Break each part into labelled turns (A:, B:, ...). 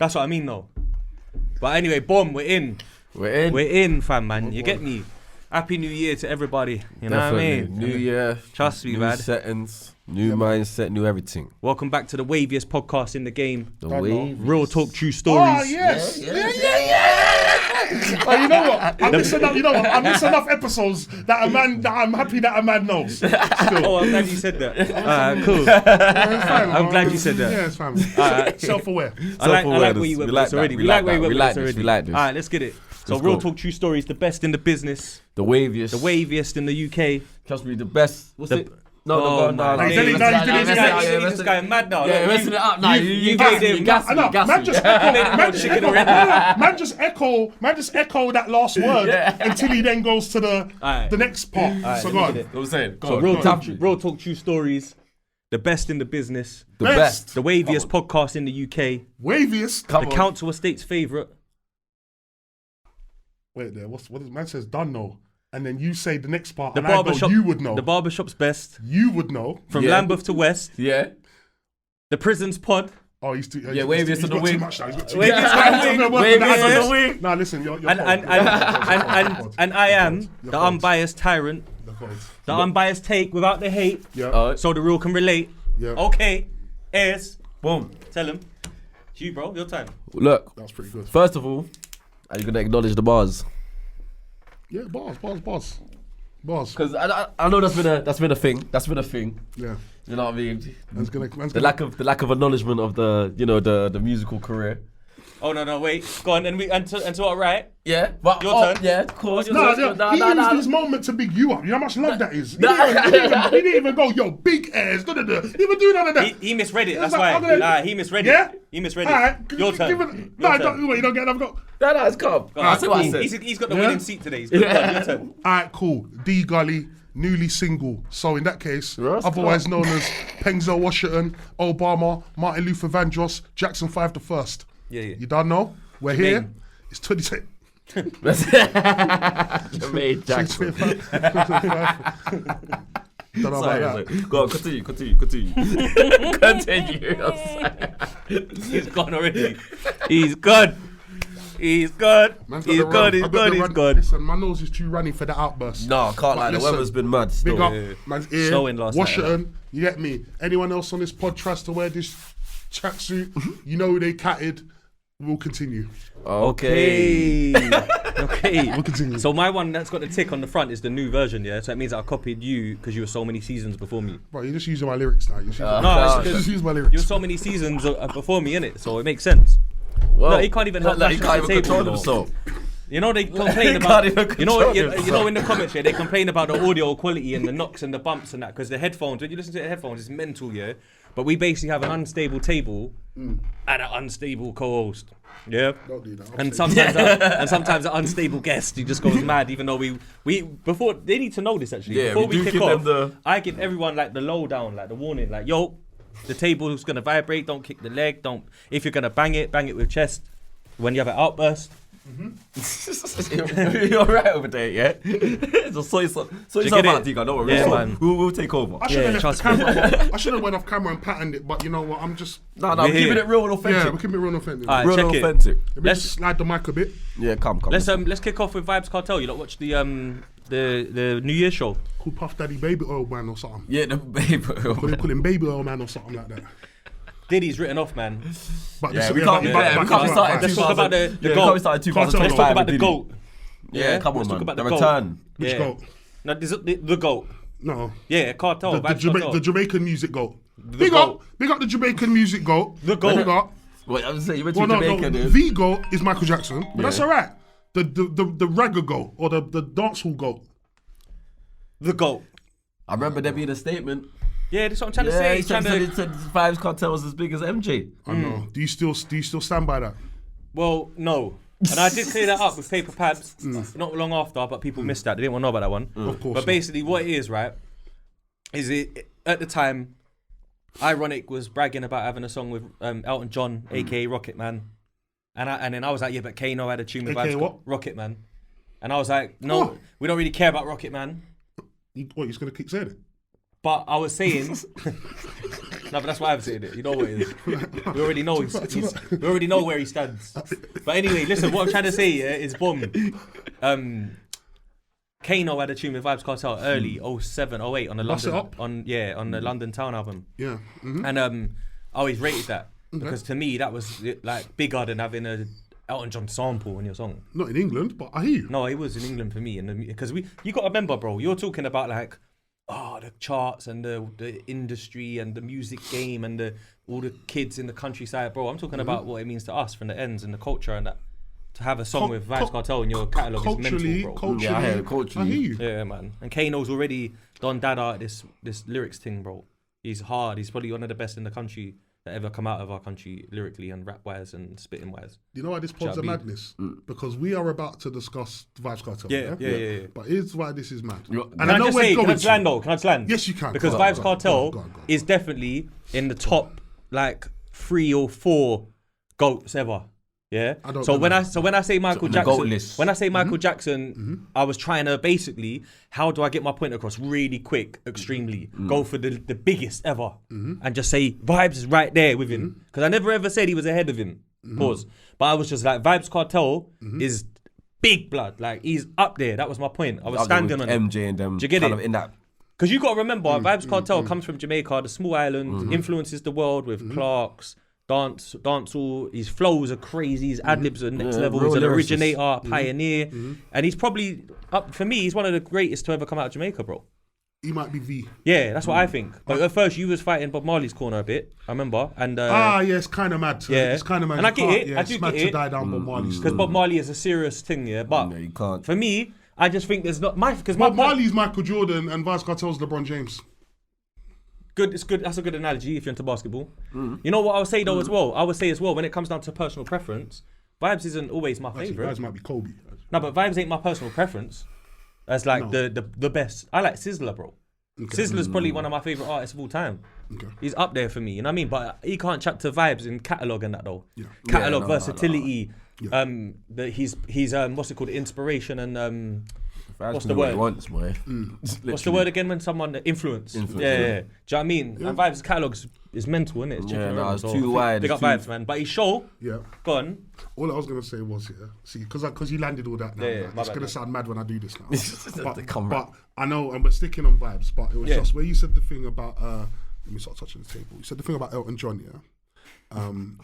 A: That's what I mean, though. But anyway, boom, we're in. We're in, fam, man. You get me? Happy New Year to everybody. You know what I mean?
B: New year.
A: Trust me,
B: new
A: man.
B: Settings, new mindset, new everything.
A: Welcome back to the waviest podcast in the game.
B: The wave.
A: Real talk, true stories.
C: Oh, yes. Oh, you know what? I miss enough episodes that I'm happy that a man knows. Still.
A: Oh, I'm glad you said that. Cool. I'm glad you said that.
C: Yeah, it's fine. Self-aware.
A: I like where you went with this already. We like where you went with this already.
B: We like this.
A: All right, let's get it. So real talk, true stories, the best in the business.
B: The waviest.
A: The waviest in the UK.
B: Trust me, the best.
A: What's it?
B: No.
A: This guy mad now.
B: Yeah, messing it up now. You gas me.
C: Man just echo that last word until he then goes to the next part. So go on.
B: What I'm saying.
A: So real talk, true stories. The best in the business.
B: The best.
A: The waviest podcast in the UK.
C: Waviest.
A: The Council Estate's favourite.
C: Wait there, what does man says done know? And then you say the next part,
A: The
C: and I go,
A: barbershop,
C: you would know.
A: The barbershop's best.
C: You would know.
A: From Lambeth to West.
B: Yeah.
A: The prison's pod.
C: Oh, he's too...
B: waviest on the wing.
A: Waviest on the wing.
C: Nah, listen, you're
A: and I am the unbiased tyrant. The unbiased take without the hate.
C: Yeah.
A: So the real can relate.
C: Yeah.
A: Okay. Airz.
B: Boom.
A: Tell him. It's you, bro. Your time.
B: Look.
C: That's pretty good.
B: First of all, are you gonna acknowledge the bars?
C: Yeah, bars.
B: Because I know that's been a thing.
C: Yeah.
B: You know what I mean?
C: The
B: lack of acknowledgement of the musical career.
A: Oh no, wait. Go on, and so all right.
B: Yeah, but
A: your turn.
B: Yeah, of course.
C: He used his moment to big you up. You know how much love that is? He didn't even go, yo, big Airz. He didn't even do none of that.
A: He misread it. That's
C: like,
A: why. He misread it.
C: Yeah?
A: He misread it.
C: All right.
A: Your turn.
C: You don't get another go.
B: No, it's calm.
A: That's
B: what I said.
A: He's got the winning seat today. He's got your turn.
C: All right, cool. Dee Gully, newly single. So in that case,
B: That's
C: otherwise known as Pengzel Washington, Obama, Martin Luther Vandross, Jackson 5 the First.
A: Yeah.
C: You don't know? We're here. It's 2010.
B: Jermaine Jackson.
C: Don't know about that.
B: Go on, continue.
A: He's gone already. He's gone. He's gone. He's gone.
C: Listen, my nose is too runny for the outburst.
B: No, I can't lie. The weather's been mad.
C: Big
B: Still.
C: up, man's ear.
A: Showing last night,
C: Washington, you get me? Anyone else on this pod tries to wear this tracksuit, you know they catted. We'll continue.
A: Okay.
C: We'll continue.
A: So my one that's got the tick on the front is the new version, yeah? So that means I copied you because you were so many seasons before me.
C: Bro, you're just using my lyrics now. You just use my
A: You
C: lyrics.
A: were so many seasons before me, innit? So it makes sense.
B: Well,
A: no, he can't even help
B: he can't even control himself.
A: You know they complain about. You know in the comments, yeah, they complain about the audio quality and the knocks and the bumps and that because the headphones. When you listen to the headphones, it's mental, yeah. But we basically have an unstable table and an unstable co-host. Yeah.
C: Don't do that.
A: And sometimes an unstable guest who just goes mad, even though we before they need to know this actually.
B: Yeah,
A: before
B: we
A: we
B: do
A: kick
B: give
A: off,
B: them
A: I give everyone like the lowdown, like the warning, like yo, the table's gonna vibrate. Don't kick the leg. Don't if you're gonna bang it with chest. When you have an outburst.
B: You're right over there, yeah? So sort yourself out, Diga. Don't worry.
A: Yeah, man.
B: We'll take over.
C: I should have left the camera. I should have went off camera and patterned it, but you know what? I'm just...
B: No, we're keeping it real and authentic.
C: Yeah, we're keeping it real and authentic.
A: All right,
B: Real
A: check
B: and
A: it.
B: authentic.
C: Let's slide the mic a bit.
B: Yeah, come.
A: Let's kick off with Vybz Kartel. You lot watch the New Year show.
C: Called Puff Daddy Baby Oil Man or something.
B: Yeah, the baby.
C: Call him Baby Oil Man or something like that.
A: Diddy's written off, man.
C: But
B: Yeah, we can't start.
A: Let's talk about the
B: We
A: goat.
B: can't start in 2025.
A: Let's talk about the
B: Diddy.
A: goat.
B: Yeah, come on,
A: Let's
B: man.
A: talk about
B: The
A: the goat.
B: return.
C: Which
A: Yeah.
C: goat?
A: No, this is the goat.
C: No.
A: Yeah, Kartel.
C: The
A: Vybz Kartel.
C: Jamaican music goat.
A: The
C: Big
A: goat.
C: up the Jamaican music goat.
A: The goat.
C: Big up.
B: Wait, I was saying you went to
C: Well, no,
B: Jamaica, dude.
C: the goat is Michael Jackson, but that's
B: Yeah.
C: all right. The ragga goat or the dancehall goat.
A: The goat.
B: I remember there being a statement.
A: Yeah, that's what I'm trying to
B: Yeah,
A: say.
B: he
A: He's
B: said
A: trying to.
B: Vybz Kartel was as big as MJ.
C: I know. Do you still stand by that?
A: Well, no. And I did clear that up with paper pads not long after, but people missed that. They didn't want to know about that one.
C: Of course.
A: But basically, what it is, right, is it at the time, Ironic was bragging about having a song with Elton John, aka Rocket Man, and then I was like, yeah, but Kano had a tune with
C: AKA what?
A: Rocket Man, and I was like, no,
C: Oh.
A: we don't really care about Rocket Man.
C: What, he's gonna keep saying it?
A: But I was saying, but that's why I've said it. You know what it is. We already know. We already know where he stands. But anyway, listen. What I'm trying to say is, boom. Kano had a tune with Vybz Kartel early 07, 08 on the the London Town album.
C: Yeah.
A: And I always rated that because to me that was like bigger than having a Elton John sample on your song.
C: Not in England, but I hear you.
A: No, it was in England for me, and because you got to remember, bro, you're talking about like the charts and the industry and the music game and all the kids in the countryside, bro. I'm talking about what it means to us from the ends and the culture and that. To have a song with Vybz Kartel in your catalogue is mental, bro.
C: Yeah, I hear you.
A: Yeah, man. And Kano's already done dada at this lyrics thing, bro. He's hard. He's probably one of the best in the country that ever come out of our country lyrically and rap-wise and spitting-wise.
C: You know why this pod's a madness? Because we are about to discuss Vybz Kartel.
A: Yeah.
C: But here's why this is mad.
A: Can I just land though? Can I just land?
C: Yes, you can.
A: Because Vybz Kartel is definitely in the top like 3 or 4 GOATs ever. Yeah. So when I say Michael Jackson, I was trying to basically, how do I get my point across really quick, extremely, go for the biggest ever, and just say Vybz is right there with him, because I never ever said he was ahead of him. Pause. But I was just like Vybz Kartel is big blood, like he's up there. That was my point. I was standing on
B: MJ and them.
A: Do you get
B: kind
A: it?
B: of in that.
A: Because you got to remember, Vybz Kartel comes from Jamaica, the small island, influences the world with Clarks. Dancehall, his flows are crazy, his ad-libs are next level, he's an originator, pioneer, and he's probably, for me, he's one of the greatest to ever come out of Jamaica, bro.
C: He might be the.
A: Yeah, that's what I think. But at first, you was fighting Bob Marley's corner a bit, I remember. And
C: yeah, it's kind of mad. It's kind of mad.
A: And I get it, I do
C: it's mad
A: get
C: to
A: it.
C: die down Bob Marley's.
A: Because Bob Marley is a serious thing, yeah, but
B: No, you can't.
A: for me, I just think there's not, because
C: Bob Marley's Michael Jordan and Vybz Kartel's LeBron James.
A: Good, it's good. That's a good analogy if you're into basketball. You know what I would say though as well? I would say as well, when it comes down to personal preference, Vybz isn't always my favourite.
C: Vybz might be Kobe.
A: No, but Vybz ain't my personal preference. As like the best. I like Sizzla, bro. Okay. Sizzla's probably one of my favourite artists of all time. Okay. He's up there for me, you know what I mean? But he can't chat to Vybz in catalogue and that though. Yeah. Catalogue, versatility. Yeah. He's what's it called? Inspiration and what's the word?
B: What's
A: the word again when someone influence? Yeah. Do you know what I mean? Yeah. And Vybz' catalogue is mental, isn't it?
B: It's too wide.
A: Big up Vybz, man. But his show, gone.
C: All I was gonna say was, because you landed all that now. It's gonna sound mad when I do this now. but I know, and we're sticking on Vybz. But it was just where you said the thing about. Let me start touching the table. You said the thing about Elton John,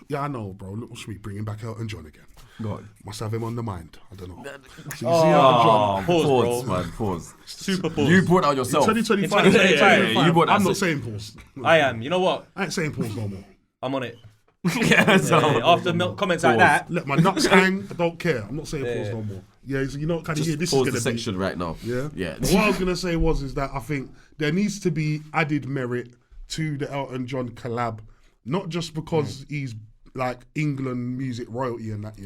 C: yeah, I know, bro. Look, what's me bringing back Elton John again? Go on. Must have him on the mind. I don't know. So you see Elton John.
B: Pause, man. Pause.
A: Super pause.
B: You brought out yourself.
C: 2025.
B: You brought
C: I'm not saying pause.
A: I am. You know what?
C: I ain't saying pause no more.
A: I'm on it. After comments like that,
C: let my nuts hang. I don't care. I'm not saying pause no more. Yeah, so you know, kind of hear this is gonna
B: the section right now.
C: Yeah. But what I was gonna say is that I think there needs to be added merit to the Elton John collab. Not just because he's like England music royalty and that,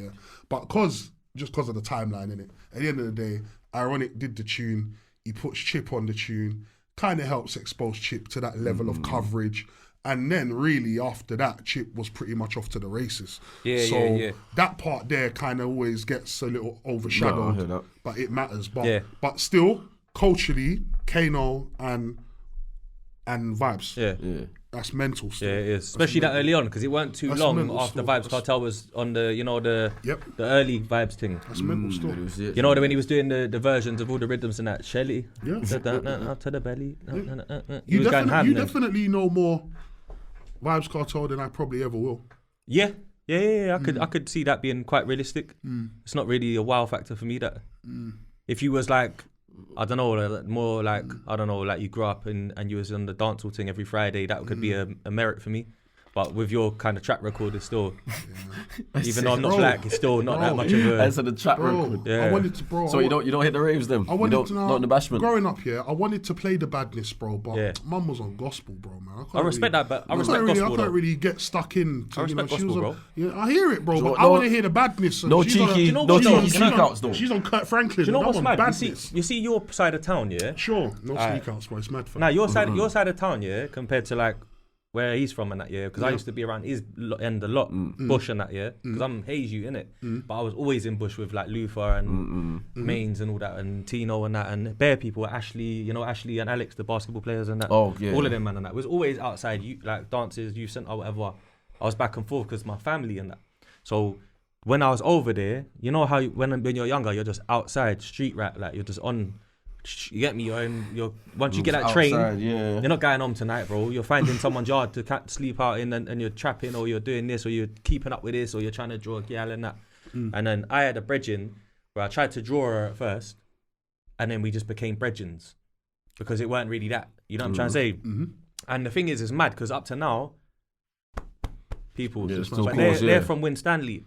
C: but just because of the timeline, innit? At the end of the day, Ironic did the tune, he puts Chip on the tune, kind of helps expose Chip to that level of coverage. And then really after that, Chip was pretty much off to the races. So that part there kind of always gets a little overshadowed, but it matters. But still, culturally, Kano and Vybz. That's mental still.
A: Yeah, it is. Especially that early on, because it weren't too long after Vybz Kartel was on the, the early Vybz thing.
C: That's mental still.
A: You know when he was doing the versions of all the rhythms and that, Shelly, to the belly.
C: You definitely know more Vybz Kartel than I probably ever will.
A: Yeah. I could see that being quite realistic. It's not really a wow factor for me that. If you was like, I don't know, more like, I don't know, like you grew up and you was on the dancehall thing every Friday, that could be a merit for me. But with your kind of track record, it's still, even though I'm not black, it's still not that much of a...
B: That's the track record.
C: I wanted to,
B: So you don't hit the raves then?
C: I wanted to,
B: not in the bashment?
C: Growing up here, I wanted to play the badness, bro, but mum was on gospel, bro, man.
A: I respect that, but I respect gospel,
C: I can't really get stuck in.
A: I respect gospel, bro.
C: I hear it, bro, but I want to hear the badness.
B: No cheeky sneak outs, though.
C: She's on Kurt Franklin.
A: Do you know what's mad? You see your side of town, yeah?
C: Sure, no sneak outs, bro. It's mad for
A: Nah, your side of town, yeah, compared to like where he's from and that year, because I used to be around his end a lot, Bush and that year, because I'm Hazy, innit? But I was always in Bush with like Luther and Mains and all that, and Tino and that, and bare people, Ashley and Alex, the basketball players and that.
B: Oh, yeah.
A: All of them, man, and that. It was always outside, like dances, youth centre, whatever. I was back and forth because my family and that. So when I was over there, you know how when you're younger, you're just outside, street rat, like you're just on. You get me? Once you get that train, you're not going home tonight, bro. You're finding someone's yard to sleep out in, and you're trapping, or you're doing this, or you're keeping up with this, or you're trying to draw a gal and that. And then I had a brethren where I tried to draw her at first, and then we just became brethrens because it weren't really that. You know what I'm trying to say? And the thing is, it's mad because up to now, people, they're from Winstanley.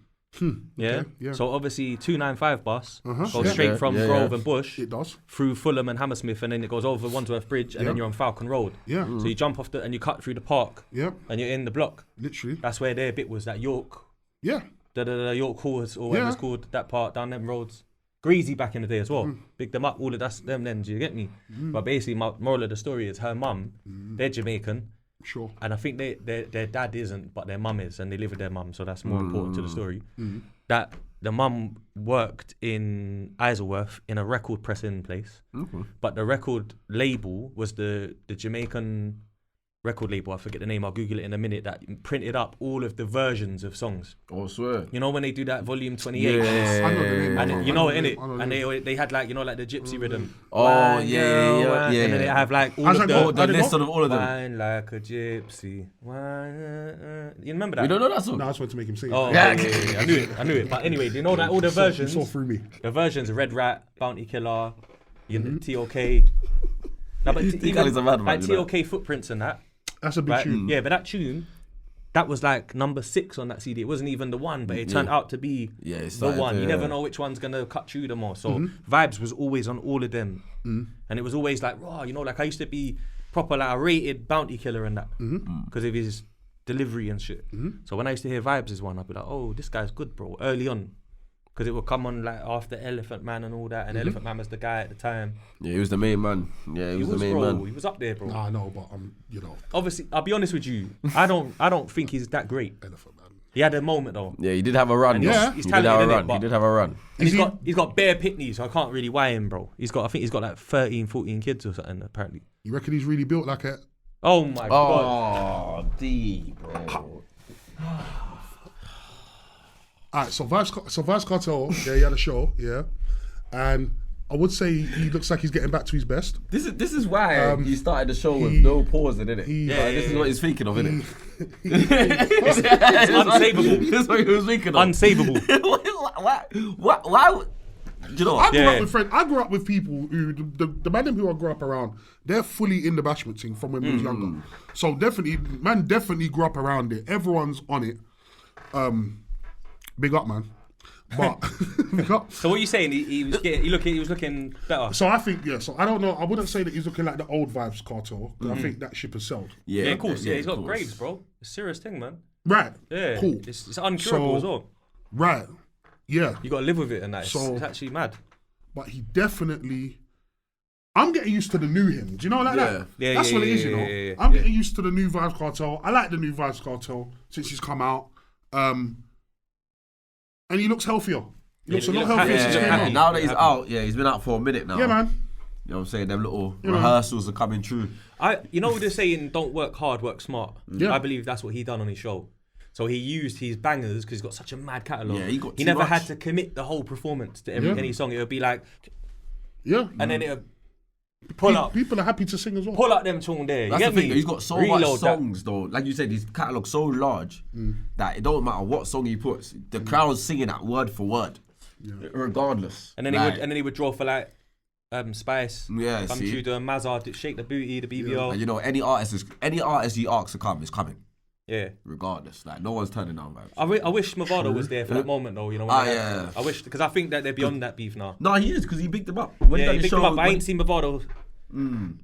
A: Yeah. So obviously 295 bus goes straight from Grove and Bush.
C: It does.
A: Through Fulham and Hammersmith, and then it goes over Wandsworth Bridge, and then you're on Falcon Road.
C: Yeah.
A: So you jump off and you cut through the park. Yeah. And you're in the block.
C: Literally.
A: That's where their bit was, that York.
C: Yeah.
A: The York Halls or whatever it's called, that part down them roads. Greasy back in the day as well. Big them up, all of that's them then, do you get me? But basically, my moral of the story is her mum, they're Jamaican.
C: Sure.
A: And I think their dad isn't, but their mum is, and they live with their mum, so that's more important to the story. That the mum worked in Isleworth in a record pressing place, but the record label was the Jamaican record label, I forget the name, I'll Google it in a minute, that printed up all of the versions of songs.
B: Oh, I swear.
A: You know when they do that volume 28?
C: I know the name.
A: And you know it, innit? And they had like, you know, like the gypsy rhythm.
B: Oh,
A: And
B: yeah.
A: then they have like all
C: How's
A: of
C: that go?
B: The list of all of them.
A: Wine like a gypsy. You remember that?
B: You don't know that song?
C: No, I just wanted to make him sing.
A: Oh, yeah. I knew it. But anyway, you know that all the versions.
C: It's all through me.
A: The versions: Red Rat, Bounty Killer, TOK. No, but
B: Gully's a mad man,
A: like
B: you know.
A: TOK footprints and that.
C: That's a big tune.
A: Yeah, but that tune, that was like number 6 on that CD. It wasn't even the one, but it turned out to be the one. You never know which one's gonna cut through them more. So Vybz was always on all of them, and it was always like raw. You know, like I used to be proper like a rated Bounty Killer and that because of his delivery and shit. So when I used to hear Vybz' one, I'd be like, oh, this guy's good, bro. Early on. Because it would come on like after Elephant Man and all that, and Elephant Man was the guy at the time.
B: Yeah, he was the main man. Yeah, he was the main man.
A: He was up there, bro.
C: Nah, I know, but you know.
A: Obviously, I'll be honest with you. I don't think he's that great.
C: Elephant Man.
A: He had a moment though.
B: Yeah, he did have a run.
A: And
B: He did have a run.
A: And he's got bare pitneys, so I can't really why him, bro. I think he's got like 13, 14 kids or something apparently.
C: You reckon he's really built like a?
A: Oh my god.
B: Oh, D, bro.
C: Alright, so Vybz Kartel, he had a show, and I would say he looks like he's getting back to his best.
B: This is why he started the show with no pause in it. This is what he's thinking of, innit?
A: It's unsavable.
B: This is what he was thinking of.
A: Unsavable.
B: Why? Do you know what?
C: I grew up with people who the man who I grew up around, they're fully in the bashment thing from when we was younger. So definitely grew up around it. Everyone's on it. Big up, man. But big up.
A: So what are you saying? He was looking better.
C: So I think So I don't know. I wouldn't say that he's looking like the old Vybz Kartel. I think that ship has sailed.
A: Yeah, of course. Yeah, he's got graves, bro. It's a serious thing, man.
C: Right.
A: Yeah.
C: Cool.
A: It's uncurable as well.
C: Right. Yeah.
A: You got to live with it, and that. It's actually mad.
C: But he definitely. I'm getting used to the new him. Do you know like that?
A: Yeah.
C: That's what it is, you know.
A: Yeah.
C: I'm getting used to the new Vybz Kartel. I like the new Vybz Kartel since he's come out. And he looks healthier. He looks a lot healthier since he came out.
B: Now that he's out, he's been out for a minute now.
C: Yeah, man.
B: You know what I'm saying? Them little rehearsals are coming true.
A: You know they're saying don't work hard, work smart.
C: Yeah.
A: I believe that's what he done on his show. So he used his bangers because he's got such a mad catalogue.
B: Yeah,
A: he never had to commit the whole performance to any song. It would be like, and then it would pull up.
C: People are happy to sing as well.
A: Pull up them tune there.
B: That's
A: you
B: the
A: get
B: thing.
A: me?
B: He's got so much songs though. Like you said, his catalogue so large that it don't matter what song he puts. The crowd's singing that word for word, regardless.
A: And then he would draw for like Spice.
B: Yeah,
A: come
B: see?
A: to the Mazza, shake the booty, the BBO.
B: And you know, any artist you ask to come is coming.
A: Yeah.
B: Regardless, like no one's turning down Vybz.
A: I wish Mavado was there for that moment though. You know. I wish because I think that they're beyond that beef now.
B: No, he is because he bigged him up. When
A: he bigged him up. I ain't seen Mavado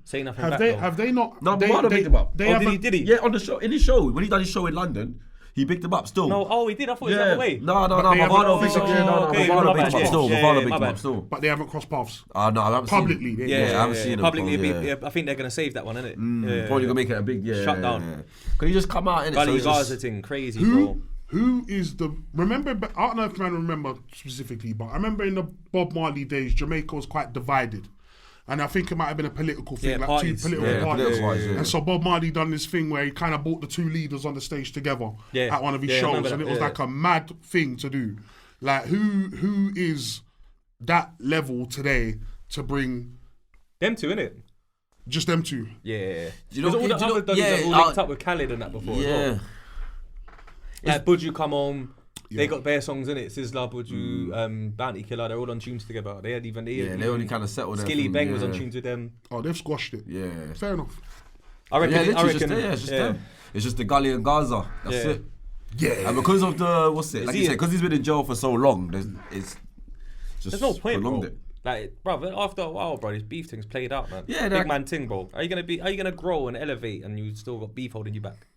A: say nothing.
C: Have they not?
B: No, Mavado bigged him up.
A: Did he?
B: Yeah, on the show, in his show, when he done his show in London, He picked him up still.
A: No, he did. I thought it was the other way.
B: No,
C: But they
B: my
C: haven't-
B: father picked him up still. My father picked
A: my
B: him up
A: bad.
B: still.
C: But they haven't crossed paths.
B: No, I haven't
C: Publicly,
B: seen.
C: they-
B: I haven't seen it.
A: Publicly, I think they're gonna save that one, innit?
B: Probably gonna make it a big
A: Shut down.
B: Cause he just come out in it.
A: Gully
B: So
A: Gaza thing, crazy, bro.
C: Who is the remember? I don't know if man remember specifically, but I remember in the Bob Marley days, Jamaica was quite divided, and I think it might have been a political thing, like
A: parties.
C: two political parties.
B: political parties, yeah.
C: And so Bob Marley done this thing where he kind of brought the two leaders on the stage together at one of his
A: I
C: shows,
A: remember
C: and
A: that,
C: it was like a mad thing to do. Like who is that level today to bring
A: Them two, innit?
C: just them two?
A: Yeah.
B: Do you know-
A: all the
B: do you know-
A: other dudes
B: yeah,
A: that all linked up with Khaled and that before as well. Like Buju Come Home, they got bare songs in it. Sizzla, Buju, Bounty Killer, they're all on tunes together. They had even
B: they only kind of settled.
A: Skilly
B: their
A: Bang
B: thing,
A: was on tunes with them.
C: Oh, they've squashed it.
B: Yeah.
C: Fair enough.
A: I reckon.
B: It's just them. It's just the Gully and Gaza. That's it.
C: Yeah.
B: And because of the like you said, because he's been in jail for so long, there's
A: no point,
B: prolonged
A: bro.
B: it.
A: Like, bro, after a while, bro, this beef thing's played out, man.
B: Yeah,
A: Big man ting, bro. Are you gonna grow and elevate and you still got beef holding you back?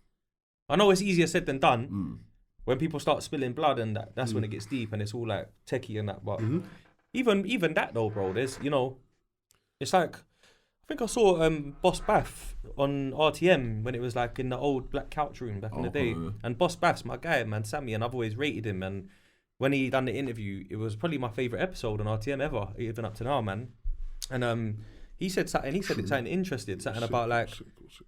A: I know it's easier said than done. When people start spilling blood and that's when it gets deep and it's all like techie and that. But even that though, bro, there's it's like I think I saw Boss Baff on RTM when it was like in the old black couch room back in the day.
B: Yeah.
A: And Boss Baff's my guy, man, Sammy, and I've always rated him. And when he done the interview, it was probably my favourite episode on RTM ever, even up to now, man. And he said something. He said it's something interesting, something about like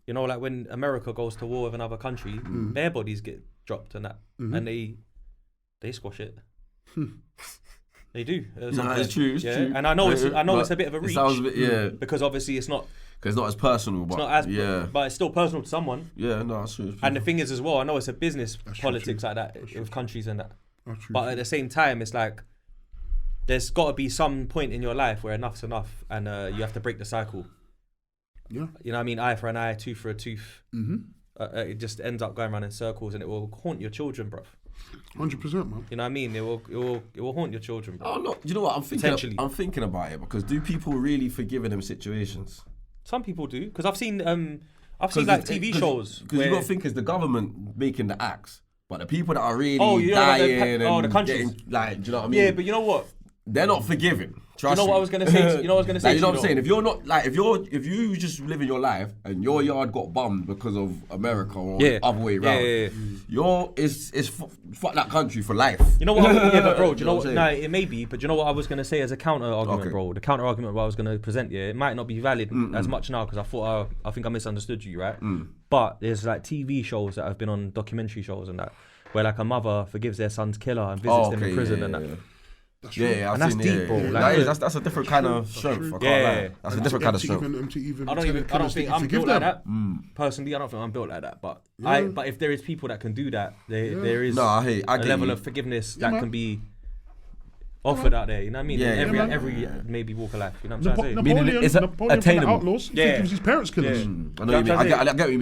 A: like when America goes to war with another country, their bodies get dropped and that, and they squash it. They do.
B: No, it's true. It's true.
A: And I know it's a bit of a reach.
B: It sounds a bit,
A: because obviously it's not.
B: Because it's not as personal, but
A: It's not as, but it's still personal to someone.
B: Yeah, no, that's true.
A: And the thing is as well, I know it's a business
C: That's
A: politics
C: true.
A: like that with countries and that.
C: That's true.
A: But at the same time, it's like there's got to be some point in your life where enough's enough, and you have to break the cycle.
C: Yeah.
A: You know what I mean? Eye for an eye, tooth for a tooth. It just ends up going around in circles, and it will haunt your children, bruv.
C: 100%, man.
A: You know what I mean? It will haunt your children, bro.
B: Oh, look, you know what?
A: Potentially.
B: I'm thinking about it because do people really forgive in them situations?
A: Some people do, because I've seen like TV shows.
B: Because you got to think it's the government making the acts, but the people that are really
A: you know, like
B: dying
A: the
B: and
A: countries.
B: getting, like, do you know what I mean?
A: Yeah, but you know what?
B: They're not forgiving. Trust
A: You know what
B: me.
A: I was gonna say? You know what I was gonna say?
B: Like, you know
A: to
B: what I'm saying? If you're not like, if you just living your life and your yard got bummed because of America or the other way around, it's fuck that country for life.
A: You know what? But bro, do you know
B: what
A: what?
B: I'm
A: No,
B: saying?
A: it may be, but do you know what I was gonna say as a counter argument,
B: Okay.
A: bro? The counter argument what I was gonna present, it might not be valid as much now because I think I misunderstood you, right? But there's like TV shows that have been on documentary shows and that, where like a mother forgives their son's killer and visits them in prison and that.
B: Yeah,
A: And that's deep, bro.
B: Yeah.
A: Like,
B: that's a different kind of strength. I can't lie. That's a different kind of strength.
A: I don't think I'm built like that. Personally, I don't think I'm built like that. But but if there is people that can do that, there is
B: I
A: a
B: get
A: level
B: you.
A: of forgiveness that can be offered out there. You know what I mean? Every maybe walk of life. You know what I'm trying to say?
B: Meaning it's
C: Napoleon
B: attainable.
C: from the Outlaws, I think it was his parents' killers.
B: I know what you mean.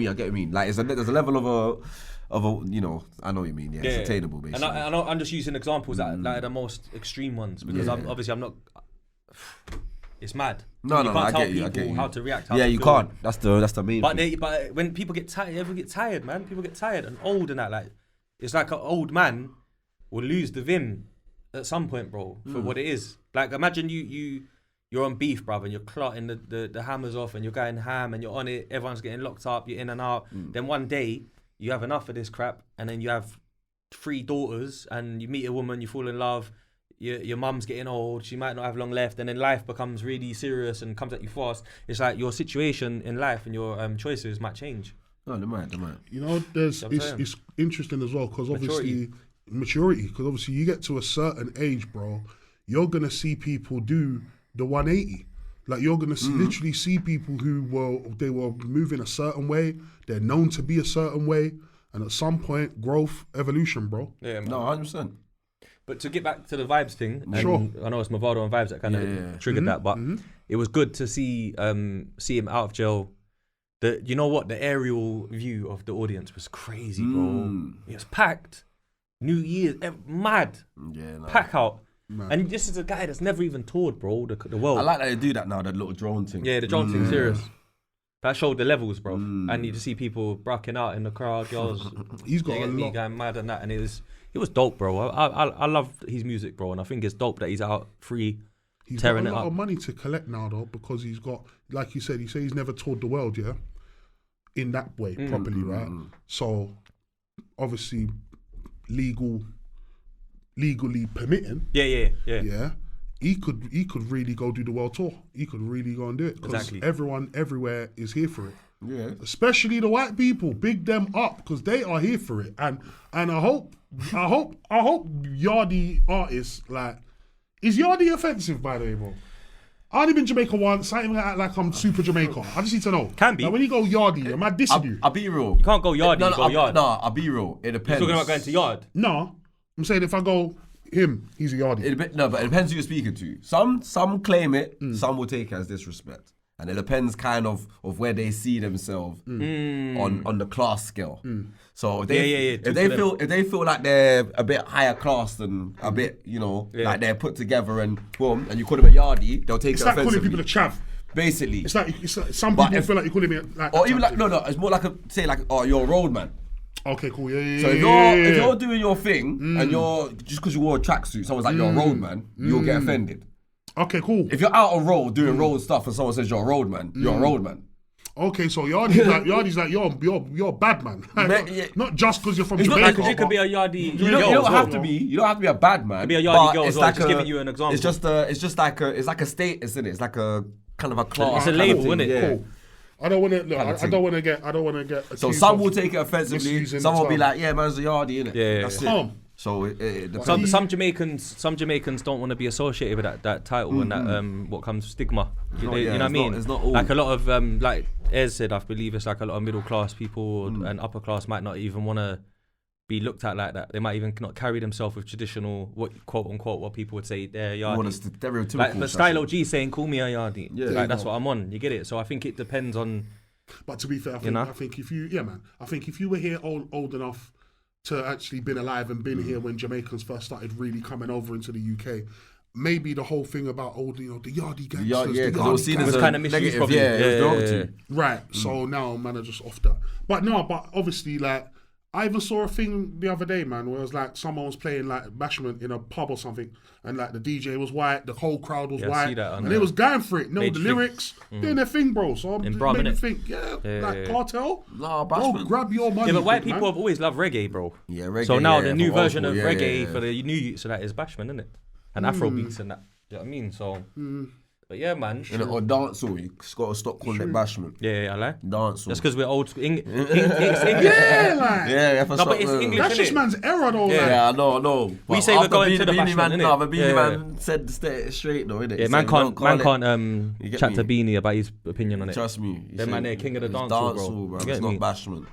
B: I get what you mean. Like there's a level of a I know what you mean. Yeah, it's attainable basically.
A: And I'm just using examples that are the most extreme ones because I'm not. It's mad.
B: No,
A: you can't
B: I
A: tell
B: get you. I
A: people
B: get you.
A: how to react.
B: Yeah, you can't. That's the main.
A: But
B: thing.
A: but when people get tired, everyone get tired, man. People get tired and old and that. Like it's like an old man will lose the vim at some point, bro, for what it is. Like imagine you're on beef, brother, and you're clotting the hammers off and you're going ham and you're on it. Everyone's getting locked up. You're in and out. Then one day you have enough of this crap, and then you have 3 daughters, and you meet a woman, you fall in love. Your mum's getting old, she might not have long left, and then life becomes really serious and comes at you fast. It's like your situation in life and your choices might change.
B: No, they might.
C: You know, it's interesting as well because obviously maturity. Because obviously you get to a certain age, bro, you're gonna see people do the 180. Like you're gonna literally see people who were moving a certain way. They're known to be a certain way, and at some point, growth, evolution, bro.
A: Yeah, man.
B: No, 100%.
A: But to get back to the Vybz thing,
C: Sure.
A: I know it's Mavado and Vybz that kind of triggered that, but it was good to see him out of jail. You know what? The aerial view of the audience was crazy, bro. It was packed. New Year's, mad.
B: Yeah,
A: Pack out. And this is a guy that's never even toured, bro, the world.
B: I like that they do that now, that little drone thing.
A: Yeah, the drone thing, serious. That showed the levels, bro. And you just see people bracking out in the crowd, girls.
C: He's got a
A: me
C: lot.
A: going mad and that, and it was dope, bro. I love his music, bro, and I think it's dope that he's out free,
C: He's
A: tearing
C: got a
A: it
C: lot
A: up.
C: of money to collect now, though, because he's got, like you said, he's never toured the world, yeah, in that way properly, right? So obviously, legally permitting, yeah. He could really go do the world tour. He could really go and do it because everyone everywhere is here for it.
B: Yeah,
C: especially the white people. Big them up because they are here for it. And I hope Yardie artists like. Is Yardie offensive, by the way, bro? I only been Jamaica once. I ain't even act like I'm super Jamaica. I just need to know.
A: Can be.
C: Like when you go Yardie, am I dissing you?
B: I'll be real.
A: You can't go yard. Go yard.
B: No, I'll be real. It depends.
A: You're talking about going to yard.
C: No, I'm saying if I go him, he's a Yardie.
B: But it depends who you're speaking to. Some claim it, some will take it as disrespect. And it depends kind of where they see themselves on the class scale. So if they feel like they're a bit higher class than a bit, like they're put together and boom, and you call them a Yardie, they'll take it offensively.
C: It's like calling people a chav.
B: Basically.
C: It's like some people feel like you're calling me like.
B: Or even like no, it's more like you're a road man.
C: Okay, cool. Yeah.
B: So if you're doing your thing and you're just because you wore a tracksuit, someone's like you're a road man, you'll get offended.
C: Okay, cool.
B: If you're out on road doing road stuff and someone says you're a road man, you're a road man.
C: Okay, so Yardie's like you're a bad man. Not just because you're from Jamaica.
A: Because you could be a Yardie.
B: You don't have to be. You don't have to be a bad man.
A: You could be a Yardie girl as well. Just giving you an example.
B: It's just like a status, isn't it? It's like a kind of a class.
A: It's a label, isn't it?
C: Cool. I don't want to look. I don't want to get.
B: So some will take it offensively. Some will be like, yeah, man's a Yardie, innit?
A: Yeah.
B: That's it. So it depends.
A: Some Jamaicans don't want to be associated with that title and that what comes stigma. You know what I mean?
B: It's not all.
A: Like a lot of like Airz said, I believe it's like a lot of middle class people and upper class might not even want to be looked at like that. They might even not carry themselves with traditional, what quote unquote, what people would say they're Yardie.
B: More the stereotypical.
A: Like the Stylo G saying, "Call me a Yardie." Yeah, like that's what I'm on. You get it? So I think it depends on.
C: But to be fair, I think if you were here old enough to actually been alive and been here when Jamaicans first started really coming over into the UK, maybe the whole thing about the Yardie gangsters,
B: because it was seen as
A: kind of misused,
B: negative. Yeah.
C: Right. So now man are just off that. But obviously like I even saw a thing the other day, man, where it was like someone was playing like Bashment in a pub or something, and like the DJ was white, the whole crowd was white, and they was going for it. The lyrics, doing their thing, bro. So it made me think, Kartel, go grab your money.
A: Yeah, but white people have always loved reggae, bro.
B: Yeah, reggae.
A: So now the new version of reggae for the new youth, so that is Bashment, isn't it? And Afro beats and that. You know what I mean? So. But yeah, man.
B: Or dancehall, you just got to stop calling it Bashment.
A: Yeah, I like.
B: Dancehall.
A: That's because we're old school. English.
C: Yeah,
A: no, but it's English.
C: That's just man's era, though.
B: Yeah, I know.
A: We say we're going to the Beanie
B: Man.
A: innit?
B: No, but Beanie Man said it straight, though, innit?
A: Yeah, man can't chat to Beanie about his opinion on it.
B: Trust me.
A: Them man, they're king of the dancehall, bro.
B: It's not Bashment.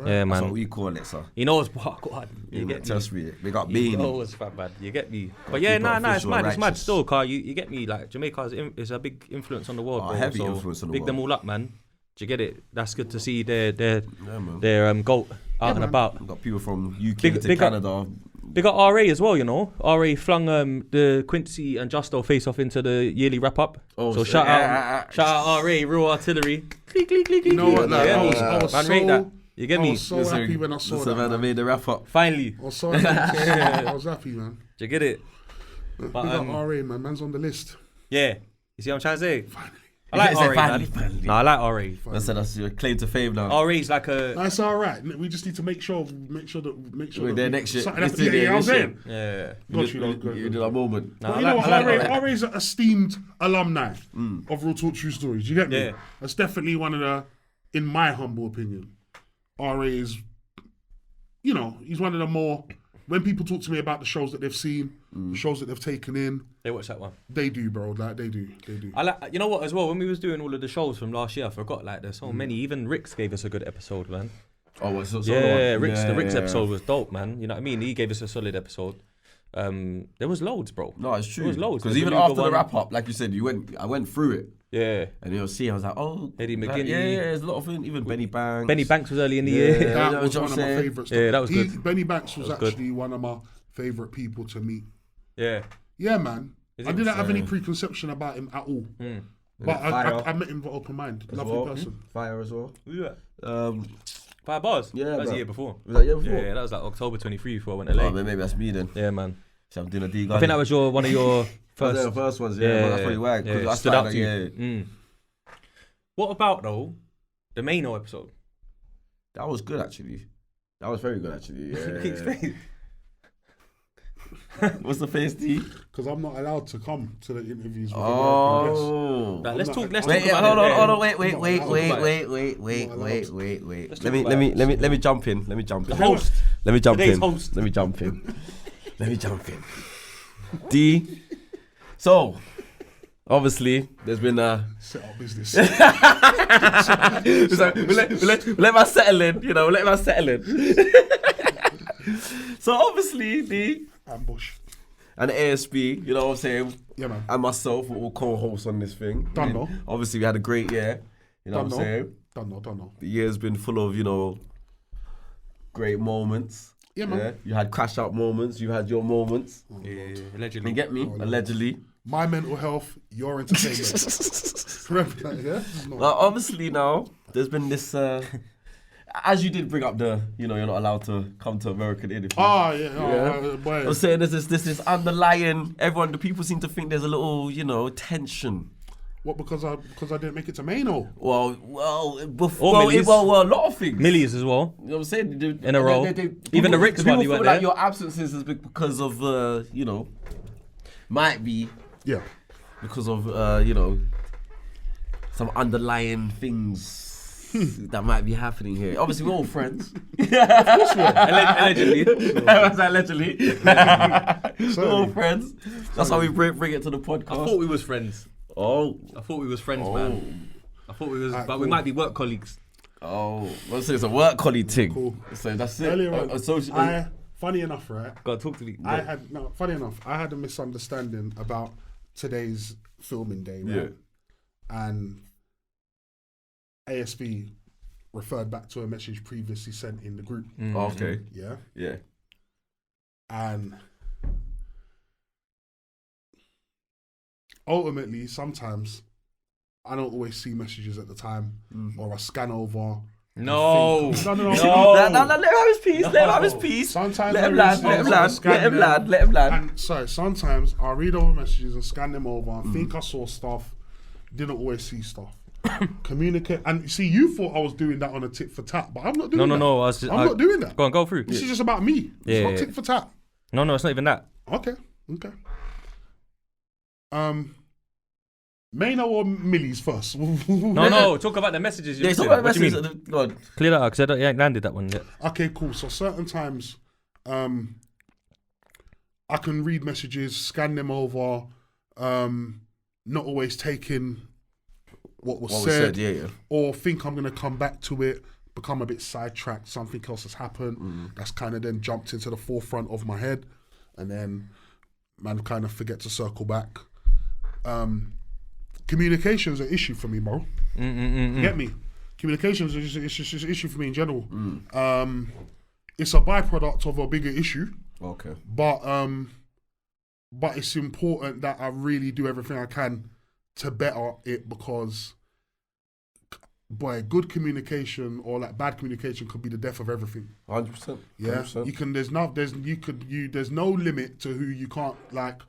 A: Yeah, man.
B: That's what we call it, sir.
A: He knows what. God, you get me.
B: Trust me. We got Beanie.
A: He knows fat bad. You get me. But yeah, it's mad still, car. You get me. Like Jamaica is a big influence on the world, bro.
B: Heavy influence on the world.
A: Big them all up, man. Do you get it? That's good to see their GOAT out and about.
B: We've got people from UK to Canada.
A: They got RA as well, you know. RA flung the Quincy and Justo face off into the yearly wrap up. So shout out RA, real artillery.
C: You know what? I was
A: rate that. You get me?
C: I was so happy when I saw that.
B: I made the wrap up.
A: Finally.
C: I was so happy. I was happy, man.
A: Do you get it?
C: But RA, man. Man's on the list.
A: Yeah. You see what I'm trying to say?
C: Finally.
A: I like RA, man. No, I like RA.
B: I said that's your claim to fame now.
A: RA's like a...
C: That's all right. We just need to make sure that...
B: We're there next year.
C: Yeah, I was saying.
A: Yeah.
B: You did a moment.
C: No, you know what? RA's an esteemed alumni of Real Talk True Stories. You get me?
A: Yeah.
C: That's definitely one of the, in my humble opinion, RA is, he's one of the more... When people talk to me about the shows that they've seen, the shows that they've taken in,
A: they watch that one.
C: They do, bro. Like they do.
A: I like. You know what? As well, when we was doing all of the shows from last year, I forgot. Like there's so many. Even Rick's gave us a good episode, man.
B: Oh, so
A: yeah. Rick's episode was dope, man. You know what I mean? He gave us a solid episode. There was loads, bro.
B: No, it's true.
A: There was loads.
B: Because even after the wrap up, like you said, I went through it.
A: Yeah.
B: And you'll see, I was like,
A: Eddie McGinney.
B: Yeah, there's a lot of things. Even Benny Banks.
A: Benny Banks was early in the year.
C: That was one of my favourites.
A: Yeah, that was good.
C: Benny Banks was actually one of my favourite people to meet.
A: Yeah.
C: Yeah, man. I didn't have any preconception about him at all. But
B: Fire
C: I met him with open mind.
B: as
C: Lovely
B: well.
C: person.
B: Fire as well.
A: Who was that?
B: 5
A: bars?
B: Yeah,
A: that was
B: bro.
A: the year before.
B: Was that year before?
A: Yeah, that was like October 23 before I went to LA.
B: Oh, maybe that's me then.
A: Yeah, man.
B: So I'm doing a Dee Gully.
A: I think that was one of your first.
B: The first ones, yeah. But that's probably why. Because I
A: stood
B: started
A: out to you.
B: yeah.
A: What about though the Maino episode?
B: That was good actually. That was very good actually. Yeah. What's the face, D?
C: Because I'm not allowed to come to the interviews with
B: Oh.
A: Nah, let's talk. Let's
B: Wait,
A: talk
B: yeah,
A: about
B: hold on,
A: it.
B: wait. Let me jump in. Let me jump in.
A: Host.
B: Let me jump
A: Today's
B: in.
A: host.
B: Let me jump in. Let me jump in. D. So, obviously, there's been a
C: Set up business.
B: so let my settle in, you know, let my settle in. So obviously, D
C: Ambush.
B: and ASB, you know what I'm saying?
C: Yeah, man.
B: And myself, we're all co-hosts on this thing.
C: Done, though.
B: Obviously, we had a great year. You know what I'm saying?
C: Don't know.
B: The year's been full of, you know, great moments.
C: Yeah, man.
B: You had crash out moments. You had your moments.
A: Yeah, allegedly.
B: You get me? Allegedly.
C: My mental health, your entertainment. Remember that, yeah? No.
B: Well, obviously now, there's been this, as you did bring up the, you know, you're not allowed to come to American interviews.
C: Boy.
B: I'm saying there's this underlying, the people seem to think there's a little, you know, tension.
C: What, because I didn't make it to Maino?
B: Well,
A: Or Millyz.
B: a lot of things.
A: Millyz as well.
B: You know what I'm saying?
A: In a row. Even the Ricks one, you
B: feel
A: weren't
B: like
A: there.
B: your absences is because of, you know, might be
C: Yeah.
B: because of, you know, some underlying things that might be happening here. Obviously, we're all friends.
A: Allegedly.
B: Allegedly. We're all friends. That's how we bring it to the podcast.
A: I thought we was friends.
B: Oh.
A: I thought we was friends, man. I thought we was, but we
C: cool.
A: might be work colleagues.
B: Oh. Well, so it's a work colleague thing.
C: Cool.
B: So that's it.
C: Earlier on,
B: social,
C: funny enough, right?
A: God, talk to me.
C: Funny enough, I had a misunderstanding about today's filming day, right?
B: Yeah.
C: And ASB referred back to a message previously sent in the group.
B: Okay.
C: Yeah.
B: Yeah.
C: And ultimately, sometimes I don't always see messages at the time, or I scan over.
A: No.
C: No.
B: No, let him have his piece. Let him have his piece.
C: Sometimes
B: Let him
C: I
B: land.
C: read
B: Let him
C: some,
B: land.
C: scan
B: Let him
C: them,
B: land. Let him land.
C: And sorry, sometimes I read over messages and scan them over and think I saw stuff, didn't always see stuff. Communicate, and see, you thought I was doing that on a tit for tat, but I'm not doing that.
A: No.
C: I'm not doing that.
A: Go through.
C: This is just about me. It's not tit for tat.
A: No, it's not even that.
C: Okay. Maino or Millyz first?
A: No. Talk about the messages.
B: Yeah, talk
A: What
B: about
A: do you
B: messages.
A: mean?
B: Go on.
A: Clear that up, because I ain't landed that one yet.
C: Okay, cool. So certain times, I can read messages, scan them over, not always taking what was said,
B: yeah.
C: or think I'm going to come back to it, become a bit sidetracked, something else has happened, that's kind of then jumped into the forefront of my head, and then man kind of forget to circle back. Communication is an issue for me, bro. Get me? Communication is just an issue for me in general. It's a byproduct of a bigger issue.
B: Okay.
C: But it's important that I really do everything I can to better it, because boy, good communication or like bad communication could be the death of everything.
B: 100%.
C: Yeah.
B: 100%.
C: You can there's no limit to who you can't like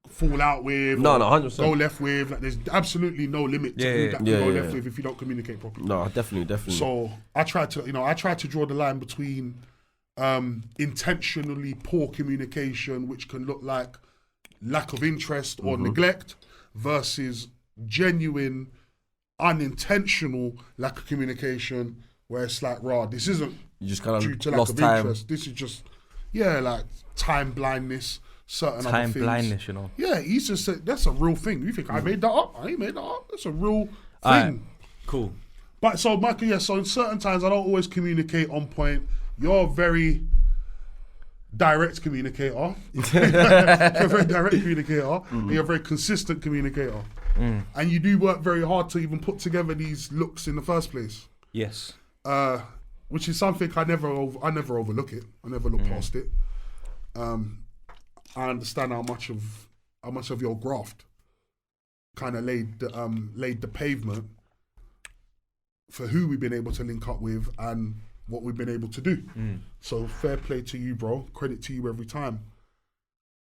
C: fall out with.
B: No,
C: or
B: 100%.
C: Go left with. Like there's absolutely no limit to who that can go left with if you don't communicate properly.
B: No, definitely.
C: So I try to draw the line between intentionally poor communication, which can look like lack of interest or neglect, versus genuine, unintentional lack of communication, where it's like, raw, this isn't
B: You just kind
C: due to
B: of
C: lack
B: lost
C: of
B: time.
C: interest. This is just, like time blindness, certain other
A: Time
C: things.
A: blindness, you know.
C: Yeah, he's just said that's a real thing. You think I made that up? I ain't made that up. That's a real thing.
A: Alright, cool.
C: But so Michael, so in certain times I don't always communicate on point. You're a very direct communicator. You're a very direct communicator. And you're a very consistent communicator. And you do work very hard to even put together these looks in the first place.
A: Yes.
C: Which is something I never overlook it. I never look past it. I understand how much of your graft kind of laid the pavement for who we've been able to link up with and what we've been able to do. So fair play to you, bro. Credit to you every time.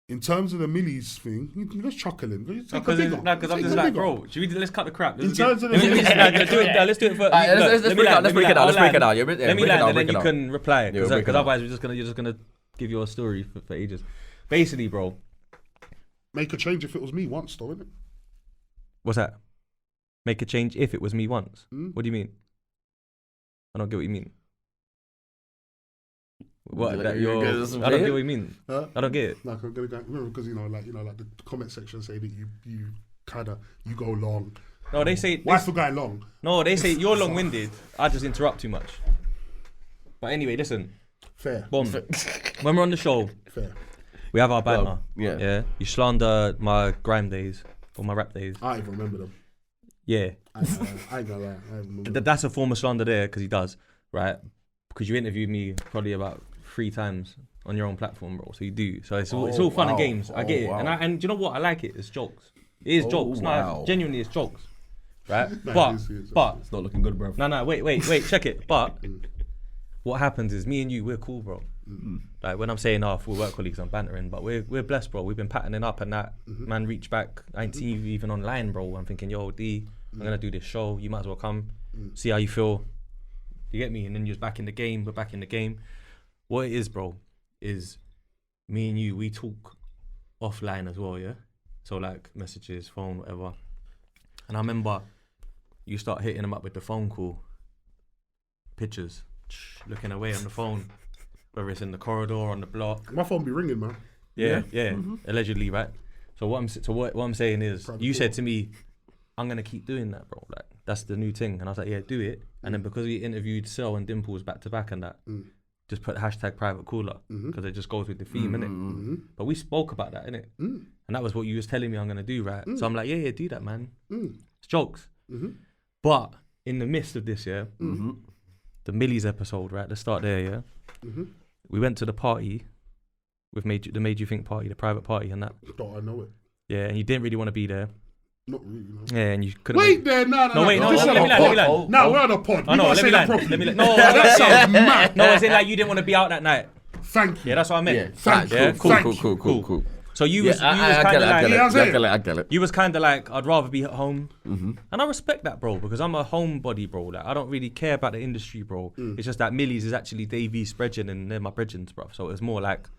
C: In terms of the Millyz thing, you can just chuckle him.
A: Because I'm just like, bro, let's cut the crap.
C: In terms of the
A: let's do it for.
B: Let's break it down.
A: Let me land, and then you can reply. Because otherwise, you're just gonna give your story for ages. Basically, bro.
C: Make a change if it was me once, though, innit?
A: What's that? Make a change if it was me once. What do you mean? I don't get what you mean. What? I don't get what you mean. I don't get it.
C: Like I'm gonna go, because like the comment section say that you go long.
A: No, they say
C: why for guy long?
A: No, they say you're long-winded. I just interrupt too much. But anyway, listen.
C: Fair.
A: Boom. When we're on the show,
C: fair.
A: We have our banter.
B: Well,
A: yeah. You slander my grime days or my rap days.
C: I even remember them.
A: Yeah.
C: I ain't gonna lie. I remember them.
A: That's a form of slander there because he does, right? Because you interviewed me probably about 3 times on your own platform, bro. So you do. So it's all fun and games. I get it.
B: Wow.
A: And do you know what? I like it. It's jokes. It is jokes.
B: Wow.
A: No, genuinely, it's jokes. Right?
C: Nah,
A: but
B: it's not looking good, bro.
A: No, wait, check it. But what happens is me and you, we're cool, bro. Like when I'm saying we're work colleagues, I'm bantering, but we're blessed, bro. We've been patterning up and that man reached back. I ain't seen you even online, bro. I'm thinking, yo, D, I'm gonna do this show. You might as well come, see how you feel. You get me? And then you're back in the game. We're back in the game. What it is, bro, is me and you, we talk offline as well, yeah? So like messages, phone, whatever. And I remember you start hitting them up with the phone call, pictures, looking away on the phone. Whether it's in the corridor, on the block.
C: My phone be ringing, man.
A: Yeah. Allegedly, right? So what I'm saying is, you said to me, I'm gonna keep doing that, bro. Like that's the new thing. And I was like, yeah, do it. And then because we interviewed Cell and Dimples back to back and that, just put hashtag private caller because it just goes with the theme, innit? But we spoke about that, innit? And that was what you was telling me I'm gonna do, right? So I'm like, yeah, do that, man. It's jokes. But in the midst of this, yeah, the Millyz episode, right? Let's start there, yeah. We went to the party with the Made You Think party, the private party and that.
C: Don't I know it?
A: Yeah, and you didn't really want to be there.
C: Not really, no.
A: Yeah, and you couldn't.
C: Wait there, no.
A: Let me land.
C: No, we're on a pod.
A: Oh, no, let me land. No,
C: that sounds mad.
A: No, it's like you didn't want to be out that night.
C: Thank you.
A: Yeah, that's what I meant.
B: Yeah,
C: Thank you.
B: Cool.
A: So you was kind of like,
B: I get it.
A: you was kind of like, I'd rather be at home, and I respect that, bro, because I'm a homebody, bro. Like I don't really care about the industry, bro. It's just that Millyz is actually Davy's brethren and they're my brethren, bro. So it's more like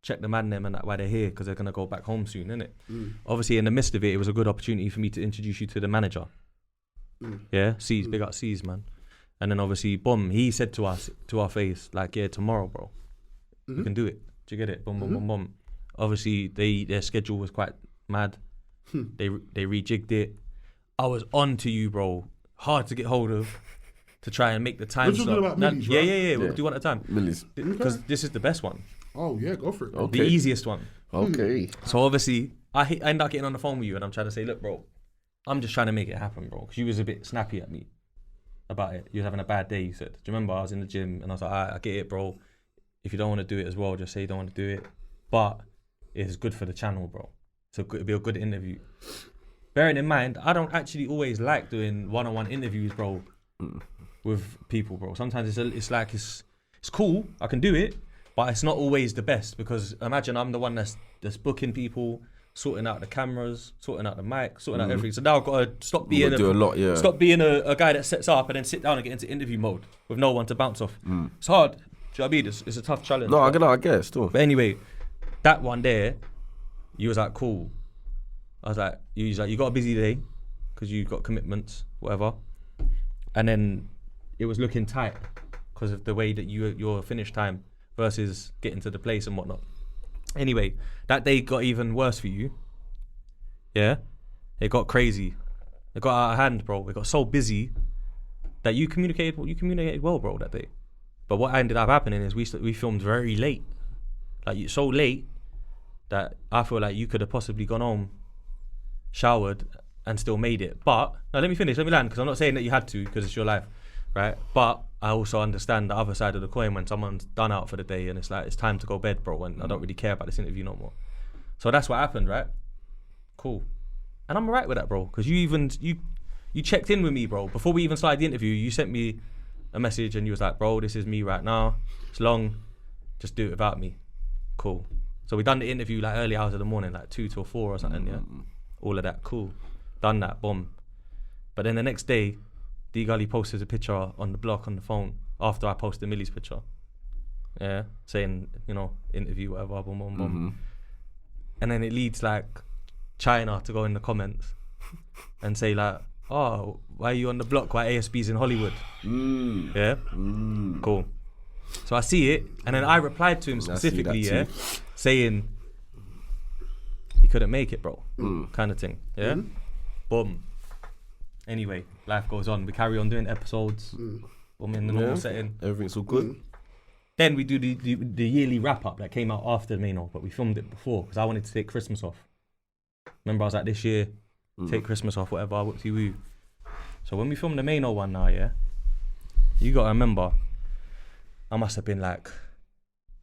A: check the man them and that why they're here because they're gonna go back home soon, innit? Obviously, in the midst of it, it was a good opportunity for me to introduce you to the manager. Yeah, C's, big up C's, man. And then obviously, boom, he said to us, to our face, like, yeah, tomorrow, bro, you can do it. Do you get it? Boom. Obviously, their schedule was quite mad. They rejigged it. I was on to you, bro. Hard to get hold of to try and make the time slot.
C: We're talking about Millyz, right?
A: Yeah. We'll do one at a time.
B: Millyz.
A: Because this is the best one.
C: Oh, yeah, go for it.
B: Okay.
A: The easiest one.
B: Okay.
A: So obviously, I end up getting on the phone with you and I'm trying to say, look, bro, I'm just trying to make it happen, bro. Because you was a bit snappy at me about it. You was having a bad day, you said. Do you remember? I was in the gym and I was like, I get it, bro. If you don't want to do it as well, just say you don't want to do it. But it's good for the channel, bro. So it'll be a good interview. Bearing in mind, I don't actually always like doing one-on-one interviews, bro, with people, bro. Sometimes it's cool. I can do it, but it's not always the best because imagine I'm the one that's booking people, sorting out the cameras, sorting out the mic, sorting out everything. So now I've got to stop being stop being a guy that sets up and then sit down and get into interview mode with no one to bounce off. It's hard. Do you know what I mean? It's a tough challenge.
B: No, I get it still.
A: But anyway, that one there, you was like, cool. I was like, you got a busy day because you got commitments, whatever. And then it was looking tight because of the way that your finish time versus getting to the place and whatnot. Anyway, that day got even worse for you. Yeah? It got crazy. It got out of hand, bro. It got so busy that you communicated well, bro, that day. But what ended up happening is we filmed very late. Like, so late that I feel like you could have possibly gone home, showered, and still made it. But, now let me finish, let me land, because I'm not saying that you had to, because it's your life, right? But I also understand the other side of the coin when someone's done out for the day and it's like, it's time to go bed, bro, and I don't really care about this interview no more. So that's what happened, right? Cool. And I'm alright with that, bro. Because you checked in with me, bro. Before we even started the interview, you sent me a message and you was like, bro, this is me right now. It's long. Just do it without me. Cool. So we done the interview like early hours of the morning, like 2 till 4 or something, yeah? All of that, cool. Done that, boom. But then the next day, Dee Gully posted a picture on the block on the phone after I posted Milly's picture. Yeah, saying, you know, interview, whatever, boom, boom, boom. And then it leads like China to go in the comments and say like, oh, why are you on the block? Why ASB's in Hollywood? Yeah? Cool. So I see it, and then I replied to him specifically, yeah, saying he couldn't make it, bro, kind of thing, yeah? Boom. Anyway, life goes on. We carry on doing episodes. Boom, in the normal setting.
B: Everything's all good.
A: Then we do the yearly wrap-up that came out after the Maino, but we filmed it before, because I wanted to take Christmas off. Remember, I was like, this year, take Christmas off, whatever, whoopsie-woo. So when we filmed the Maino one now, yeah, you got to remember, I must have been like,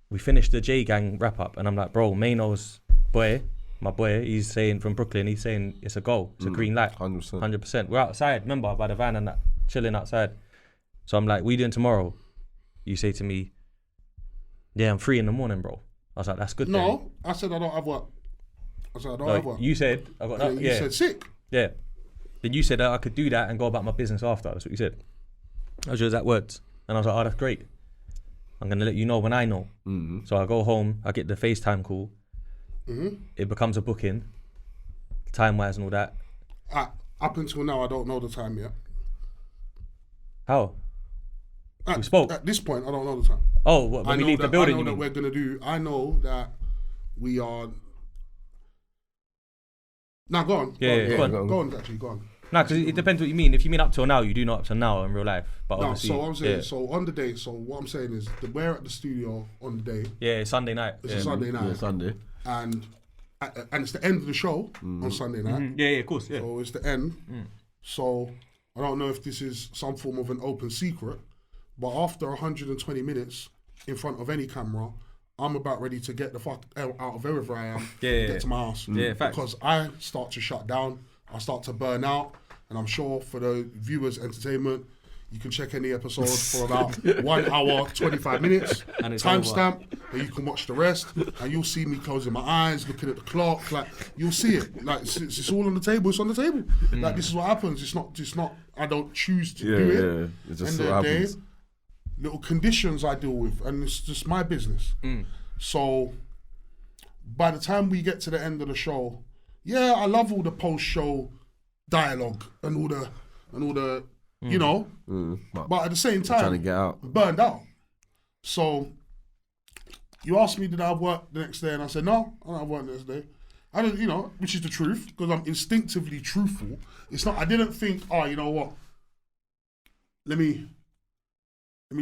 A: we finished the J-Gang wrap-up, and I'm like, bro, Maino's boy, my boy, he's saying from Brooklyn, he's saying it's a goal, it's a green light. 100%. We're outside, remember, by the van and that, chilling outside. So I'm like, what are you doing tomorrow? You say to me, yeah, I'm free in the morning, bro. I was like, that's good.
C: No, I said I don't have work. I said I don't have work.
A: You said, I got
C: You said sick.
A: Yeah. Then you said that I could do that and go about my business after. That's what you said. Those were exact words. And I was like, oh, that's great. I'm going to let you know when I know. So I go home, I get the FaceTime call. It becomes a booking, time-wise and all that.
C: Up until now, I don't know the time yet.
A: How? We spoke.
C: At this point, I don't know the time.
A: Oh, what, when we leave the building,
C: I know that we're going to do... I know that we are... Now, go on. Go on, actually, go on.
A: No, because it depends what you mean. If you mean up till now, you do know up till now in real life. But
C: no,
A: obviously,
C: so I'm saying, so on the day, so what I'm saying is, we're at the studio on the day.
A: Yeah, it's Sunday night.
C: It's a Sunday night.
B: Yeah, Sunday.
C: And it's the end of the show on Sunday night.
A: Yeah, of course, yeah.
C: So it's the end. So I don't know if this is some form of an open secret, but after 120 minutes in front of any camera, I'm about ready to get the fuck out of wherever I am, get to my house.
A: Yeah, facts.
C: Because I start to shut down, I start to burn out, and I'm sure for the viewers' entertainment, you can check any episode for about 1 hour, 25 minutes, timestamp, and you can watch the rest, and you'll see me closing my eyes, looking at the clock, like, you'll see it. Like, it's all on the table, it's on the table. Like, this is what happens, it's not, I don't choose to do it.
B: Yeah, it just
C: so
B: so happens.
C: Day, little conditions I deal with, and it's just my business. So by the time we get to the end of the show, yeah, I love all the post-show dialogue and all the you know, but at the same time,
B: trying to get out,
C: burned out. So you asked me, did I have work the next day, and I said no, I don't have work the next day. I don't, you know, which is the truth, because I'm instinctively truthful. It's not. I didn't think, oh, you know what? Let me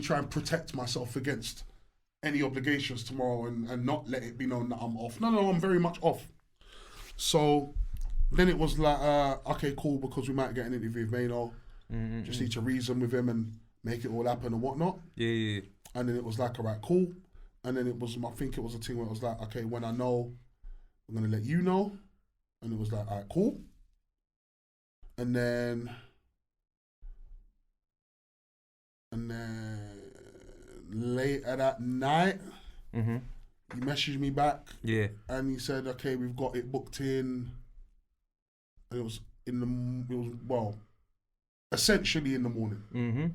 C: try and protect myself against any obligations tomorrow and not let it be known that I'm off. No, I'm very much off. So then it was like, okay, cool, because we might get an interview with Maino. Just need to reason with him and make it all happen and whatnot. Yeah. And then it was like, all right, cool. And then it was, I think it was a thing where it was like, okay, when I know, I'm going to let you know. And it was like, all right, cool. And then later that night, he messaged me back. Yeah. And he said, okay, we've got it booked in. And it was essentially in the morning.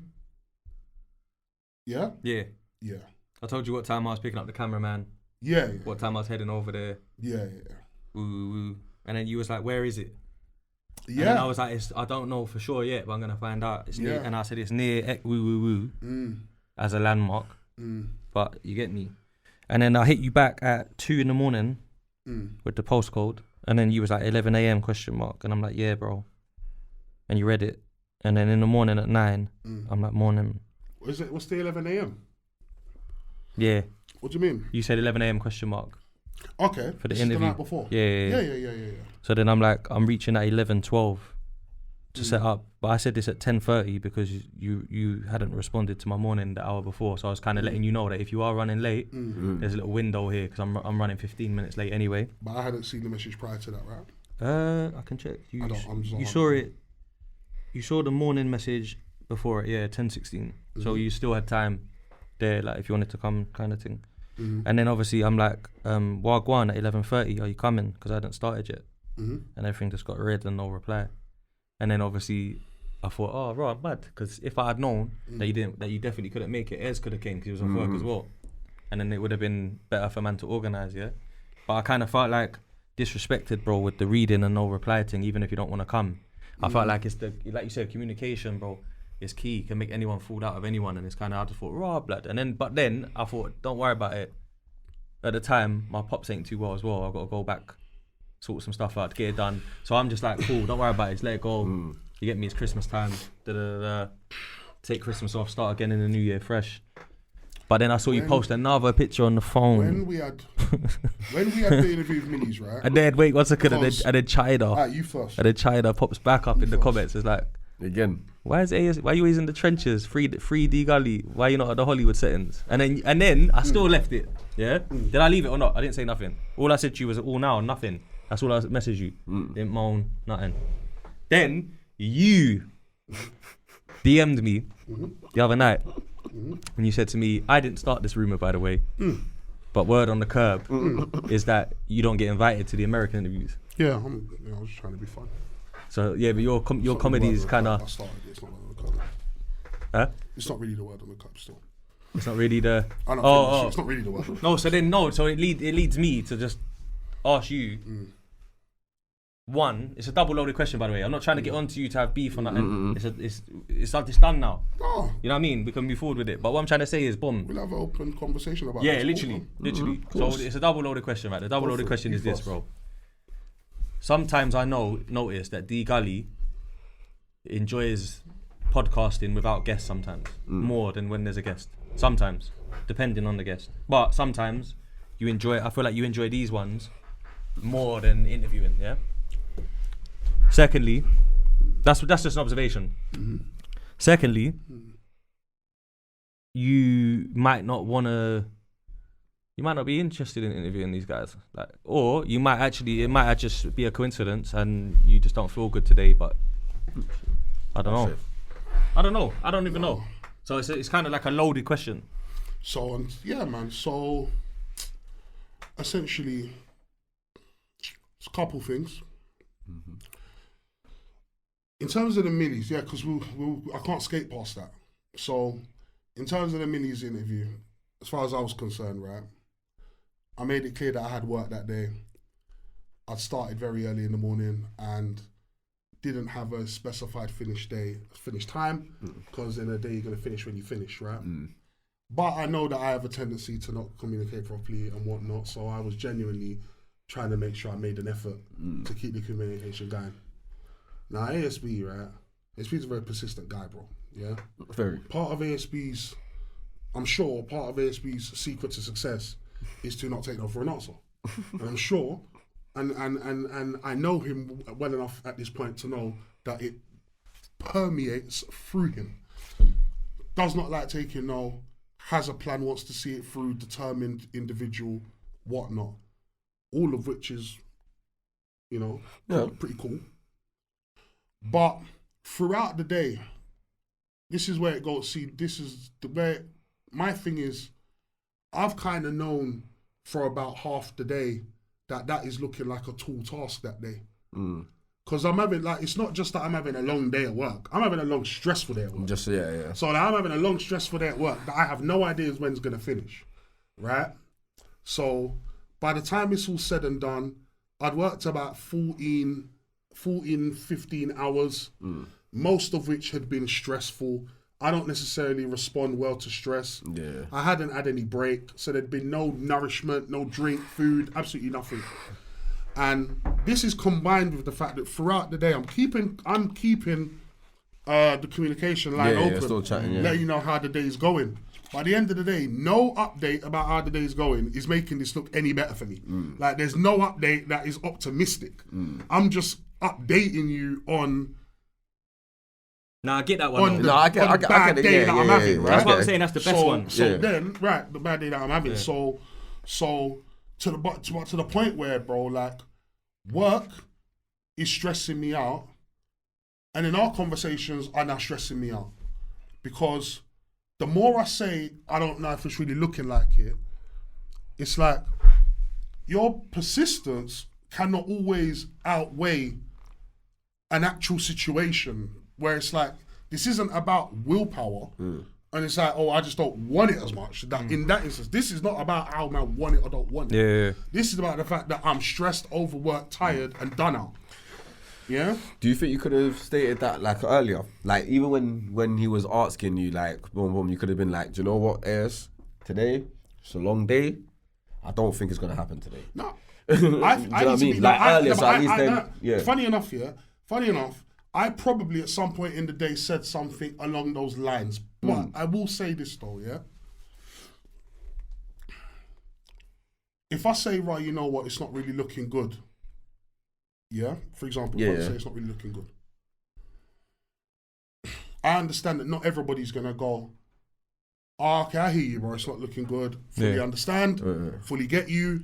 C: Yeah? Yeah.
A: I told you what time I was picking up the cameraman.
C: Yeah.
A: What time I was heading over there.
C: Yeah.
A: Ooh. And then you was like, where is it?
C: Yeah.
A: And then I was like, I don't know for sure yet, but I'm going to find out. It's near, and I said, it's near as a landmark. But you get me. And then I hit you back at 2 in the morning with the postcode. And then you was like 11 a.m. ? And I'm like, yeah, bro. And you read it. And then in the morning at 9, I'm like, morning.
C: What's the 11 a.m.?
A: Yeah.
C: What do you mean?
A: You said 11 a.m. ?
C: Okay.
A: For the interview.
C: The night before.
A: Yeah. So then I'm like, I'm reaching at 11:12 to set up. But I said this at 10:30 because you hadn't responded to my morning the hour before. So I was kind of letting you know that if you are running late, there's a little window here because I'm running 15 minutes late anyway.
C: But I hadn't seen the message prior to that, right?
A: I can check. You saw it. You saw the morning message before it. Yeah, 10:16. So you still had time there, like if you wanted to come, kind of thing. And then obviously I'm like, Wagwan at 11:30. Are you coming? Because I hadn't started yet. And everything just got read and no reply. And then obviously I thought, oh, right, mad. Because if I had known that you definitely couldn't make it, Airz could have came because he was on work as well. And then it would have been better for man to organise, yeah. But I kind of felt like disrespected, bro, with the reading and no reply thing, even if you don't want to come. I felt like it's like you said, communication, bro, is key. It can make anyone fall out of anyone, and it's kind of, I just thought, raw blood. But then I thought, don't worry about it. At the time, my pops ain't too well as well. I've got to go back, sort some stuff out, get it done. So I'm just like, cool, don't worry about it, just let it go. You get me, it's Christmas time. Take Christmas off, start again in the new year fresh. But then I saw you post another picture on the phone.
C: When we had the interview with Millyz, right?
A: And then, wait 1 second, and then Chida.
C: Alright, you first.
A: And then Chida pops back up in the comments. It's like,
B: again,
A: why are you always in the trenches? Free Dee Gully. Why are you not at the Hollywood settings? And then I still left it. Yeah? Did I leave it or not? I didn't say nothing. All I said to you was all now, nothing. That's all I messaged you. Didn't moan, nothing. Then you DM'd me the other night. And you said to me, I didn't start this rumour, by the way, but word on the curb is that you don't get invited to the American interviews.
C: Yeah, I was just trying to be fun.
A: So yeah, but your comedy is kind of.
C: It's not word on the cup.
A: Huh?
C: It's not really the word on the cup still.
A: It's not really the.
C: It's not really the word.
A: No, so it leads me to just ask you. One, it's a double-loaded question, by the way. I'm not trying to get onto you to have beef or nothing. It's done now.
C: Oh.
A: You know what I mean? We can move forward with it. But what I'm trying to say is, boom.
C: We'll have an open conversation about it.
A: Yeah, literally. So it's a double-loaded question, right? The double-loaded question is this, bro. Sometimes I notice that Dee Gully enjoys podcasting without guests sometimes. More than when there's a guest. Sometimes. Depending on the guest. But sometimes I feel like you enjoy these ones more than interviewing, yeah? Secondly, that's just an observation. Secondly, you might not be interested in interviewing these guys, like, or it might just be a coincidence and you just don't feel good today. But I don't know. I don't even know. So it's kind of like a loaded question.
C: So yeah, man. So essentially, it's a couple things. In terms of the Millyz, yeah, because I can't skate past that. So, in terms of the Millyz interview, as far as I was concerned, right, I made it clear that I had work that day. I'd started very early in the morning and didn't have a specified finish time, because in a day you're going to finish when you finish, right? But I know that I have a tendency to not communicate properly and whatnot, so I was genuinely trying to make sure I made an effort to keep the communication going. Now, ASB, right? ASB's a very persistent guy, bro. Yeah?
B: Very.
C: Part of ASB's secret to success is to not take no for an answer. And I'm sure, and I know him well enough at this point to know that it permeates through him. Does not like taking no, has a plan, wants to see it through, determined individual, whatnot. All of which is, pretty cool. But throughout the day, this is where it goes. See, this is where my thing is, I've kind of known for about half the day that is looking like a tall task that day. Because I'm having, it's not just that I'm having a long day at work. I'm having a long, stressful day at work. So I'm having a long, stressful day at work that I have no idea when it's going to finish, right? So by the time it's all said and done, I'd worked about 15 hours, most of which had been stressful. I don't necessarily respond well to stress. Yeah. I hadn't had any break, so there'd been no nourishment, no drink, food, absolutely nothing. And this is combined with the fact that throughout the day, I'm keeping the communication line open,
B: still chatting,
C: letting you know how the day's going. By the end of the day, no update about how the day's going is making this look any better for me. Like, there's no update that is optimistic. I'm just updating you on.
A: Nah, I get that one.
B: I get it.
C: Day that I'm having, right?
A: That's what I'm saying. That's the best one.
C: So then, right, the bad day that I'm having. Yeah. So to the point where, bro, like, work is stressing me out, and then our conversations are now stressing me out. Because the more I say, I don't know if it's really looking like it, it's like your persistence cannot always outweigh an actual situation where it's like, this isn't about willpower. And it's like, oh, I just don't want it as much. That in that instance, this is not about how I want it or don't want it.
A: Yeah.
C: This is about the fact that I'm stressed, overworked, tired, and done out. Yeah.
B: Do you think you could have stated that like earlier? Like even when he was asking you, like, boom, boom, you could have been like, do you know what, Airz? Today, it's a long day. I don't think it's gonna happen today.
C: No.
B: Do you know what I mean? Like earlier, so at least then, yeah.
C: Funny enough, I probably at some point in the day said something along those lines. But I will say this though, yeah? If I say, right, you know what, it's not really looking good. Yeah? For example, if I say it's not really looking good. I understand that not everybody's going to go, oh, okay, I hear you, bro, it's not looking good. Fully understand, fully get you,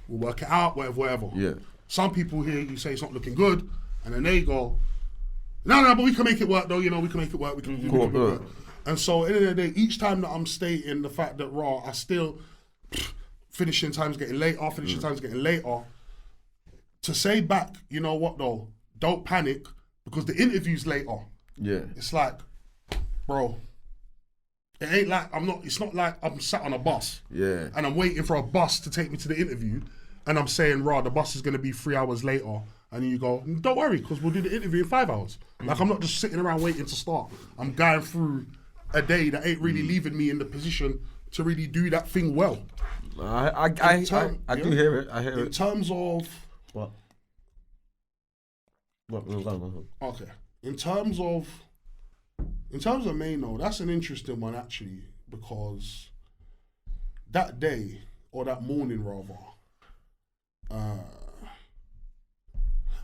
C: we'll work it out, whatever.
B: Yeah.
C: Some people hear you say it's not looking good, and then they go, no, but we can make it work though, you know, we can make it work, we can make it work. And so at the end of the day, each time that I'm stating the fact that I still, finishing time's getting later, to say back, you know what though, don't panic, because the interview's later.
B: Yeah.
C: It's like, bro, it ain't like it's not like I'm sat on a bus.
B: Yeah.
C: And I'm waiting for a bus to take me to the interview, and I'm saying, the bus is gonna be 3 hours later. And you go, don't worry, because we'll do the interview in 5 hours. Like, I'm not just sitting around waiting to start. I'm going through a day that ain't really leaving me in the position to really do that thing well.
B: I do hear it. I hear it.
C: In terms of...
B: What?
C: Okay. In terms of Maino, that's an interesting one, actually, because that day, or that morning, rather,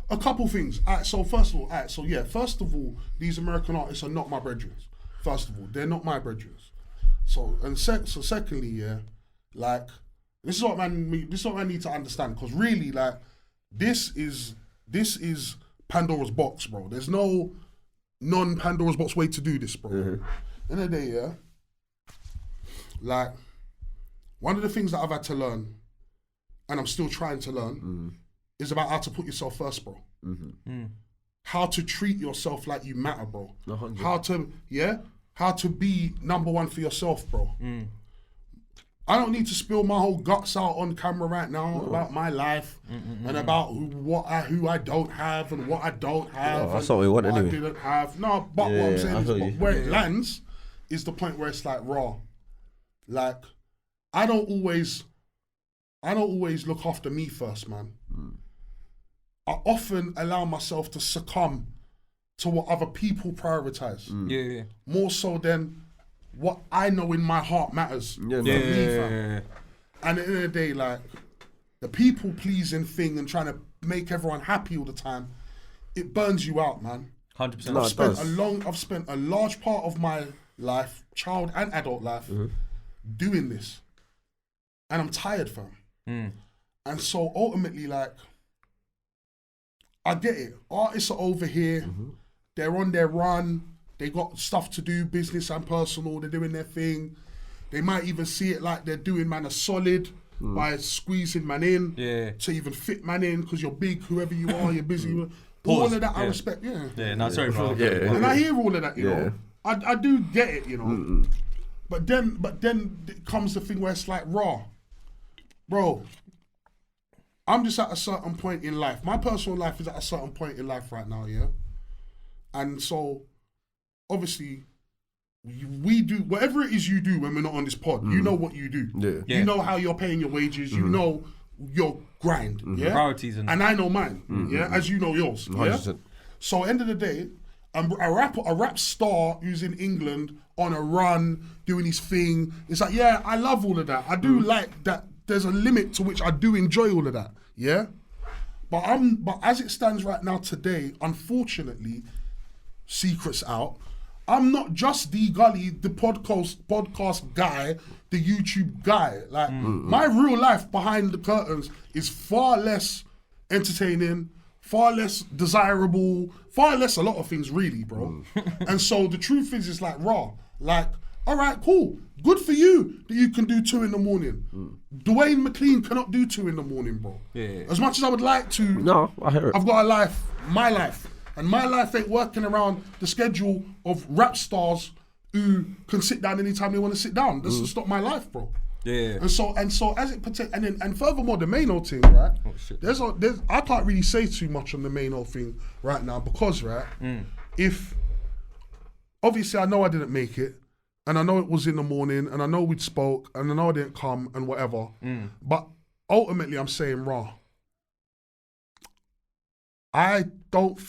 C: a couple things. First of all, these American artists are not my brethren. First of all, they're not my brethren. Secondly, yeah, like this is what man need to understand, because really, like, this is Pandora's box, bro. There's no non-Pandora's box way to do this, bro. End of the day, yeah, like one of the things that I've had to learn, and I'm still trying to learn, is about how to put yourself first, bro. How to treat yourself like you matter, bro. 100. How to be number one for yourself, bro. I don't need to spill my whole guts out on camera right now about my life and about who I don't have and what I don't have.
B: That's what we want anyway.
C: I didn't have. No, but what I'm saying is, where it lands is the point where it's like raw. Like, I don't always look after me first, man. I often allow myself to succumb to what other people prioritize. More so than what I know in my heart matters. And at the end of the day, like, the people pleasing thing and trying to make everyone happy all the time, it burns you out, man.
A: 100%.
C: I've spent a large part of my life, child and adult life, doing this. And I'm tired, fam. And so ultimately, like, I get it. Artists are over here. They're on their run. They got stuff to do, business and personal. They're doing their thing. They might even see it like they're doing man a solid by squeezing man in to even fit man in, because you're big, whoever you are, you're busy. All of that I respect,
A: Sorry, bro.
C: And I hear all of that, you know. I do get it, you know. But then comes the thing where it's like, bro, I'm just at a certain point in life. My personal life is at a certain point in life right now, yeah? And so, obviously, we do, whatever it is you do when we're not on this pod, you know what you do. You know how you're paying your wages, you know your grind,
A: Priorities. And
C: I know mine, as you know yours,
B: 100%.
C: So, end of the day, a rap star who's in England on a run, doing his thing, it's like, I love all of that. I do like that. There's a limit to which I do enjoy all of that, But as it stands right now today, unfortunately, secrets out, I'm not just Dee Gully, the podcast guy, the YouTube guy. Like, my real life behind the curtains is far less entertaining, far less desirable, far less a lot of things really, bro. And so the truth is, it's like raw. Like, all right, cool. Good for you that you can do 2 a.m. Dwayne McLean cannot do 2 a.m, bro.
A: Yeah.
C: As much as I would like to,
B: No, I hear it.
C: I've got a life, my life. And my life ain't working around the schedule of rap stars who can sit down anytime they want to sit down. This is not my life, bro.
A: Yeah.
C: And so as it pertains, and furthermore, the Maino thing, right?
A: Oh, shit.
C: There's I can't really say too much on the Maino thing right now because, right, if obviously I know I didn't make it, and I know it was in the morning, and I know we'd spoke, and I know I didn't come, and whatever. But ultimately, I'm saying raw. I don't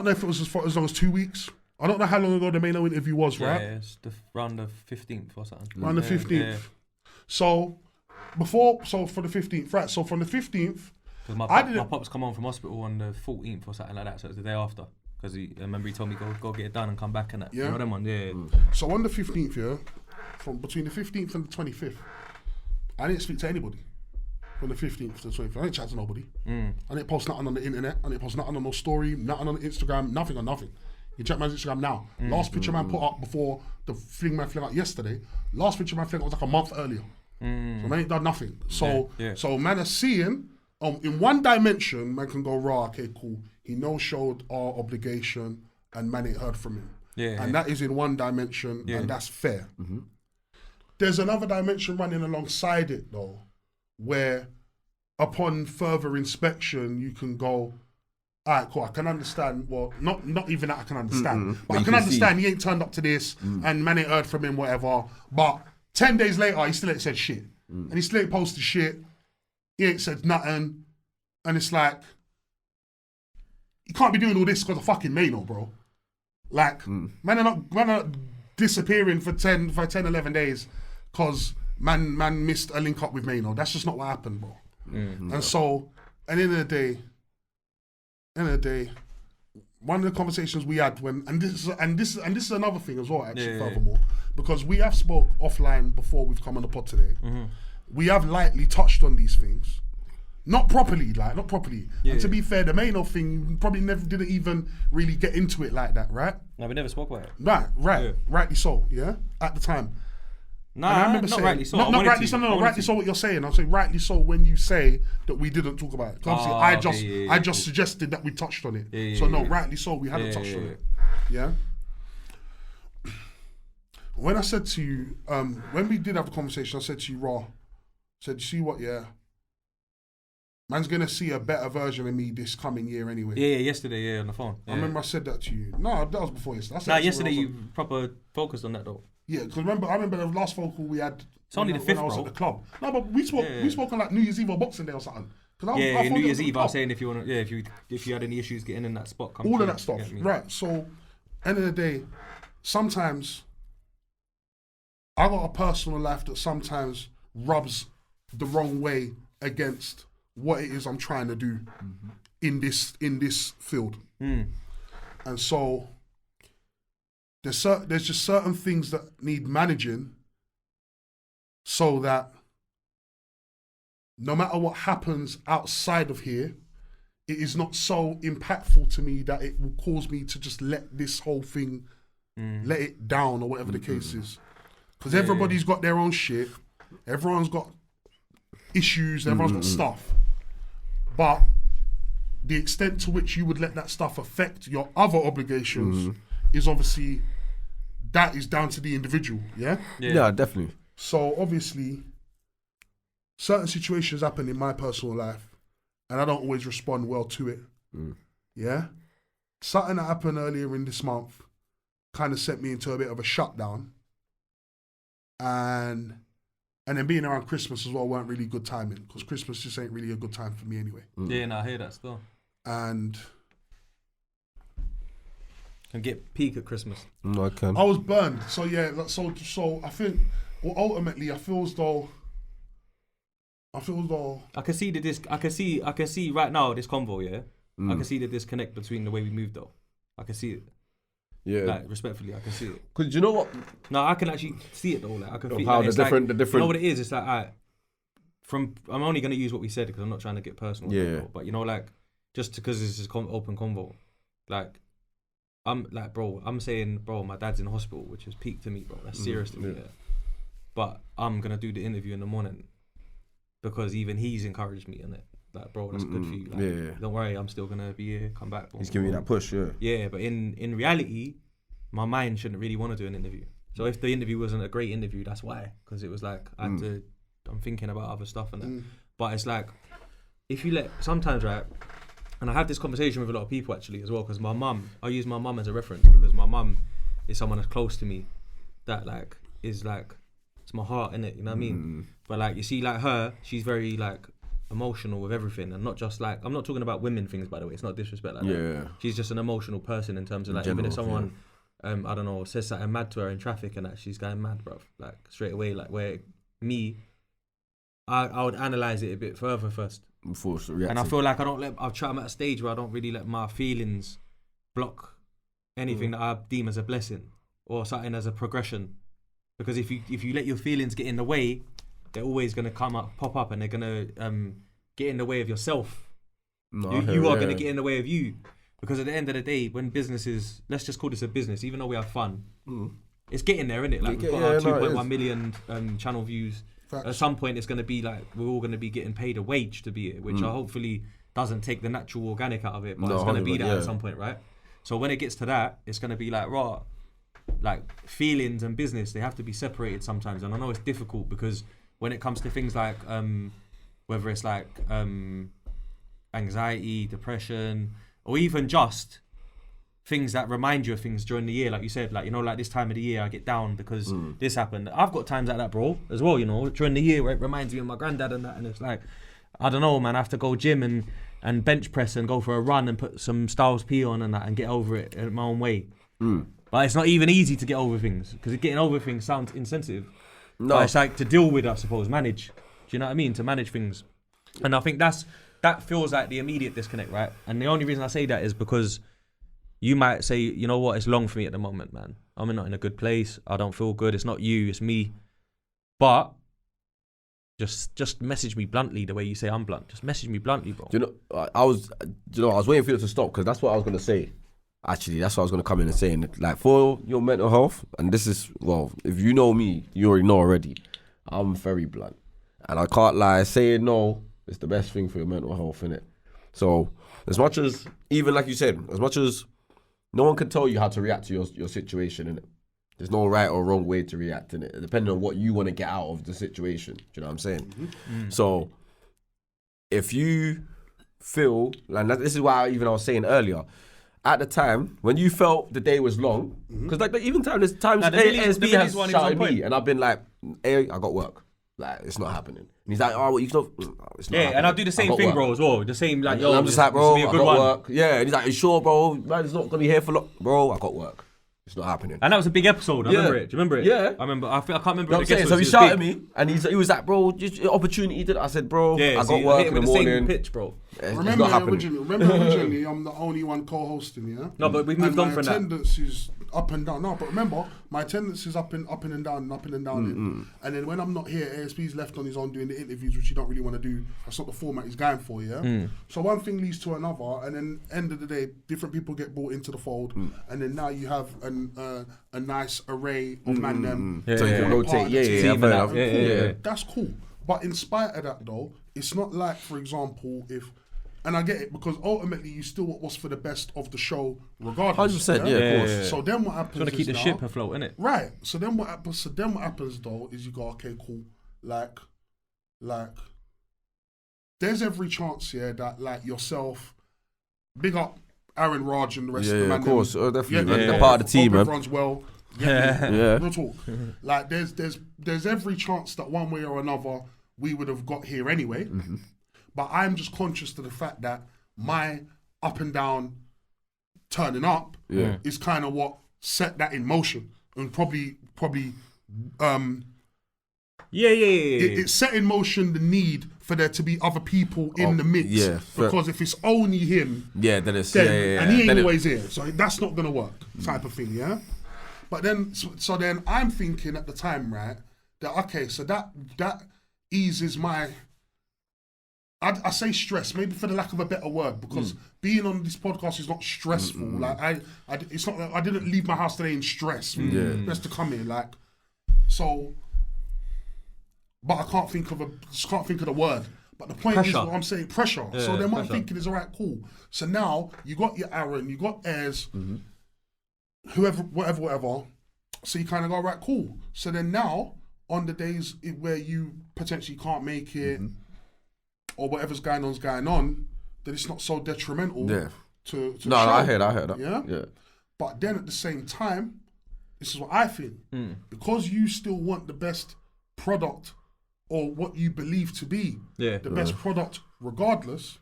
C: know if it was as long as 2 weeks. I don't know how long ago the Maino interview was, right?
A: Yeah, it's around the 15th or something.
C: Around the 15th.
A: Yeah.
C: So for the 15th, right? So from the 15th,
A: Because my pops come home from hospital on the 14th or something like that, so it's the day after. Because I remember he told me go get it done and come back and that.
C: Yeah.
A: You know them one, yeah.
C: So on the 15th, yeah, from between the 15th and the 25th, I didn't speak to anybody. From the 15th to the 25th, I didn't chat to nobody. I didn't post nothing on the internet. I didn't post nothing on no story, nothing on Instagram, nothing on nothing. You check my Instagram now. Last picture man put up before the fling man fling out yesterday. Last picture man fling out was like a month earlier. So man ain't done nothing. So so man is seeing in one dimension, man can go raw. Okay, cool. He no-showed our obligation, and man ain't heard from him. And that is in one dimension, and that's fair. There's another dimension running alongside it though, where upon further inspection you can go, all right, cool, I can understand. Well, not even that I can understand, but I can understand he ain't turned up to this and man ain't heard from him, whatever. But 10 days later, he still ain't said shit. And he still ain't posted shit. He ain't said nothing. And it's like, you can't be doing all this because of fucking Maino, bro. Like, man are not disappearing for 10, 11 days because man missed a link up with Maino. That's just not what happened, bro. And so, at the end of the day, one of the conversations we had and this is another thing as well, actually, furthermore, because we have spoke offline before we've come on the pod today. We have lightly touched on these things. Not properly. And to be fair, the Maino thing, probably never didn't even really get into it like that, right?
A: No, we never spoke about it.
C: Right. Rightly so, yeah? At the time.
A: Nah, not rightly so.
C: Not rightly so. No, rightly so. What you're saying, I'm saying rightly so when you say that we didn't talk about it. Obviously, I just suggested that we touched on it. So rightly so, we hadn't touched on it. Yeah. When I said to you, when we did have the conversation, I said to you, Raw, said, you see what? Yeah. Man's gonna see a better version of me this coming year anyway.
A: Yeah, yesterday, on the phone.
C: I remember I said that to you. No, that was before yesterday.
A: Yesterday you proper focused on that though.
C: Yeah, because I remember the last phone call we had.
A: It's only the 5th,
C: I was
A: bro.
C: at the club. No, but we spoke on like New Year's Eve or Boxing Day or something.
A: New Year's Eve. I was saying if you want, if you had any issues getting in that spot, come
C: all of that stuff, right? So, end of the day, sometimes I got a personal life that sometimes rubs the wrong way against what it is I'm trying to do in this field, and so. There's just certain things that need managing so that no matter what happens outside of here, it is not so impactful to me that it will cause me to just let this whole thing, let it down or whatever the case is. Because everybody's got their own shit. Everyone's got issues. Everyone's got stuff. But the extent to which you would let that stuff affect your other obligations is obviously, that is down to the individual, yeah?
B: Yeah, definitely.
C: So obviously, certain situations happen in my personal life and I don't always respond well to it, yeah? Something that happened earlier in this month kind of sent me into a bit of a shutdown, and then being around Christmas as well weren't really good timing, because Christmas just ain't really a good time for me anyway.
A: Yeah, no, I hear that still.
C: And
A: can get peak at Christmas.
B: No, I can.
C: I was burned. So yeah, so I think, well, ultimately I feel as though I can see I can see right now this convo, yeah. I can see the disconnect between the way we move though. I can see it.
B: Yeah.
C: Like,
A: respectfully, I can see it.
B: Because you know what?
A: No, I can actually see it though. Like, I can feel
B: how
A: like,
B: the different.
A: You know what it is? It's like, I'm only gonna use what we said because I'm not trying to get personal.
B: Yeah.
A: But you know, like, just because this is open convo, like, I'm like, bro, I'm saying, bro, my dad's in hospital, which is peak to me, bro. That's serious to me. Yeah. But I'm gonna do the interview in the morning because even he's encouraged me in it. Like, bro, that's good for you. Like, don't worry, I'm still gonna be here. Come back.
B: He's giving you that push, yeah.
A: Yeah, but in reality, my mind shouldn't really want to do an interview. So if the interview wasn't a great interview, that's why. Because it was like I'm thinking about other stuff and that. But it's like, if you sometimes, right, and I have this conversation with a lot of people actually as well, because I use my mum as a reference because my mum is someone that's close to me that like is like, it's my heart, innit, you know what I mean? But like, you see, like her, she's very like emotional with everything, and not just like, I'm not talking about women things, by the way, it's not disrespect like that. She's just an emotional person in terms of like, even if someone I don't know, says something mad to her in traffic and that, she's going mad, bruv, like straight away. Like, where me, I would analyse it a bit further first
B: before reacting.
A: And I feel like I'm at a stage where I don't really let my feelings block anything that I deem as a blessing or something as a progression, because if you let your feelings get in the way, they're always going to pop up and they're going to get in the way of yourself. You are going to get in the way of you. Because at the end of the day, when businesses, let's just call this a business, even though we have fun, it's getting there, isn't it? Like, we've got our 2.1 million channel views. Facts. At some point, it's going to be like, we're all going to be getting paid a wage to be here, which hopefully doesn't take the natural organic out of it, but it's going to be that at some point, right? So when it gets to that, it's going to be like, raw, like feelings and business, they have to be separated sometimes. And I know it's difficult because when it comes to things like, whether it's like anxiety, depression, or even just things that remind you of things during the year, like you said, like, you know, like this time of the year I get down because this happened. I've got times like that, bro, as well, you know, during the year where it reminds me of my granddad and that, and it's like, I don't know, man, I have to go gym and bench press and go for a run and put some Styles P on and that and get over it in my own way. But it's not even easy to get over things, because getting over things sounds insensitive. No. But it's like to deal with, I suppose, manage. Do you know what I mean? To manage things. And I think that feels like the immediate disconnect, right? And the only reason I say that is because you might say, you know what, it's long for me at the moment, man. I'm not in a good place. I don't feel good. It's not you, it's me. But just message me bluntly the way you say I'm blunt. Just message me bluntly, bro.
B: Do you know, I was waiting for you to stop, because that's what I was going to say. Actually, that's what I was going to come in and say. Like, for your mental health, and this is, well, if you know me, you already know already, I'm very blunt. And I can't lie, saying no, it's the best thing for your mental health, innit? So, as much as, even like you said, as much as no one can tell you how to react to your situation, innit? There's no right or wrong way to react, innit? Depending on what you want to get out of the situation. Do you know what I'm saying? So, if you feel, and this is why I was saying earlier, at the time, when you felt the day was long, because like even there's times ASB has shouted me, and I've been like, hey, I got work. Like, it's not happening. And he's like, oh, well, it's not happening.
A: And I do the same thing, bro, as well. The same, like, yo,
B: I'm just like, bro, I got work. Yeah, and he's like, you sure, bro? Man, it's not going to be here for long. Bro, I got work. It's not happening.
A: And that was a big episode. I remember it. Do you remember it?
B: Yeah.
A: I remember. I can't remember.
B: You know what I'm saying? So he shouted at me, and he was like, bro, just opportunity. I said, bro, I got work in the morning.
A: Same pitch, bro.
C: Remember originally, I'm the only one co-hosting, yeah?
A: No, but we've moved on from that.
C: My attendance is up and down. No, but remember, my attendance is up and down. And then when I'm not here, ASB's left on his own doing the interviews, which he don't really want to do. That's not the format he's going for, yeah? So one thing leads to another, and then end of the day, different people get brought into the fold, and then now you have a nice array of man them.
B: So you can rotate. Yeah.
C: That's cool. But in spite of that, though, it's not like, for example, and I get it, because ultimately you still want what's for the best of the show, regardless.
B: 100%, yeah, of course.
C: So then what happens?
A: Trying to keep the ship afloat, innit?
C: Right. So then what happens though is you go, okay, cool. Like, there's every chance here that like yourself, big up Aaron, Raj, and the rest of the man.
B: Of course, definitely. They're part of the team, man.
C: Everyone's well. Yeah. Real talk. Like, there's every chance that one way or another we would have got here anyway. But I'm just conscious to the fact that my up and down turning up is kind of what set that in motion, and probably it set in motion the need for there to be other people in the mix, because if it's only him, then and he ain't always here, so that's not gonna work, type of thing, yeah. But then, so then I'm thinking at the time, right, that okay, so that eases my I say stress, maybe for the lack of a better word, because being on this podcast is not stressful. Like it's not. Like I didn't leave my house today in stress. Just to come here, like so. But I can't think of the word. But the point is, what I'm saying, pressure.
A: Yeah,
C: so then what I'm
A: pressure.
C: thinking is, all right, cool. So now you got your Aaron, you got Airz, whoever, whatever. So you kind of go, all right, cool. So then now, on the days where you potentially can't make it, or whatever's going on, then it's not so detrimental to
B: No,
C: show.
B: I hear that.
C: Yeah? But then at the same time, this is what I think. Because you still want the best product or what you believe to be the best product regardless,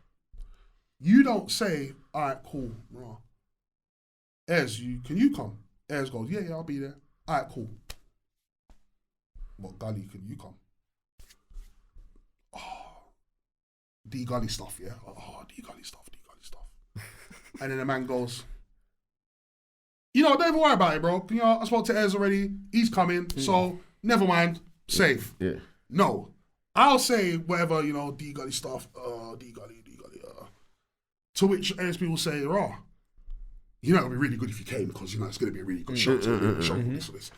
C: you don't say, all right, cool, bro. Airz, can you come? Airz goes, yeah, I'll be there. All right, cool. What, Gully, can you come? Dee Gully stuff, yeah? Dee Gully stuff. And then the man goes, don't even worry about it, bro. I spoke to Airz already. He's coming, so never mind. Safe.
B: Yeah.
C: No. I'll say whatever, Dee Gully stuff, Dee Gully. To which ASB will say, it'll be really good if you came because, it's going to be a really good show. It's going to be a good show, this or this.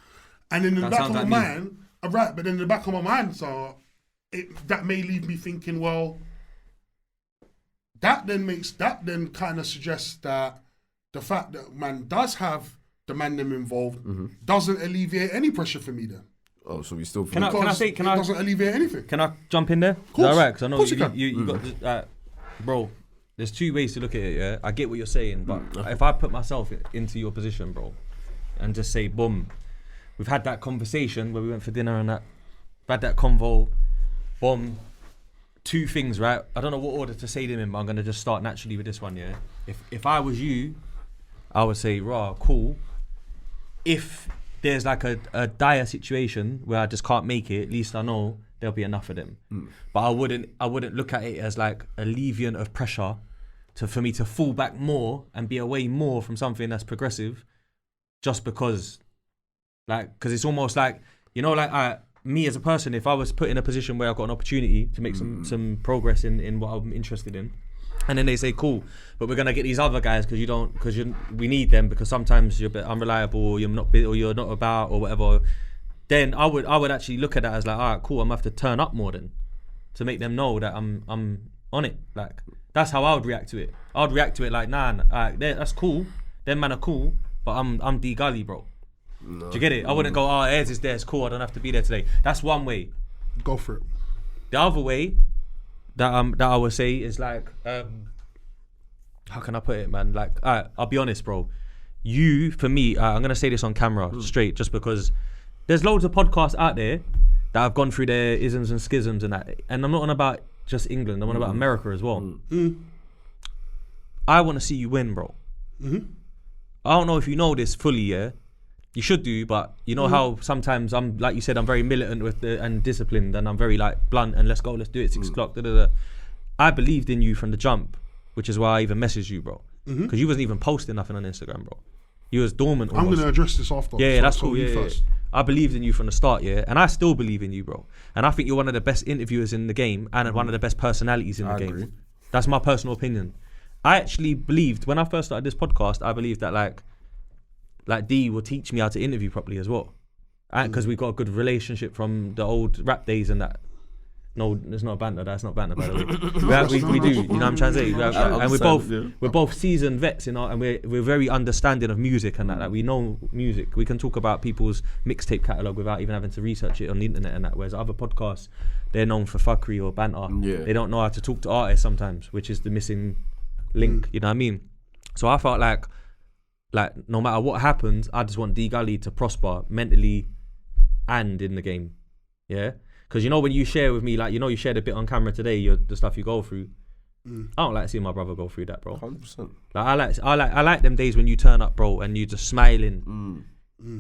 C: And in the back of my mind, right, but in the back of my mind, so that may leave me thinking, well, that then kind of suggests that the fact that man does have the man them involved doesn't alleviate any pressure for me then.
B: Oh, so we still
A: Can I
C: doesn't alleviate anything.
A: Can I jump in there?
C: Of course.
A: Is that right? Because I know
C: Of course
A: you got bro. There's two ways to look at it. Yeah, I get what you're saying, but if I put myself into your position, bro, and just say, boom, we've had that conversation where we went for dinner and that, we've had that convo, boom. Two things, right? I don't know what order to say them in, but I'm gonna just start naturally with this one. Yeah. If I was you, I would say, raw, cool. If there's like a dire situation where I just can't make it, at least I know there'll be enough of them. But I wouldn't look at it as like a alleviant of pressure for me to fall back more and be away more from something that's progressive, just because it's almost like, me as a person, if I was put in a position where I've got an opportunity to make some progress in what I'm interested in, and then they say, cool, but we're gonna get these other guys because we need them because sometimes you're a bit unreliable or you're not about or whatever, then I would actually look at that as like, all right, cool, I'm gonna have to turn up more then to make them know that I'm on it. Like, that's how I would react to it. I would react to it like, nah, that's cool, them man are cool, but I'm Dee Gully, bro. No. Do you get it? I wouldn't go, Airz is there, it's cool, I don't have to be there today. That's one way.
C: Go for it.
A: The other way that I would say is like, how can I put it, man? Like, I'll be honest, bro. You, for me, I'm gonna say this on camera straight, just because there's loads of podcasts out there that have gone through their isms and schisms and that, and I'm not on about just England. I'm on about America as well. I want to see you win, bro. I don't know if you know this fully, yeah. You should do, but you know how sometimes I'm, like you said, I'm very militant and disciplined, and I'm very like blunt and let's do it 6 o'clock. I believed in you from the jump, which is why I even messaged you, bro. Because you wasn't even posting nothing on Instagram, bro. You was dormant almost.
C: I'm going to address this after.
A: Yeah, that's cool. Yeah. I believed in you from the start, yeah, and I still believe in you, bro. And I think you're one of the best interviewers in the game and one of the best personalities in the game.
B: Agree.
A: That's my personal opinion. I actually believed, when I first started this podcast, I believed that like Dee will teach me how to interview properly as well. Because we got a good relationship from the old rap days and that. No, it's not banter. That's not banter, by the way. we do. You know what I'm trying to say? And we're both seasoned vets, and we're very understanding of music and that. Like, we know music. We can talk about people's mixtape catalogue without even having to research it on the internet and that. Whereas other podcasts, they're known for fuckery or banter. Yeah. They don't know how to talk to artists sometimes, which is the missing link. You know what I mean? So I felt like no matter what happens, I just want Dee Gully to prosper mentally and in the game. Yeah. Because when you share with me, like, you shared a bit on camera today, the stuff you go through. I don't like seeing my brother go through that, bro.
B: 100%.
A: Like, I like them days when you turn up, bro, and you just smiling,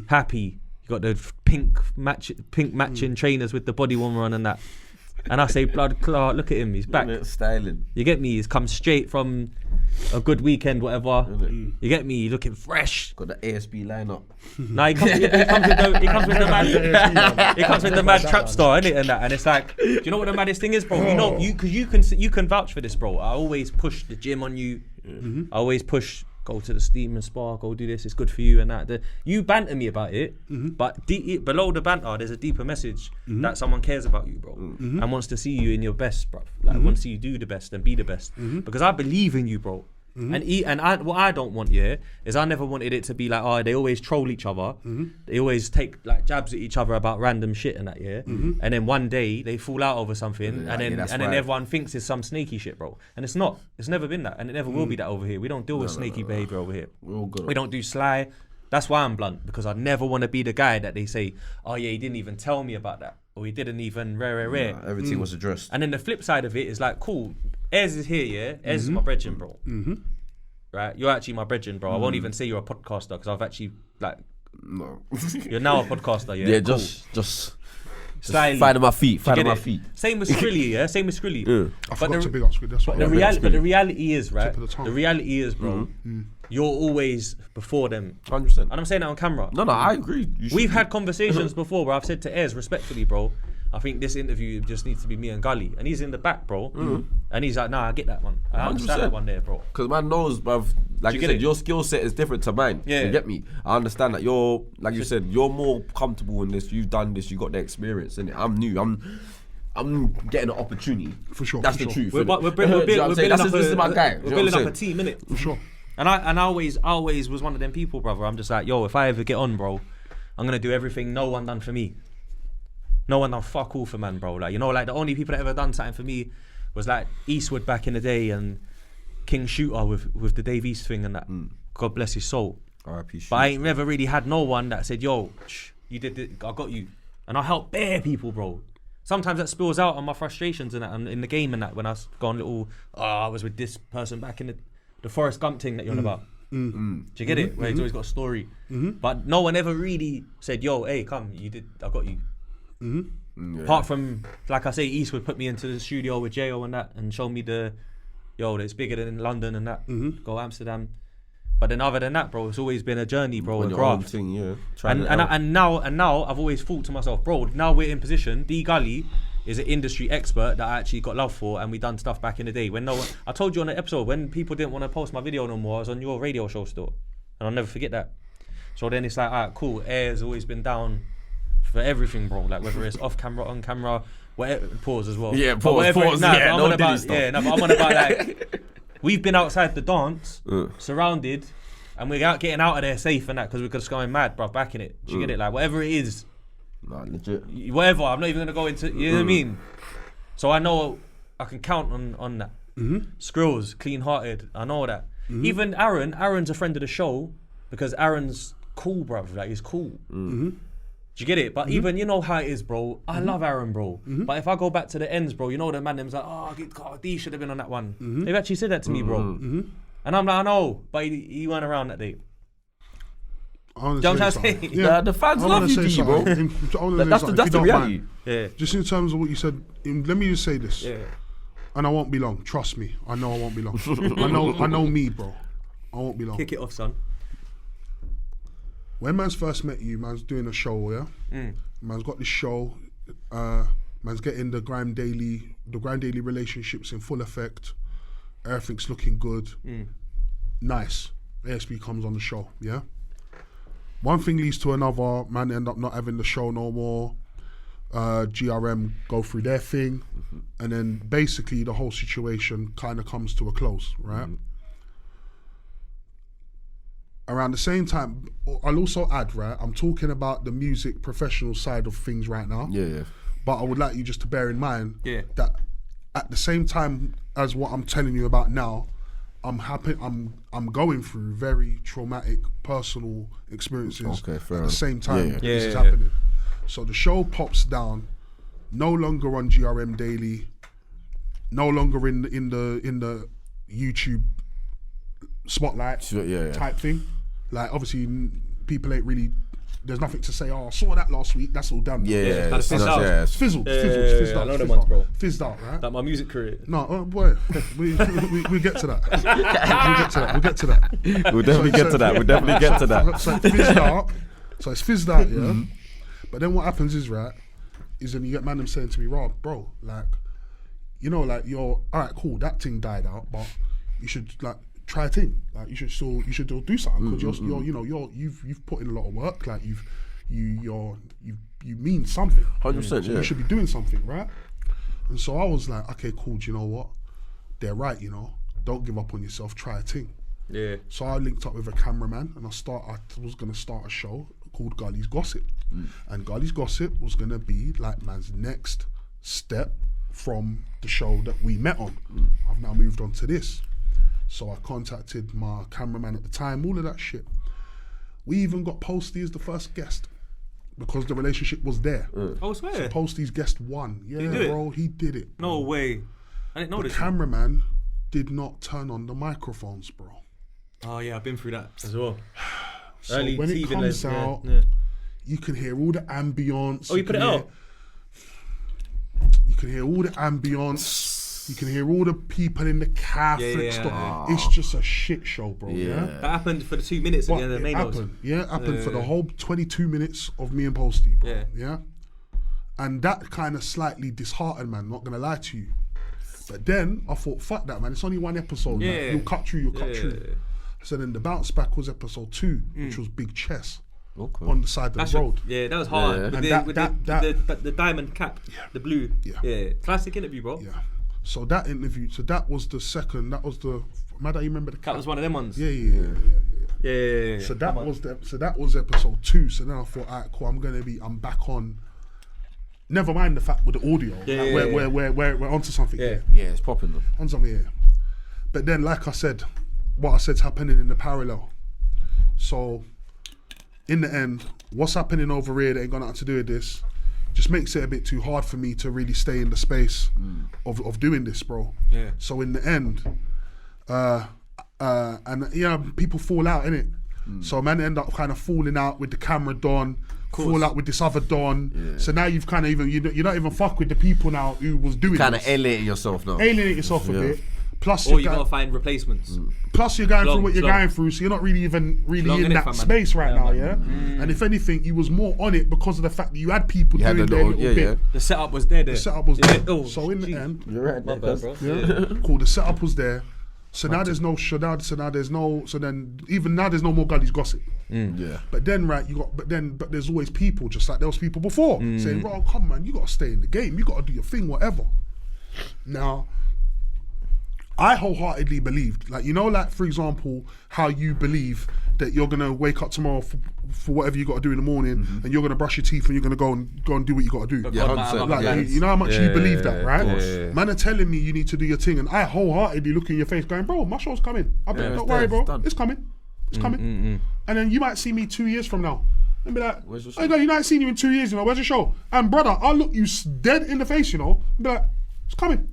A: happy. You got the pink matching trainers with the body warmer on and that. And I say, blood clot, look at him, he's back.
B: Styling.
A: You get me? He's come straight from a good weekend, whatever. You get me? Looking fresh.
B: Got the ASB lineup.
A: Nah, he comes with the mad trap star, innit? And it's like, do you know what the maddest thing is, bro? You know, because you can vouch for this, bro. I always push the gym on you. I always push, go to the steam and spa, go do this, it's good for you and that. You banter me about it, but below the banter, there's a deeper message that someone cares about you, bro, and wants to see you in your best, bro. Like, wants to see you do the best and be the best. Because I believe in you, bro. What I don't want, is I never wanted it to be like, oh, they always troll each other. They always take like jabs at each other about random shit and that, and then one day they fall out over something, and then everyone thinks it's some snaky shit, bro. And it's not. It's never been that, and it never will be that over here. We don't deal with snaky behavior over here.
B: We're all good.
A: We don't do sly. That's why I'm blunt, because I never want to be the guy that they say, oh yeah, he didn't even tell me about that, or he didn't even rare.
B: Everything was addressed.
A: And then the flip side of it is like, cool, Airz is here, yeah? Airz is my brethren, bro. Right? You're actually my brethren, bro. I won't even say you're a podcaster, because I've actually, like...
B: No.
A: You're now a podcaster, yeah?
B: Yeah,
A: cool.
B: just
A: Slightly.
B: finding my feet,
A: Same with Skrilly, yeah? Same with Skrilly.
C: I forgot to big up Skrilly, that's what
A: But the reality is, right? The reality is, bro, you're always before them.
B: 100%.
A: And I'm saying that on camera.
B: No, I agree.
A: We've had conversations before where I've said to Airz, respectfully, bro, I think this interview just needs to be me and Gully. And he's in the back, bro. And he's like, nah, I get that one. I understand that one there, bro.
B: Because man knows, bruv, like you said, your skill set is different to mine. Yeah. You get me? I understand that you're, like you said, you're more comfortable in this. You've done this. You got the experience in it. I'm new. I'm getting an opportunity. For sure. That's the truth.
A: We're building up a team, innit?
C: For sure.
A: And I always was one of them people, brother. I'm just like, yo, if I ever get on, bro, I'm going to do everything no one done for me. No one done fuck all for man, bro. Like, you know, like the only people that ever done something for me was like Eastwood back in the day and King Shooter with the Dave East thing and that. God bless his soul.
B: R.I.P.
A: But I ain't never really had no one that said, yo, you did it, I got you. And I help bare people, bro. Sometimes that spills out on my frustrations and that, and in the game and that, when I was going little, I was with this person back in the Forrest Gump thing that you're on about. Do you get it? Where he's always got a story. But no one ever really said, yo, hey, come, you did, I got you. Apart from, like I say, Eastwood put me into the studio with J.O. and that, and showed me the, yo, it's bigger than London and that. Go Amsterdam. But then other than that, bro, it's always been a journey, bro, a graft.
B: Thing, yeah.
A: And now I've always thought to myself, bro, now we're in position. Dee Gully is an industry expert that I actually got love for, and we done stuff back in the day when no one, I told you on the episode, when people didn't want to post my video no more, I was on your radio show still, and I'll never forget that. So then it's like, alright, cool, Airz always been down for everything, bro, like whether it's off camera, on camera, whatever, pause as well.
B: Yeah, pause, but I'm on about
A: like, we've been outside the dance, surrounded, and we're getting out of there safe and that, because we're just going mad, bro, back in it. Do you get it? Like, whatever it is,
B: nah, legit.
A: Whatever, I'm not even gonna go into, you know what I mean? So I know I can count on that. Skrills, clean-hearted, I know that. Even Aaron's a friend of the show, because Aaron's cool, bro, like, he's cool. Do you get it? But even, you know how it is, bro. I love Aaron, bro. But if I go back to the ends, bro, you know the man them's like, oh, D should have been on that one. They've actually said that to me, bro. And I'm like, I know, but he weren't around that day.
B: The fans love you, D, bro. That's the reality.
C: Yeah. Just in terms of what you said, let me just say this. Yeah. And I won't be long. Trust me. I know I won't be long. I know me, bro. I won't be long.
A: Kick it off, son.
C: When man's first met you, man's doing a show, yeah? Man's got this show, man's getting the Grime Daily relationships in full effect. Everything's looking good. Nice. ASB comes on the show, yeah? One thing leads to another, man end up not having the show no more. GRM go through their thing, and then basically the whole situation kind of comes to a close, right? Around the same time, I'll also add, right, I'm talking about the music professional side of things right now.
B: Yeah.
C: But I would like you just to bear in mind that at the same time as what I'm telling you about now, I'm going through very traumatic personal experiences at the same time this is happening. So the show pops down, no longer on GRM Daily, no longer in the YouTube spotlight type thing. Like, obviously people ain't really there's nothing to say. Oh, I saw that last week. That's all done.
B: Yeah,
A: it's fizzled out.
C: It's fizzled.
A: Yeah,
C: Fizzed
A: I
C: out.
A: know them ones, bro.
C: Fizzed out, right?
A: Like my music career.
C: No, boy, we get to that. We'll get to that.
B: We'll definitely get to that. We'll definitely get to that.
C: So it's fizzed out. Yeah. But then what happens is then you get man them saying to me, Rob, bro, like, you know, like you're all right, cool. That thing died out, but you should like try a thing. Like you should still do something because you've put in a lot of work. Like you mean something.
B: 100%.
C: So you should be doing something, right? And so I was like, okay, cool. Do you know what? They're right. You know, don't give up on yourself. Try a thing.
A: Yeah.
C: So I linked up with a cameraman and I was gonna start a show called Gully's Gossip, and Gully's Gossip was gonna be like man's next step from the show that we met on. I've now moved on to this. So I contacted my cameraman at the time, all of that shit. We even got Posty as the first guest because the relationship was there.
A: Oh, I swear.
C: So Posty's guest won. Yeah, bro, he did it.
A: No way. I didn't know this.
C: The cameraman did not turn on the microphones, bro.
A: Oh yeah, I've been through that as well.
C: So
A: Early
C: when it
A: TV
C: comes
A: live,
C: out,
A: yeah.
C: you can hear all the ambience.
A: Oh, you put it out?
C: You can hear all the ambience. You can hear all the people in the cafe. It's just a shit show, bro. Yeah.
A: That happened for the 2 minutes at the end of the main
C: happened for the whole 22 minutes of me and Posty, bro. Yeah. And that kind of slightly disheartened, man. Not gonna lie to you. But then I thought, fuck that, man. It's only one episode.
A: Yeah.
C: Man. You'll cut through. So then the bounce back was episode 2, which was Big Chess.
B: Okay.
C: On the side of the road.
A: Yeah, that was hard.
C: Yeah.
A: With the diamond cap, the blue. Yeah. Classic interview, bro.
C: Yeah. So that interview, that was the second, that was the, Madda, you remember the cap?
A: That was one of them ones.
C: Yeah.
A: So
C: that was episode 2. So then I thought, alright, cool, I'm back on. Never mind the fact with the audio. We're onto something.
B: Yeah, it's popping though.
C: On something here. But then, like I said, what I said's happening in the parallel. So, in the end, what's happening over here that ain't got nothing to do with this just makes it a bit too hard for me to really stay in the space of doing this, bro.
A: Yeah.
C: So in the end, people fall out, innit? So man end up kind of falling out with the camera don, fall out with this other don. Yeah. So now you've kind of you don't even fuck with the people now who was doing
B: kind of alienate yourself now.
C: Alienate yourself a bit. Plus,
A: you gotta find replacements.
C: Plus, you're going through what you're going through, so you're not really in that space right now, yeah. And if anything, you was more on it because of the fact that you had people doing their little bit. Yeah.
A: The setup was there.
C: So in the end,
B: you're right,
A: my bad, bro.
C: Cool. The setup was there. So now there's no. So then even now there's no more Gully's Gossip.
B: Yeah.
C: But then but there's always people just like there was people before saying, "Bro, come man, you gotta stay in the game. You gotta do your thing, whatever." Now, I wholeheartedly believed, for example, how you believe that you're gonna wake up tomorrow for whatever you got to do in the morning, and you're gonna brush your teeth and you're gonna go and do what you got to do.
B: Yeah,
C: you know how much you believe that, right? Yeah. Man are telling me you need to do your thing, and I wholeheartedly look in your face, going, "Bro, my show's coming. Don't worry, bro. It's coming. It's coming." And then you might see me 2 years from now. And be like, "Where's your show? You ain't seen you in 2 years, where's your show?" And brother, I'll look you dead in the face, and be like, "It's coming."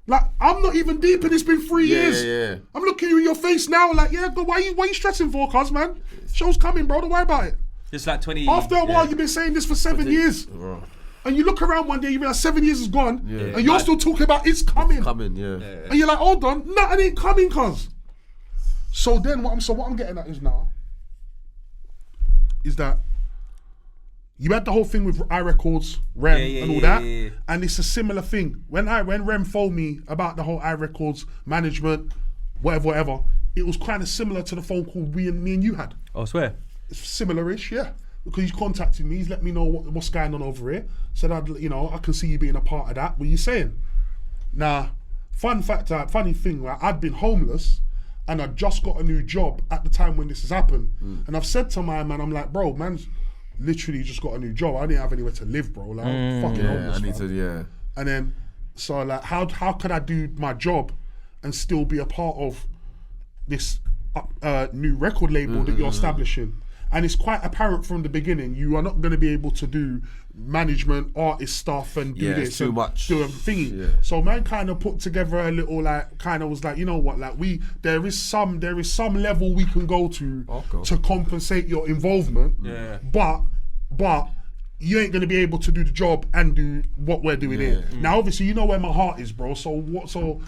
C: Like, I'm not even deep and it's been 3 years.
B: Yeah.
C: I'm looking you in your face now like, why you stressing for, cuz, man? Show's coming, bro, don't worry about it.
A: It's like 20...
C: After a while, you've been saying this for 7 years. And you look around one day, you realize 7 years is gone, and you're still talking about it's coming. And you're like, hold on, nothing ain't coming, cuz. So then, what I'm getting at is that you had the whole thing with iRecords, Rem, and all that, and it's a similar thing. When Rem phoned me about the whole iRecords management, whatever, it was kind of similar to the phone call me and you had.
A: Oh, I swear.
C: It's similar-ish, yeah. Because he's contacted me, he's let me know what's going on over here. Said I can see you being a part of that. What are you saying? Now, funny thing, right? I'd been homeless, and I just got a new job at the time when this has happened. And I've said to my man, I'm like, bro, man's literally just got a new job. I didn't have anywhere to live, bro. Like, I'm fucking homeless. And then, so like, how could I do my job and still be a part of this new record label that you're establishing? and it's quite apparent from the beginning you are not going to be able to do management, artist stuff, and do this
B: too
C: and
B: much.
C: do a thingy.
B: Yeah.
C: So man kind of put together a little like kind of was like, you know what, like there is some level we can go to compensate your involvement.
A: Yeah.
C: But you ain't gonna be able to do the job and do what we're doing here. Now obviously you know where my heart is, bro. So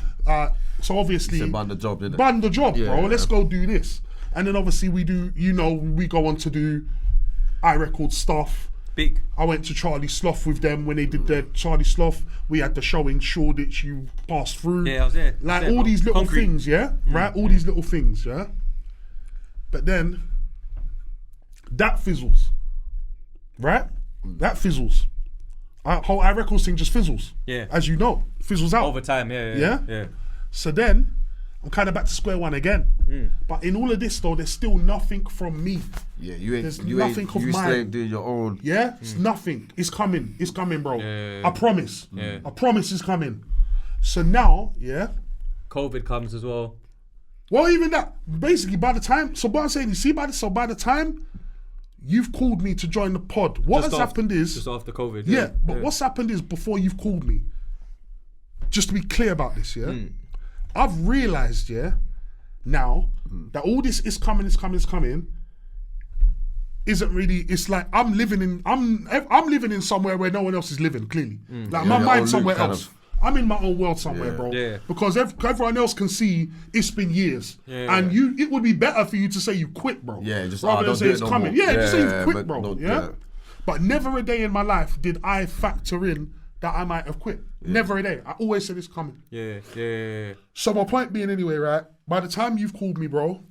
C: obviously
B: band the job, didn't it?
C: Band the job,
B: Yeah,
C: bro.
B: yeah.
C: Let's go do this. And then obviously we do, we go on to do iRecord stuff.
A: Big.
C: I went to Charlie Sloth with them when they did the Charlie Sloth. We had the show in Shoreditch. You passed through.
A: Yeah, I was there.
C: Like
A: I was there,
C: all
A: bro.
C: these little
A: Concrete.
C: things, yeah? Right? All these little things, yeah? But then, that fizzles. Right? That fizzles. Whole iRecords thing just fizzles.
A: Yeah.
C: As you know. Fizzles out.
A: Over time, yeah.
C: So then, I'm kind of back to square one again. But in all of this though, there's still nothing from me.
B: Yeah, you ain't.
C: There's
B: You
C: nothing
B: ain't.
C: of
B: You
C: mine.
B: still ain't doing your own.
C: Yeah, it's nothing. It's coming. It's coming, bro.
A: Yeah.
C: I promise.
A: Yeah.
C: I promise it's coming. So now, yeah.
A: COVID comes as well.
C: Well, even that. Basically, by the time. So what I'm saying, you see, by the time you've called me to join the pod, what has happened is.
A: Just after COVID.
C: Yeah, but what's happened is before you've called me. Just to be clear about this, yeah. I've realised, yeah, now that all this is coming, isn't really. It's like I'm living in somewhere where no one else is living. Clearly, like my
B: your own
C: mind's somewhere
B: loop, kind
C: else.
B: of.
C: I'm in my own world somewhere, bro.
A: Yeah.
C: Because everyone else can see it's been years, and it would be better for you to say you quit, bro.
B: Yeah, just,
C: rather than
B: don't
C: say
B: do
C: it's
B: it no
C: coming.
B: more.
C: Yeah, just say
B: Yeah,
C: you've quit,
B: but
C: bro.
B: don't-
C: Yeah?
B: yeah.
C: But never a day in my life did I factor in that I might have quit. Never a day. I always said it's coming.
A: Yeah.
C: So my point being anyway, right? By the time you've called me, bro,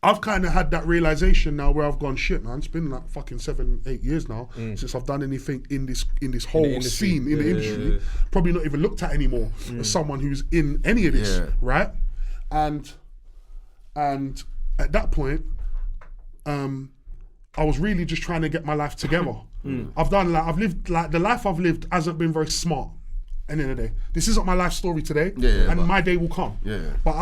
C: I've kind of had that realization now where I've gone, shit, man. It's been like fucking 7-8 years now since I've done anything in this whole
A: industry.
C: scene, in the industry. Probably not even looked at anymore as someone who's in any of this, right? And at that point, I was really just trying to get my life together. I've lived the life I've lived hasn't been very smart. End of the day, this isn't my life story today, and my day will come. But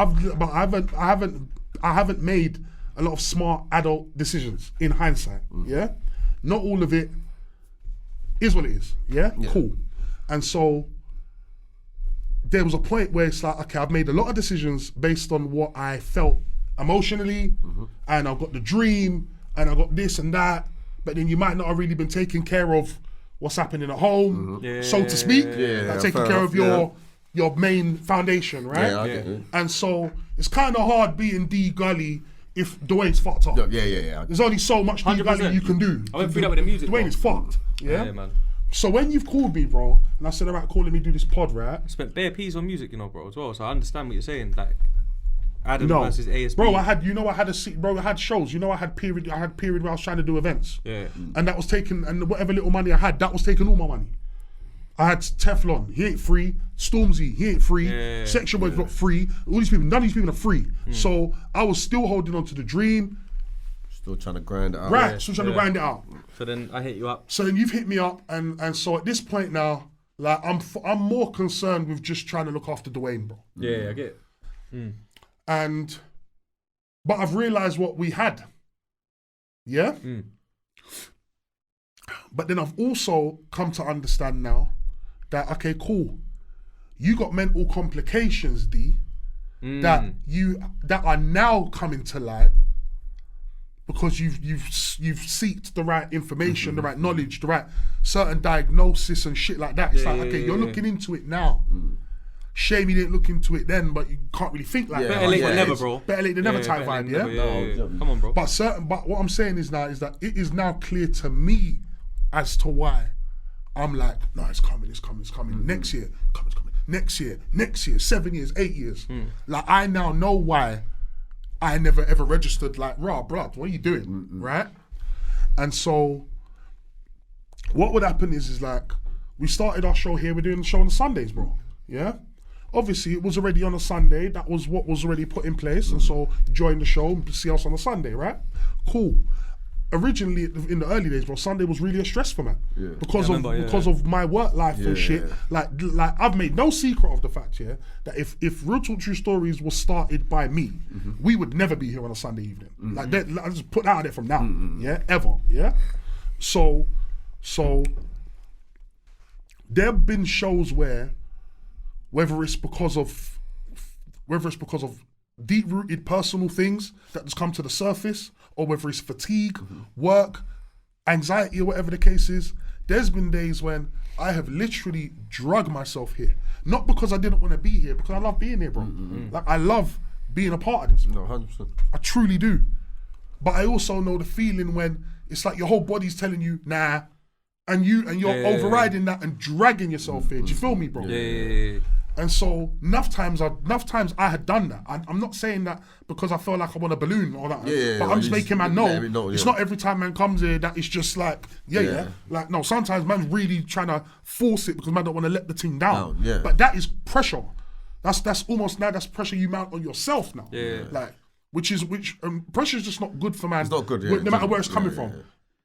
C: I haven't made a lot of smart adult decisions in hindsight. Yeah, not all of it is what it is. Yeah, cool. And so there was a point where it's like, okay, I've made a lot of decisions based on what I felt emotionally, and I've got the dream, and I got this and that. But then you might not have really been taking care of what's happening at home, so to speak. Like taking care of your main foundation, right?
B: Yeah, I get it.
C: And so it's kind of hard being Dee Gully if Dwayne's fucked up.
B: Yeah.
C: There's only so much Dee Gully
A: 100%.
C: you can do.
A: I went through that with the music,
C: Dwayne
A: bro.
C: is fucked. Yeah,
A: man.
C: So when you've called me, bro, and I said, all right, calling me do this pod, right?
A: I spent bare peas on music, bro, as well. So I understand what you're saying. Like Adam
C: No,
A: versus ASB.
C: bro, I had shows. I had period where I was trying to do events.
A: Yeah.
C: And that was taken, and whatever little money I had, that was taking all my money. I had Teflon, he ain't free. Stormzy, he ain't free. Section Boy's not free. All these people, none of these people are free. So I was still holding on to the dream.
B: Still trying to grind it out.
C: Right, still trying to grind it out.
A: So then I hit you up.
C: So then you've hit me up, and so at this point now, like I'm more concerned with just trying to look after Dwayne, bro.
A: Yeah, I get it.
C: But I've realised what we had. Yeah? But then I've also come to understand now that, okay, cool, you got mental complications, D, that are now coming to light because you've seeked the right information, the right knowledge, the right certain diagnosis and shit like that. It's you're looking into it now. Shame you didn't look into it then, but you can't really think like that.
A: Better late than never, bro.
C: Better late than never type vibe, yeah?
A: Yeah. Come on, bro.
C: But what I'm saying is that it is now clear to me as to why I'm like, no, it's coming. Next year, it's coming. Next year, 7 years, 8 years. Like, I now know why I never ever registered, like, raw, bruh, what are you doing, right? And so, what would happen is like, we started our show here, we're doing the show on the Sundays, bro, yeah? Obviously, it was already on a Sunday, that was what was already put in place, and so join the show and see us on a Sunday, right? Cool. originally in the early days, bro, Sunday was really a stress for me because of my work life and shit. Like I've made no secret of the fact, that if Real Talk True Stories was started by me, we would never be here on a Sunday evening. Like I just put that out there from now, ever, So there have been shows where, whether it's because of deep-rooted personal things that just come to the surface, or whether it's fatigue, work, anxiety, or whatever the case is, there's been days when I have literally drugged myself here. Not because I didn't want to be here, because I love being here, bro. Like, I love being a part of this.
B: No, 100%.
C: I truly do. But I also know the feeling when it's like your whole body's telling you, nah, and you're overriding that and dragging yourself here. Do you feel me, bro?
A: Yeah.
C: And so enough times I had done that. I'm not saying that because I feel like I want a balloon or that, but I'm just making man know. It's not every time man comes here that it's just like, like, no, sometimes man's really trying to force it because man don't want to let the thing down. But that is pressure. That's almost now that's pressure you mount on yourself now. Like, which pressure is just not good for man. It's not good, no matter where it's coming from.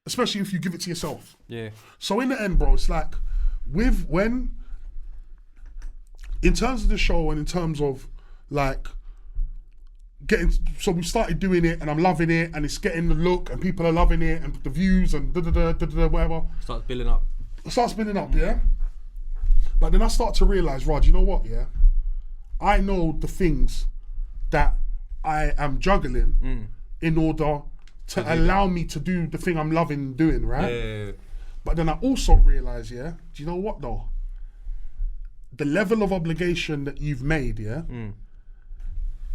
C: Especially if you give it to yourself. So in the end, bro, it's like, in terms of the show and in terms of like so we started doing it and I'm loving it and it's getting the look and people are loving it and the views and whatever.
A: Starts building up.
C: But then I start to realise, Raj, you know what, I know the things that I am juggling in order to allow me to do the thing I'm loving doing, right? But then I also realise, do you know what though? The level of obligation that you've made,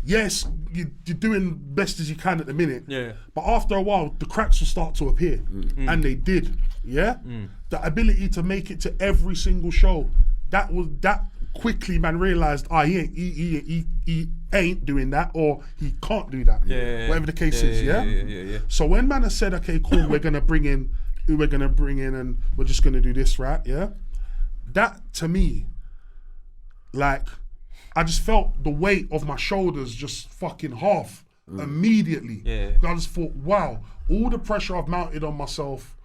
C: yes, you're doing best as you can at the minute, but after a while, the cracks will start to appear, and they did, The ability to make it to every single show, that quickly man realised, he ain't doing that, or he can't do that, whatever the case is, So when man has said, okay, cool, we're gonna bring in who we're gonna bring in, and we're just gonna do this, right? That to me, like, I just felt the weight of my shoulders just fucking half immediately. I just thought, wow, all the pressure I've mounted on myself,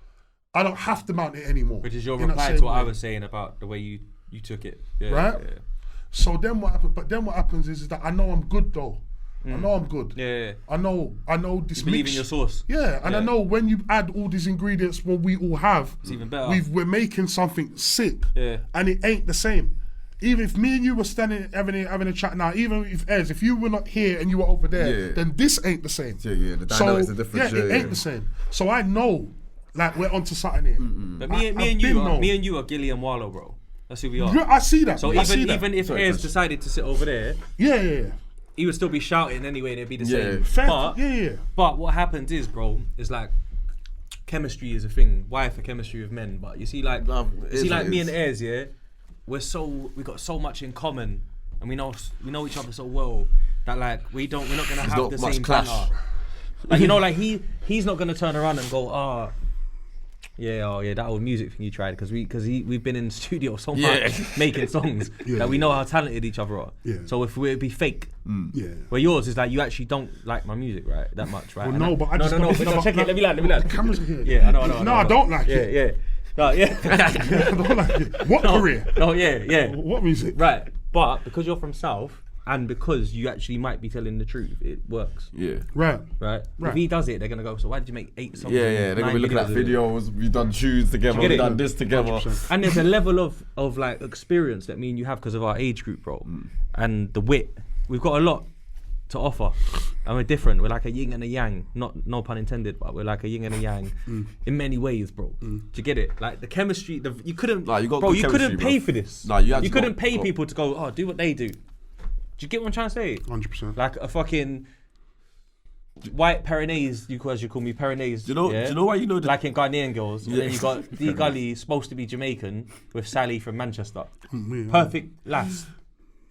C: I don't have to mount it anymore.
A: Which is your reply to what I was saying about the way you took it. Right?
C: So then what happened? But then what happens is that I know I'm good though. I know I'm good. I know this.
A: You believe in your sauce.
C: And I know when you add all these ingredients, what we all have,
A: it's even better.
C: We're making something sick. And it ain't the same. Even if me and you were standing having a chat now, even if Airz, if you were not here and you were over there, then this ain't the same.
B: The dynamics are different.
C: It ain't the same. So I know, like, we're onto something here.
A: But me and you are Gilly and Wallow, bro. That's who we are.
C: I see that.
A: So even if Airz decided to sit over there, he would still be shouting anyway, and it'd be the same. But what happens is, bro, is like, chemistry is a thing. Why for chemistry with men? But you see, like, me and Airz, we got so much in common, and we know each other so well that like we're not gonna have the same clash. Like, like he's not gonna turn around and go, that old music thing you tried, because we've been in the studio so much making songs that we know how talented each other are. So if we'd be fake, where yours is like you actually don't like my music that much, right?
C: Well, no, but I just
A: no, check it. Let me land.
C: The cameras are here.
A: Yeah, I know.
C: No, I don't like it.
A: Yeah. I
C: don't like it. What career?
A: Oh yeah.
C: What music?
A: Right, but because you're from South and because you actually might be telling the truth, it works.
C: Right.
A: If he does it, they're gonna go, so why did you make 8 songs?
B: They're gonna be looking at videos. We've done tunes together. We've done this together.
C: 100%.
A: And there's a level of like experience that me and you have because of our age group, bro, and the wit. We've got a lot to offer, and we're different. We're like a yin and a yang, no pun intended, but we're like a yin and a yang in many ways, bro. Do you get it? Like the chemistry, you couldn't pay for this. You couldn't pay people to go, do what they do. Do you get what I'm trying to say?
C: 100%.
A: Like a fucking white Pyrenees, as you call me, Pyrenees.
B: Do you know why you know that?
A: Like in Ghanaian girls, and then you got Dee Gully, supposed to be Jamaican, with Sally from Manchester. Perfect lass.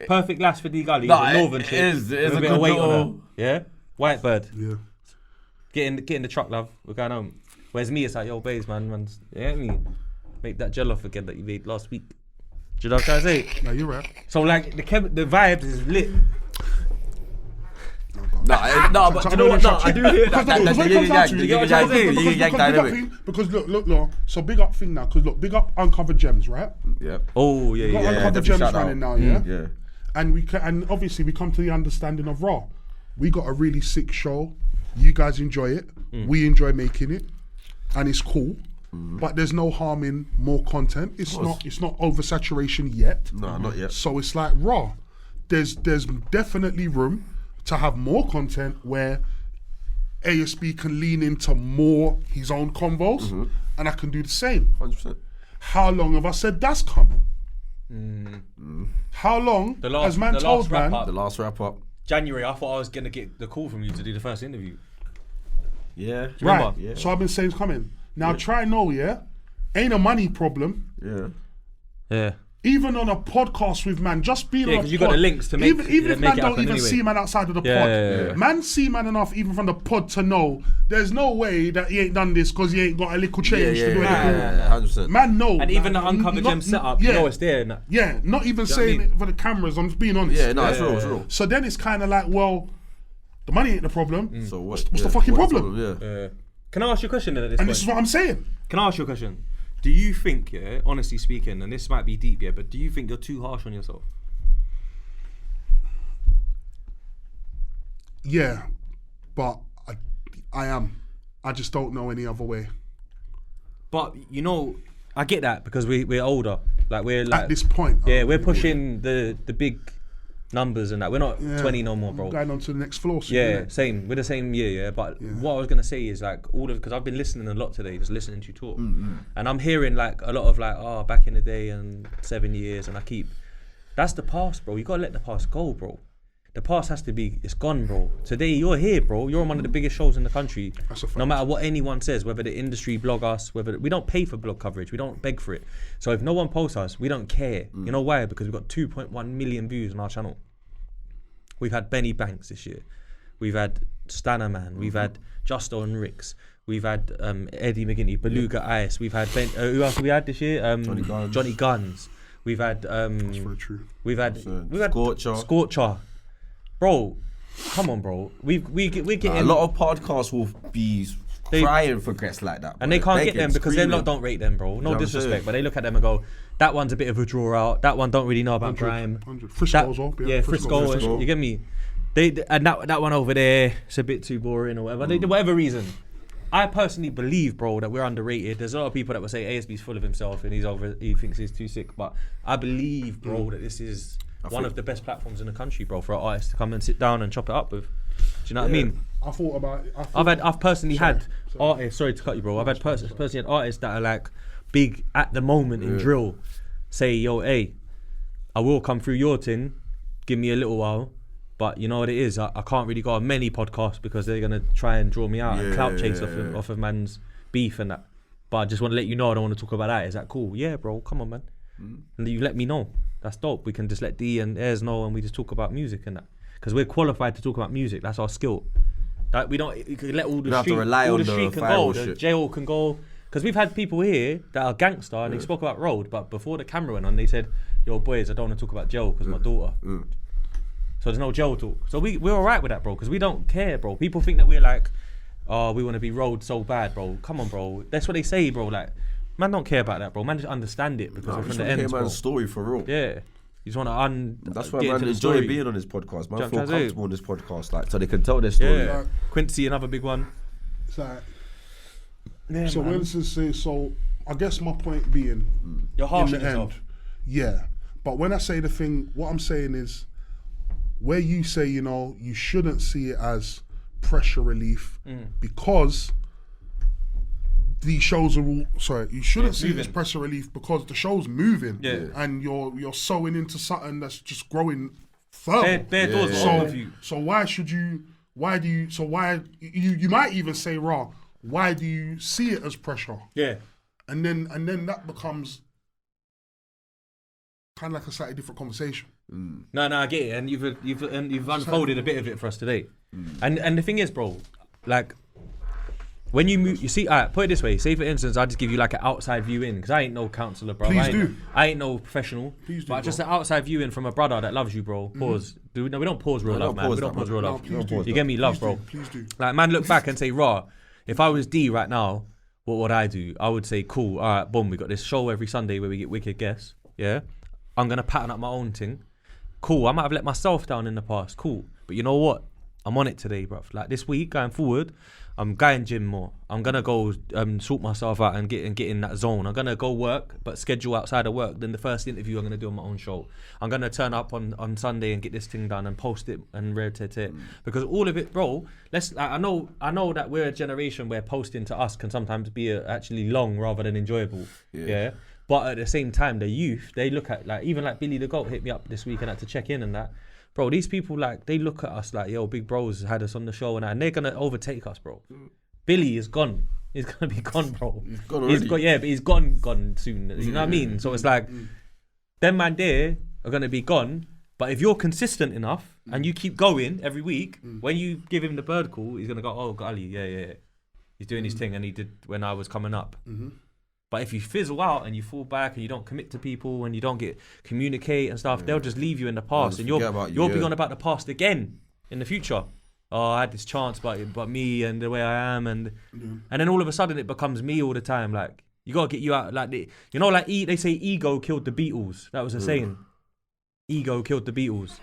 A: Perfect lass for Dee Gully, the northern chick. It is a bit of weight on her. Yeah? White bird.
C: Yeah.
A: Get in the truck, love. We're going home. Whereas me, it's like, yo, babes, man. Yeah, me. Make that jollof again that you made last week. Do you know what I'm trying to say?
C: No, you're right.
A: So, like, the vibes is lit.
B: No, but you know what? No, I do hear that. That's the yin yang dynamic.
C: Because look. So big up thing now. Because look, big up Uncovered Gems, right?
B: Yeah.
A: Oh yeah,
C: Got
A: yeah.
C: Uncovered Gems running now, yeah.
B: Yeah.
C: And obviously we come to the understanding of raw. We got a really sick show. You guys enjoy it. We enjoy making it, and it's cool. But there's no harm in more content. It's not oversaturation yet.
B: No, not yet.
C: So it's like raw. There's definitely room to have more content where ASB can lean into more his own convos, and I can do the same.
B: 100%.
C: How long have I said that's coming? How long has man told man?
B: The last wrap up.
A: January, I thought I was gonna get the call from you to do the first interview.
B: Yeah.
C: Right.
B: Yeah.
C: So I've been saying it's coming. Now try know, yeah? Ain't a money problem.
A: Yeah.
C: Even on a podcast with man, just being on a pod.
A: because you got the links to make
C: even if
A: make
C: man
A: it
C: don't
A: happen
C: even
A: anyway.
C: see man outside of the pod.
A: Yeah.
C: Man see man enough even from the pod to know there's no way that he ain't done this because he ain't got a little change to do it.
B: 100%.
C: Man know.
A: And even the Uncovered Gem setup, you know it's there. And that.
C: Yeah, not even
A: Do you know
C: saying
A: what I mean?
C: it for the cameras, I'm just being honest.
B: Yeah, no, it's real, it's real.
C: So then it's kind of like, well, the money ain't the problem.
B: So what?
C: What's the fucking problem?
B: Yeah.
A: Can I ask you a question then at this
C: And
A: point?
C: this is what I'm saying.
A: Can I ask you a question? Do you think, yeah, honestly speaking, and this might be deep, yeah, but do you think you're too harsh on yourself?
C: Yeah, but I am. I just don't know any other way.
A: But you know, I get that because we're older. Like we're like
C: At this point.
A: yeah, we're pushing the big numbers and that. We're not 20 no more, bro.
C: Going on to the next floor soon,
A: Yeah,
C: innit?
A: same. We're the same year, yeah. But what I was gonna say is like because I've been listening a lot today, just listening to you talk, and I'm hearing like a lot of like, oh, back in the day and 7 years, and that's the past, bro. You gotta let the past go, bro. The past has to be, it's gone, bro. Today you're here, bro. You're on one of the biggest shows in the country.
C: That's a fact.
A: No matter what anyone says, whether the industry blog us, whether we don't pay for blog coverage, we don't beg for it. So if no one posts us, we don't care. You know why? Because we've got 2.1 million views on our channel. We've had Benny Banks this year. We've had Stanner Man. We've had Justo and Ricks. We've had Eddie McGinty, Beluga Ice. We've had who else have we had this year? Johnny Guns. We've had
C: That's very true.
A: we've had
B: Scorcher.
A: Bro, come on, bro. We're getting
B: A lot of podcasts will be crying for guests like that,
A: and they can't get them because
B: screaming.
A: they don't rate them, bro. No
B: You know what I'm
A: disrespect,
B: saying?
A: but they look at them and go, that one's a bit of a draw out. That one don't really know about grime.
C: 100. Frisco as well.
A: Yeah, Frisco. You get me? And that one over there, it's a bit too boring or whatever. Whatever reason. I personally believe, bro, that we're underrated. There's a lot of people that will say ASB's full of himself and he thinks he's too sick. But I believe, bro, that this is one of the best platforms in the country, bro, for an artist to come and sit down and chop it up with. Do you know what I mean?
C: I thought about it.
A: I've personally had artists. Sorry to cut you, bro. I've had personally had artists that are like big at the moment in drill. Say, yo, hey, I will come through your tin. Give me a little while. But you know what it is? I can't really go on many podcasts because they're gonna try and draw me out and clout chase off of man's beef and that. But I just want to let you know I don't want to talk about that. Is that cool? Yeah, bro. Come on, man. And you let me know. That's dope. We can just let Dee and Airz know and we just talk about music and that. Because we're qualified to talk about music. That's our skill. That we don't. You can let all the street, all the street can go. The jail can go. Because we've had people here that are gangster and they spoke about road, but before the camera went on, they said, "Yo, boys, I don't want to talk about jail because my daughter." So there's no jail talk. So we're alright with that, bro, because we don't care, bro. People think that we're like, oh, we want to be road so bad, bro. Come on, bro. That's what they say, bro. Like, man don't care about that, bro. Man just understand it because we're from the ends, bro.
B: Man's story for real.
A: Yeah. You just want to
B: That's why
A: get
B: man
A: into the
B: enjoy
A: story.
B: being on this podcast. Man,
A: Do you know
B: feel
A: what I'm trying to
B: comfortable on this podcast, like, so they can tell their story.
A: Yeah. Quincy, another big one.
C: It's like,
A: Yeah,
C: so
A: man.
C: when this is so I guess my point being,
A: You're harsh
C: in
A: on
C: the
A: yourself.
C: end, yeah. But when I say the thing, what I'm saying is, where you say, you know, you shouldn't see it as pressure relief because these shows are all, you shouldn't see it as pressure relief because the show's moving and you're sewing into something that's just growing further.
A: Bare doors open for you.
C: So why you might even say, raw, why do you see it as pressure?
A: Yeah.
C: And then that becomes kind of like a slightly different conversation.
A: No, I get it, and you've unfolded a bit of it for us today. And the thing is, bro, like when you move, you see, alright, put it this way. Say for instance, I just give you like an outside view in, because I ain't no counsellor, bro. I ain't no professional.
C: Please do,
A: but just an outside view in from a brother that loves you, bro. Pause. We don't pause real love, man. We don't pause real love. You get me, love, bro.
C: Please do.
A: Like, man, look back and say, raw. If I was D right now, what would I do? I would say, cool. All right, boom. We got this show every Sunday where we get wicked guests. Yeah, I'm gonna pattern up my own thing. Cool. I might have let myself down in the past. Cool. But you know what? I'm on it today, bro. Like this week going forward, I'm going gym more. I'm gonna go sort myself out and get in that zone. I'm gonna go work, but schedule outside of work. Then the first interview I'm gonna do on my own show. I'm gonna turn up on Sunday and get this thing done and post it and rotate it. Because all of it, bro. I know that we're a generation where posting to us can sometimes be actually long rather than enjoyable. Yeah. But at the same time, the youth, they look at, like, even like Billy the Goat hit me up this week and had to check in and that. Bro, these people, like, they look at us like, yo, big bros had us on the show and they're going to overtake us, bro. Billy is gone. He's going to be gone, bro.
B: He's gone already.
A: But he's gone soon. You know what I mean? So it's like, them man there are going to be gone. But if you're consistent enough and you keep going every week, when you give him the bird call, he's going to go, oh, Gully, yeah. He's doing his thing and he did when I was coming up. But if you fizzle out and you fall back and you don't commit to people and you don't communicate and stuff, they'll just leave you in the past and you'll be on about the past again in the future. Oh, I had this chance, but me and the way I am, and then all of a sudden it becomes me all the time. Like, you gotta get you out. Like, they say ego killed the Beatles. That was a saying. Ego killed the Beatles.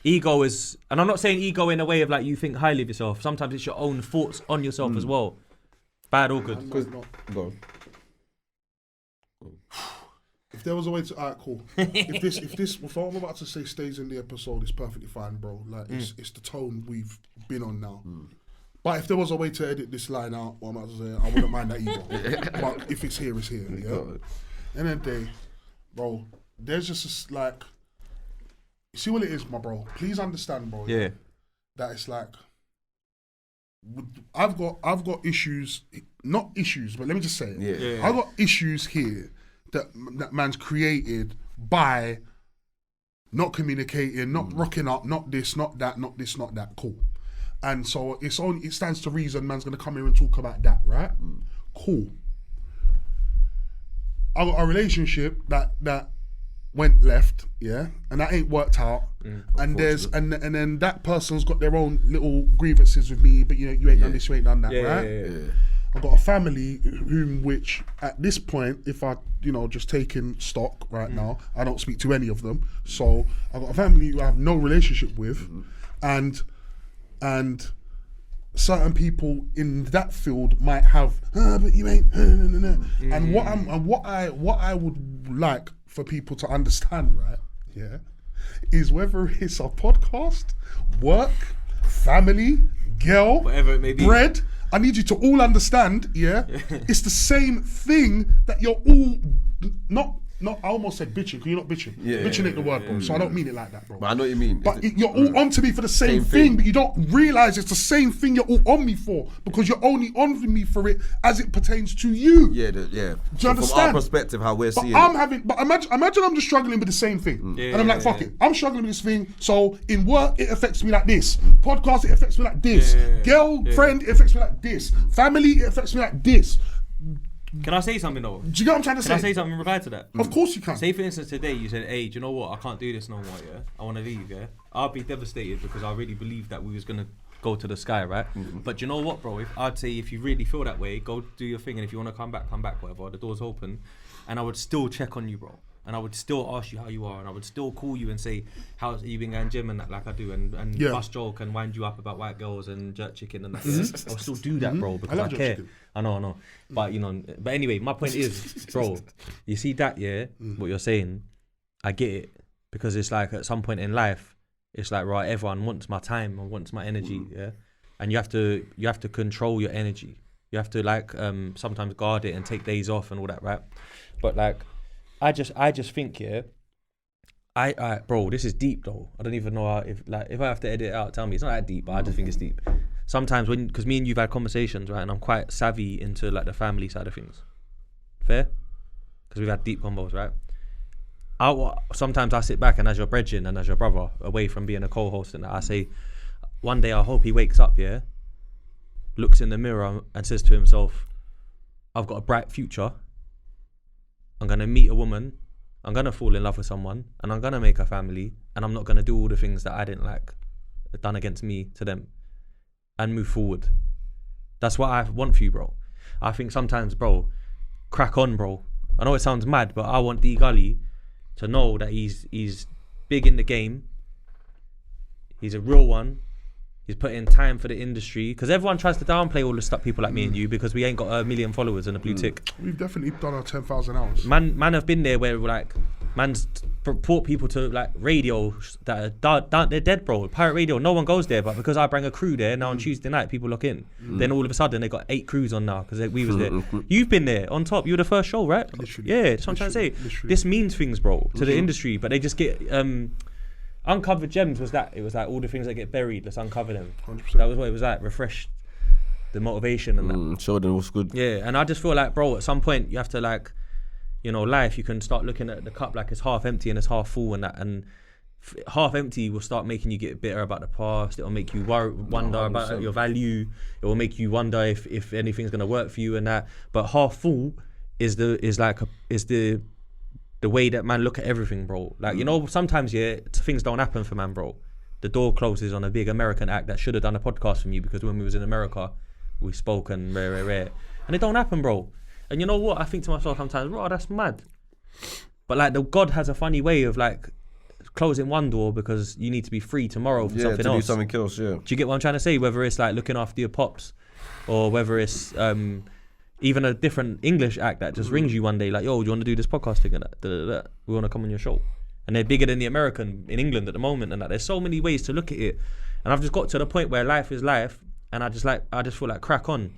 A: Ego is, and I'm not saying ego in a way of like you think highly of yourself. Sometimes it's your own thoughts on yourself as well. Bad or good.
B: Go.
C: If there was a way to, alright, cool. if what I'm about to say stays in the episode, it's perfectly fine, bro. Like, it's the tone we've been on now. But if there was a way to edit this line out, what I'm about to say, I wouldn't mind that either. But if it's here, it's here. Yeah. End of the day, bro, there's just like, you see what it is, my bro. Please understand, bro.
A: Yeah.
C: That it's like, I've got issues, not issues, but let me just say it. I've got issues here that man's created by not communicating, not rocking up, not this, not that, not this, not that. Cool. And so it stands to reason man's gonna come here and talk about that, right? Cool. I got a relationship that went left, yeah, and that ain't worked out. And then that person's got their own little grievances with me, but you ain't done this, you ain't done that, right? Yeah. I've got a family which at this point, if I, just taking stock right now, I don't speak to any of them. So I've got a family who I have no relationship with, and certain people in that field might have, but you ain't, and what I would like for people to understand, right? Yeah, is whether it's a podcast, work, family, girl,
A: whatever it may be,
C: bread. I need you to all understand, yeah? It's the same thing that you're all not. I almost said bitching, because you're not bitching. Bitching ain't the word, bro. So I don't mean it like that, bro.
B: But I know what you mean.
C: But you're all on to me for the same thing, but you don't realise it's the same thing you're all on me for, because you're only on me for it as it pertains to you.
B: Yeah.
C: Do you understand?
B: From our perspective, how we're seeing it.
C: But imagine I'm just struggling with the same thing. And I'm like, fuck it. I'm struggling with this thing. So in work, it affects me like this. Podcast, it affects me like this. Girlfriend, it affects me like this. Family, it affects me like this.
A: Can I say something though?
C: Do you get what I'm trying to say?
A: Can I say something in reply to that?
C: Of course you can.
A: Say for instance today you said, hey, do you know what? I can't do this no more, yeah? I want to leave, yeah? I'd be devastated because I really believed that we was going to go to the sky, right? But you know what, bro? I'd say if you really feel that way, go do your thing, and if you want to come back, whatever. The door's open. And I would still check on you, bro. And I would still ask you how you are, and I would still call you and say, how's you been going gym and that, like I do, and bust joke and wind you up about white girls and jerk chicken and that. I'll still do that, bro, because I care. Chicken. I know. But but anyway, my point is, bro, you see that, what you're saying, I get it, because it's like at some point in life, it's like, right, everyone wants my time and wants my energy, and you have to control your energy. You have to like sometimes guard it and take days off and all that, right? But like, I just think, I bro, this is deep though. I don't even know if I have to edit it out, tell me. It's not that deep, but I just think it's deep. Sometimes because me and you've had conversations, right, and I'm quite savvy into like the family side of things. Fair? Because we've had deep combos, right? Sometimes I sit back and as your brethren and as your brother, away from being a co-host, and I say, one day I hope he wakes up, looks in the mirror and says to himself, I've got a bright future. I'm going to meet a woman. I'm going to fall in love with someone. And I'm going to make a family. And I'm not going to do all the things that I didn't like done against me to them. And move forward. That's what I want for you, bro. I think sometimes, bro, crack on, bro. I know it sounds mad, but I want Dee Gully to know that he's big in the game. He's a real one. He's put in time for the industry. Because everyone tries to downplay all the stuff, people like me and you, because we ain't got 1 million followers and a blue tick.
C: We've definitely done our 10,000 hours.
A: Man have been there where like, man's brought people to like radio that are they're dead, bro. Pirate radio, no one goes there, but because I bring a crew there, now on Tuesday night, people lock in. Then all of a sudden, they got 8 crews on now because we was there. You've been there on top. You were the first show, right?
C: Literally.
A: Yeah, that's what I'm trying to say.
C: Literally.
A: This means things, bro, to the industry, but they just get... Uncovered gems was that. It was like all the things that get buried, let's uncover them.
C: 100%.
A: That was what it was like, refresh the motivation and that.
B: Show them what's good.
A: Yeah, and I just feel like, bro, at some point you have to like, you know, life, you can start looking at the cup like it's half empty and it's half full and that. And half empty will start making you get bitter about the past. It'll make you wonder about your value. It will make you wonder if anything's going to work for you and that. But half full is the way that man look at everything, bro. Like, you know, sometimes, things don't happen for man, bro. The door closes on a big American act that should have done a podcast from you because when we was in America, we spoke and rare. And it don't happen, bro. And you know what? I think to myself sometimes, bro, that's mad. But like, God has a funny way of like closing one door because you need to be free tomorrow for something else.
B: Do something else, yeah.
A: Do you get what I'm trying to say? Whether it's like looking after your pops or whether it's... even a different English act that just rings you one day like, yo, do you want to do this podcast thing and that? We want to come on your show. And they're bigger than the American in England at the moment and that. There's so many ways to look at it. And I've just got to the point where life is life and I just feel like crack on.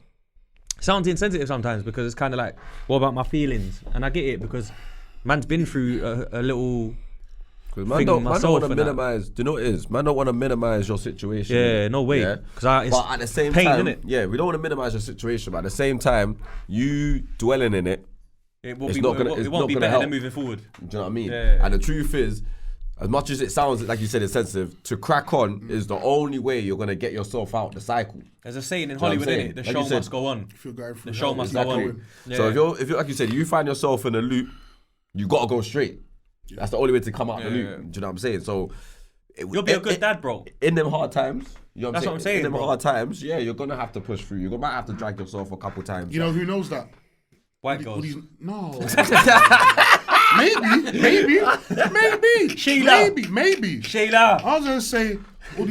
A: Sounds insensitive sometimes because it's kind of like, what about my feelings? And I get it because man's been through a little...
B: Man don't want to minimize. Do you know what it is? Man don't want to minimize your situation.
A: Yeah, no way.
B: Yeah?
A: But
B: at the same
A: pain,
B: time,
A: innit?
B: yeah, we don't want to minimize your situation. But at the same time, you dwelling in it,
A: it won't be better than moving forward.
B: Do you know what I mean?
A: Yeah.
B: And the truth is, as much as it sounds like you said it's sensitive, to crack on is the only way you're gonna get yourself out the cycle.
A: There's a saying in Hollywood, innit? The show must go on.
C: If you're going through
A: The show must go on. Yeah.
B: So if you're like you said, you find yourself in a loop, you gotta go straight. That's the only way to come out the loop. Do you know what I'm saying? So
A: you'll be a good dad, bro.
B: In them hard times, you know
A: That's what I'm saying,
B: in them
A: bro.
B: hard times, yeah, you're gonna have to push through. You might have to drag yourself a couple times.
C: You know who knows that?
A: White girls.
C: No. Maybe.
A: Sheila.
C: Maybe.
A: Sheila.
C: I was gonna say all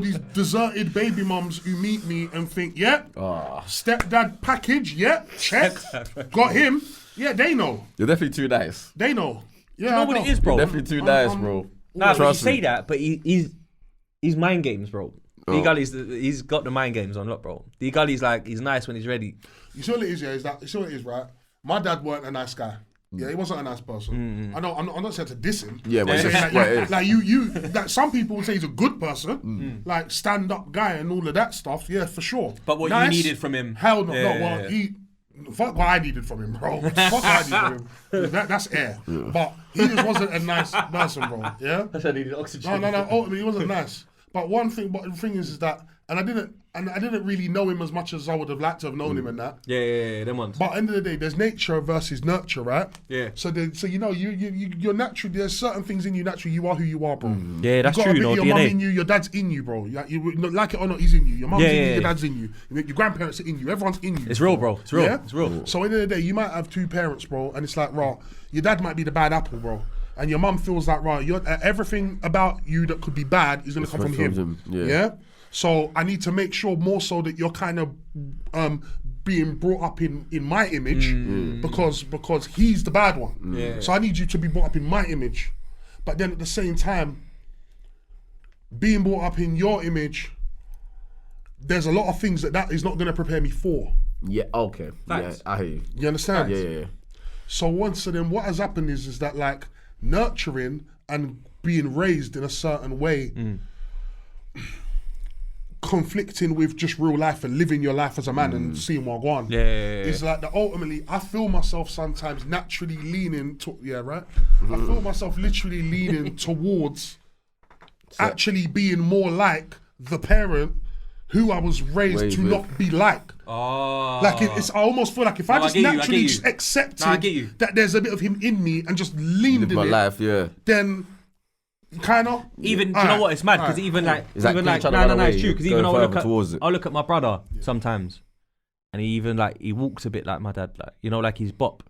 C: these deserted baby mums who meet me and think, stepdad package, check, got him. Yeah, they know.
B: You're definitely too nice.
C: They know. Yeah,
A: You know what it is, bro?
B: You're definitely too nice, bro.
A: Nah, but you
B: Trust
A: say
B: me.
A: that, but he's mind games, bro. Dee Gully's he's got the mind games on lock, bro. Dee Gully's like, he's nice when he's ready.
C: You see what it is, you see what it is, right? My dad weren't a nice guy. Yeah, he wasn't a nice person. I know. I'm not saying to diss him.
B: Yeah, but
C: I'm
B: it's
C: saying
B: just what it is.
C: like you, like some people would say he's a good person, like stand up guy and all of that stuff. Yeah, for sure.
A: But what you needed from him?
C: Hell no. Fuck what I needed from him, bro. Fuck what I needed from him. That's air. But he just wasn't a nice person, bro. Yeah.
A: That's why I needed oxygen.
C: No. Ultimately, he wasn't nice. But the thing is that, and I didn't really know him as much as I would have liked to have known him and that.
A: Yeah, them ones.
C: But at the end of the day, there's nature versus nurture, right?
A: Yeah.
C: So you know, you're natural. There's certain things in you naturally. You are who you are, bro.
A: Yeah, that's true.
C: You got a bit of your mum
A: DNA.
C: in you. Your dad's in you, bro. Like it or not, he's in you. Your mum's in you. Your dad's in you. Your grandparents are in you. Everyone's in you.
A: It's real, bro. It's real.
C: Yeah?
A: It's real.
C: So at the end of the day, you might have 2 parents, bro, and it's like, raw. Your dad might be the bad apple, bro. And your mum feels like, right, everything about you that could be bad is going to come from him. Yeah? So I need to make sure more so that you're kind of being brought up in my image because he's the bad one.
A: Yeah.
C: So I need you to be brought up in my image. But then at the same time, being brought up in your image, there's a lot of things that is not going to prepare me for.
B: Yeah, okay.
A: Facts.
B: Yeah, I hear you.
C: You understand?
B: Yeah.
C: So then what has happened is that like nurturing and being raised in a certain way, conflicting with just real life and living your life as a man and seeing what go on.
A: Yeah.
C: It's like that ultimately I feel myself sometimes naturally leaning to I feel myself literally leaning towards actually being more like the parent who I was raised to not be like.
A: Oh.
C: Like I almost feel like if I just naturally accepted that there's a bit of him in me and just leaned in
B: my
C: it,
B: life,
C: then kind of
A: even do you know what, it's mad because even like it's true because even I'll look at my brother sometimes and he even like he walks a bit like my dad, like you know, like he's bop.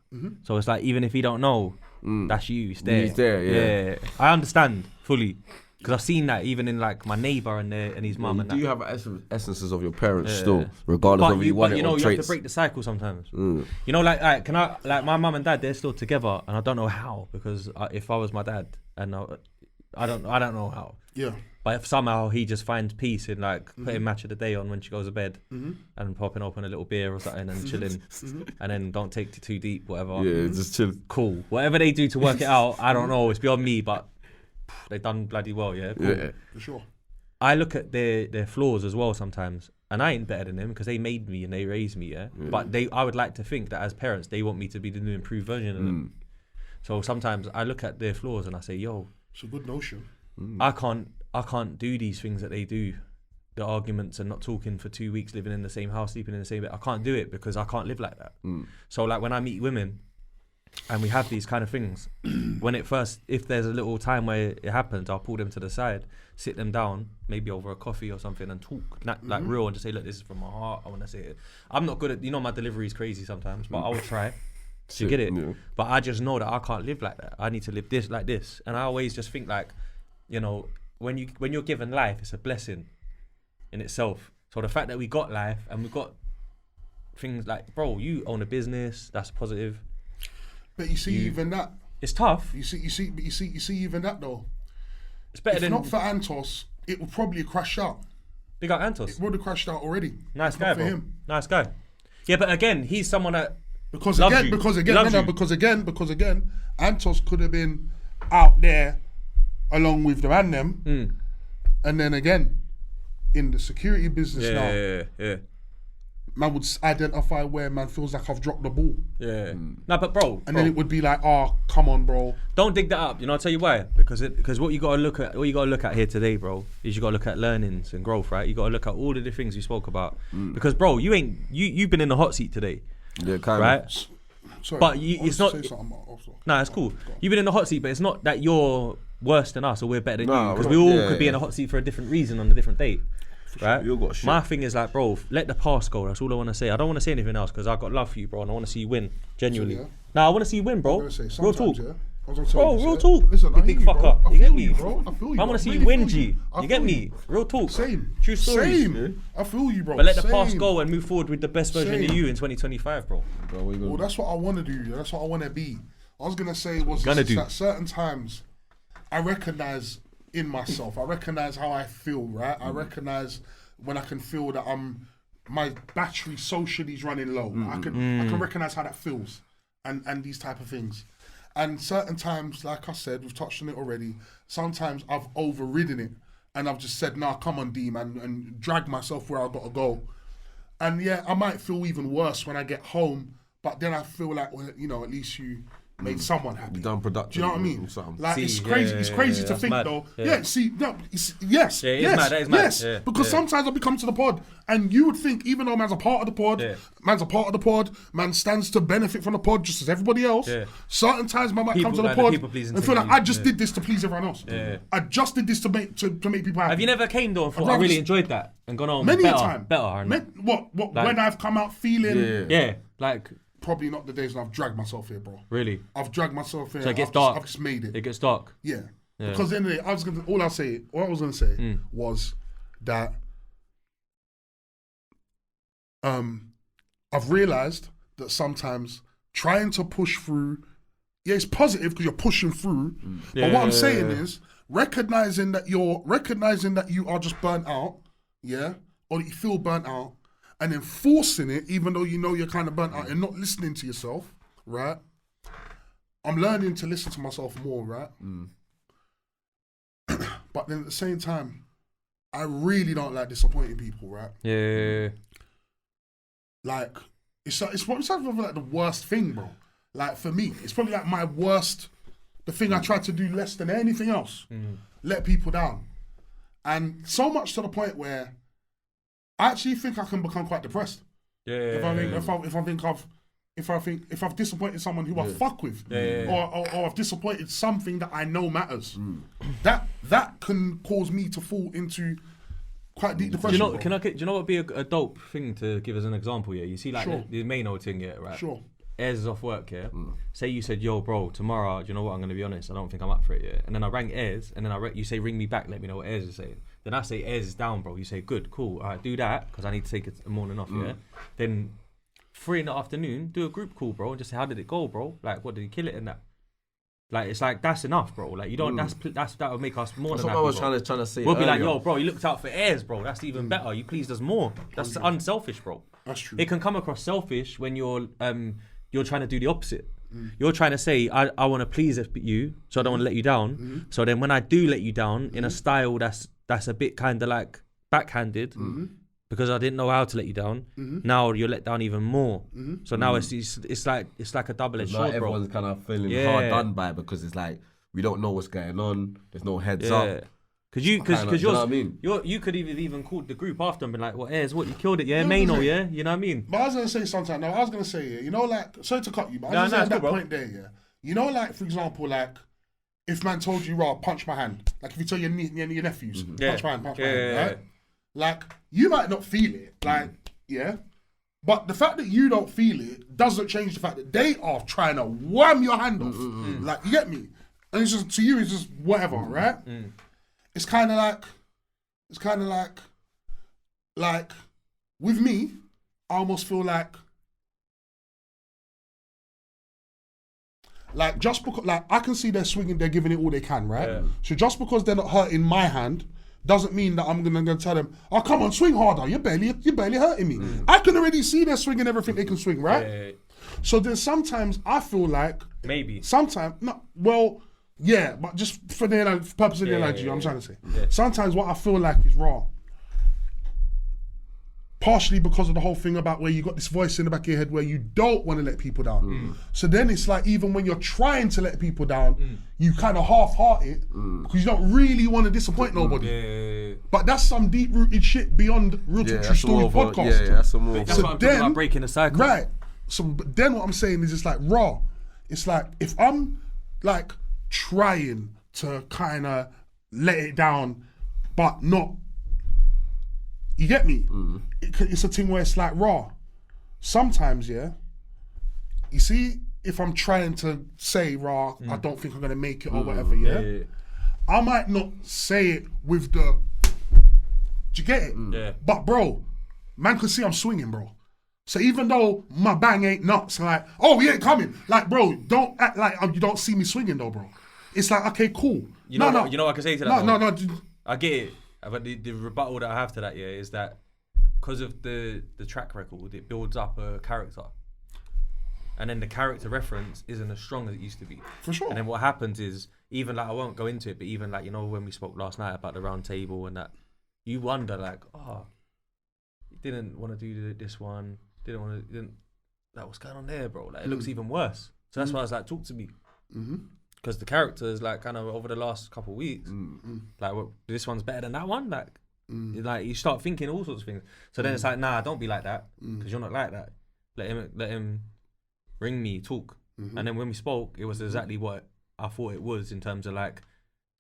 A: So it's like even if he don't know, that's you. He's there. Yeah. I understand fully. Because I've seen that even in like my neighbour and his mum and that.
B: Do you have essences of your parents still, regardless of you want it or traits?
A: You have to break the cycle sometimes. You know, like my mum and dad, they're still together, and I don't know how because if I was my dad, and I don't know how.
C: Yeah.
A: But if somehow he just finds peace in like putting Match of the Day on when she goes to bed and popping open a little beer or something and chilling, and then don't take it too deep, whatever.
B: Yeah, just chill.
A: Cool. Whatever they do to work it out, I don't know. It's beyond me, but. They done bloody well, yeah. Cool.
B: Yeah,
C: for sure.
A: I look at their flaws as well sometimes, and I ain't better than them because they made me and they raised me, yeah. But I would like to think that as parents, they want me to be the new improved version of them. So sometimes I look at their flaws and I say, "Yo,
C: it's a good notion.
A: I can't do these things that they do, the arguments and not talking for 2 weeks, living in the same house, sleeping in the same bed. I can't do it because I can't live like that. So like when I meet women." And we have these kind of things. If there's a little time where it happens, I'll pull them to the side, sit them down, maybe over a coffee or something, and talk like real and just say, look, this is from my heart. I want to say it. I'm not good at, my delivery is crazy sometimes, but I will try to get it. Yeah. But I just know that I can't live like that. I need to live this like this. And I always just think like, when you're given life, it's a blessing in itself. So the fact that we got life and we got things like, bro, you own a business, that's positive.
C: But you see, even that,
A: it's tough.
C: You see, even that though.
A: It's better than.
C: If not for Antos, it would probably crash out.
A: Big up Antos.
C: It would have crashed out already.
A: Nice guy, bro. Him. Nice guy. Yeah, but again, he's someone that
C: because again, Antos could have been out there along with the man them, and then again in the security business
A: Yeah.
C: Man would identify where man feels like I've dropped the ball.
A: Yeah. No, but bro.
C: Then it would be like, oh, come on, bro.
A: Don't dig that up. I'll tell you why. Because what you gotta look at here today, bro, is you gotta look at learnings and growth, right? You gotta look at all of the things we spoke about. Because bro, you've been in the hot seat today.
B: Yeah, kind
A: right?
B: of.
C: Sorry,
A: but it's not. Nah, it's cool. You've been in the hot seat, but it's not that you're worse than us or we're better than you. Because we all could be in a hot seat for a different reason on a different date. Right? My thing is like, bro, let the past go. That's all I want to say. I don't want to say anything else because I got love for you, bro, and I want to see you win genuinely. I want to see you win, bro. Real talk. Bro, real talk.
C: Listen,
A: you big fucker. You get me,
C: bro? I feel you.
A: I want to see you win, G. You get me? Real talk.
C: Same.
A: True stories.
C: Same. I feel you, bro.
A: But let the past go and move forward with the best version of you in 2025, bro.
C: Well, that's what I want to do. That's what I want to be. I was gonna say that certain times I recognize in myself. I recognize how I feel. Right. I recognize when I can feel that my battery socially is running low. I can recognize how that feels and these type of things. And certain times, like I said, we've touched on it already, sometimes I've overridden it and I've just said, nah, come on, D, man, and drag myself where I gotta go. And yeah, I might feel even worse when I get home, but then I feel like, well, at least you made someone happy.
B: Done productive.
C: Do you know what I mean? Like, it's crazy to think
A: mad.
C: though.
A: Yeah.
C: Yes.
A: Yeah,
C: because sometimes I become to the pod and you would think, even though man's a part of the pod, man stands to benefit from the pod just as everybody else. Yeah. Certain times man might come to the pod and feel like I just did this to please everyone else. Yeah. I just did this to make people happy.
A: Have you never came though and thought I really enjoyed that and gone on
C: many
A: better?
C: Time. What like, when I've come out feeling
A: like
C: probably not the days when I've dragged myself here, bro.
A: Really?
C: I've dragged myself here.
A: So it gets dark.
C: I've just made it.
A: It gets dark.
C: Yeah. Because then all I was gonna say was that I've realised that sometimes trying to push through, it's positive because you're pushing through. But what I'm saying is recognizing that you are just burnt out, or that you feel burnt out, and then forcing it, even though you know you're kind of burnt out and not listening to yourself, right? I'm learning to listen to myself more, right? But then at the same time, I really don't like disappointing people, right?
A: Yeah.
C: Like, it's probably like the worst thing, bro. Like, for me, it's probably like my worst, the thing I try to do less than anything else. Let people down. And so much to the point where I actually think I can become quite depressed.
A: Yeah.
C: If I've disappointed someone who I fuck with, or I've disappointed something that I know matters, that can cause me to fall into quite deep depression.
A: Do you know what would be a dope thing to give as an example? Yeah, you see like the Maino thing, yeah, right?
C: Sure.
A: Airz is off work, yeah. Say you said, yo, bro, tomorrow, do you know what? I'm gonna be honest. I don't think I'm up for it, yeah. And then I rang Airz, and then you say, ring me back, let me know what Airz is saying. Then I say, Airz is down, bro. You say, good, cool. All right, do that because I need to take a morning off, yeah. Then 3 in the afternoon, do a group call, bro, and just say, how did it go, bro? Like, what did he kill it in that? Like, it's like that's enough, bro. Like, you don't. That would make us more. That's than
B: what
A: happy,
B: I was trying to say.
A: We'll be like, yo, bro, you looked out for Airz, bro. That's even better. You pleased us more. That's unselfish, bro.
C: That's true.
A: It can come across selfish when you're trying to do the opposite. You're trying to say, I want to please you, so I don't want to let you down. So then when I do let you down in a style that's a bit kind of like backhanded, because I didn't know how to let you down. Now you're let down even more. So now it's like a double-edged sword, bro.
B: Everyone's kind of feeling hard done by because it's like we don't know what's going on. There's no heads up.
A: Because you could even called the group after and been like, "Well, Airz, what you killed it, yeah, Maino, yeah." You know what I mean?
C: But I was gonna say something. No, I was gonna say, yeah, you know, like, sorry to cut you, but I was at that point there, yeah. You know, like, for example, like, if man told you, "Raw, punch my hand," like if you tell your nephews, punch my hand, right? Like, you might not feel it, like, yeah. But the fact that you don't feel it doesn't change the fact that they are trying to wham your hand off. Like, you get me? And it's just, to you, it's just whatever, right? It's kind of like, with me, I almost feel like just because, like, I can see they're swinging, they're giving it all they can, right? Yeah. So just because they're not hurting my hand doesn't mean that I'm gonna tell them, oh, come on, swing harder. You're barely hurting me. I can already see they're swinging everything they can swing, right? Yeah. So then sometimes I feel like yeah, but just for the purpose of the analogy, I'm trying to say. Yeah. Sometimes what I feel like is raw. Partially because of the whole thing about where you got this voice in the back of your head where you don't want to let people down. So then it's like even when you're trying to let people down, you kind of half-heart it because you don't really want to disappoint nobody. Yeah. But that's some deep-rooted shit beyond Real True Story podcast.
A: That's what I'm talking about, breaking the cycle.
C: Right. So but then what I'm saying is it's like raw. It's like if I'm like trying to kind of let it down, but not. You get me? It's a thing where it's like raw. Sometimes, yeah. You see, if I'm trying to say raw, I don't think I'm gonna make it or whatever, yeah. I might not say it with the. Do you get it? Yeah. But bro, man could see I'm swinging, bro. So even though my bang ain't nuts, like, oh, he ain't coming. Like, bro, don't act like you don't see me swinging though, bro. It's like, okay, cool.
A: You know what I can say to that?
C: No.
A: I get it. But the rebuttal that I have to that, yeah, is that because of the track record, it builds up a character. And then the character reference isn't as strong as it used to be.
C: For sure.
A: And then what happens is, even like, I won't go into it, but even like, you know, when we spoke last night about the round table and that, you wonder like, oh, you didn't want to do this one, like, what's going on there, bro? Like, it looks even worse. So that's why I was like, talk to me. Because the characters, like, kind of over the last couple of weeks, like, well, this one's better than that one. Like you start thinking all sorts of things. So then it's like, nah, don't be like that, because you're not like that. Let him ring me, talk. And then when we spoke, it was exactly what I thought it was in terms of like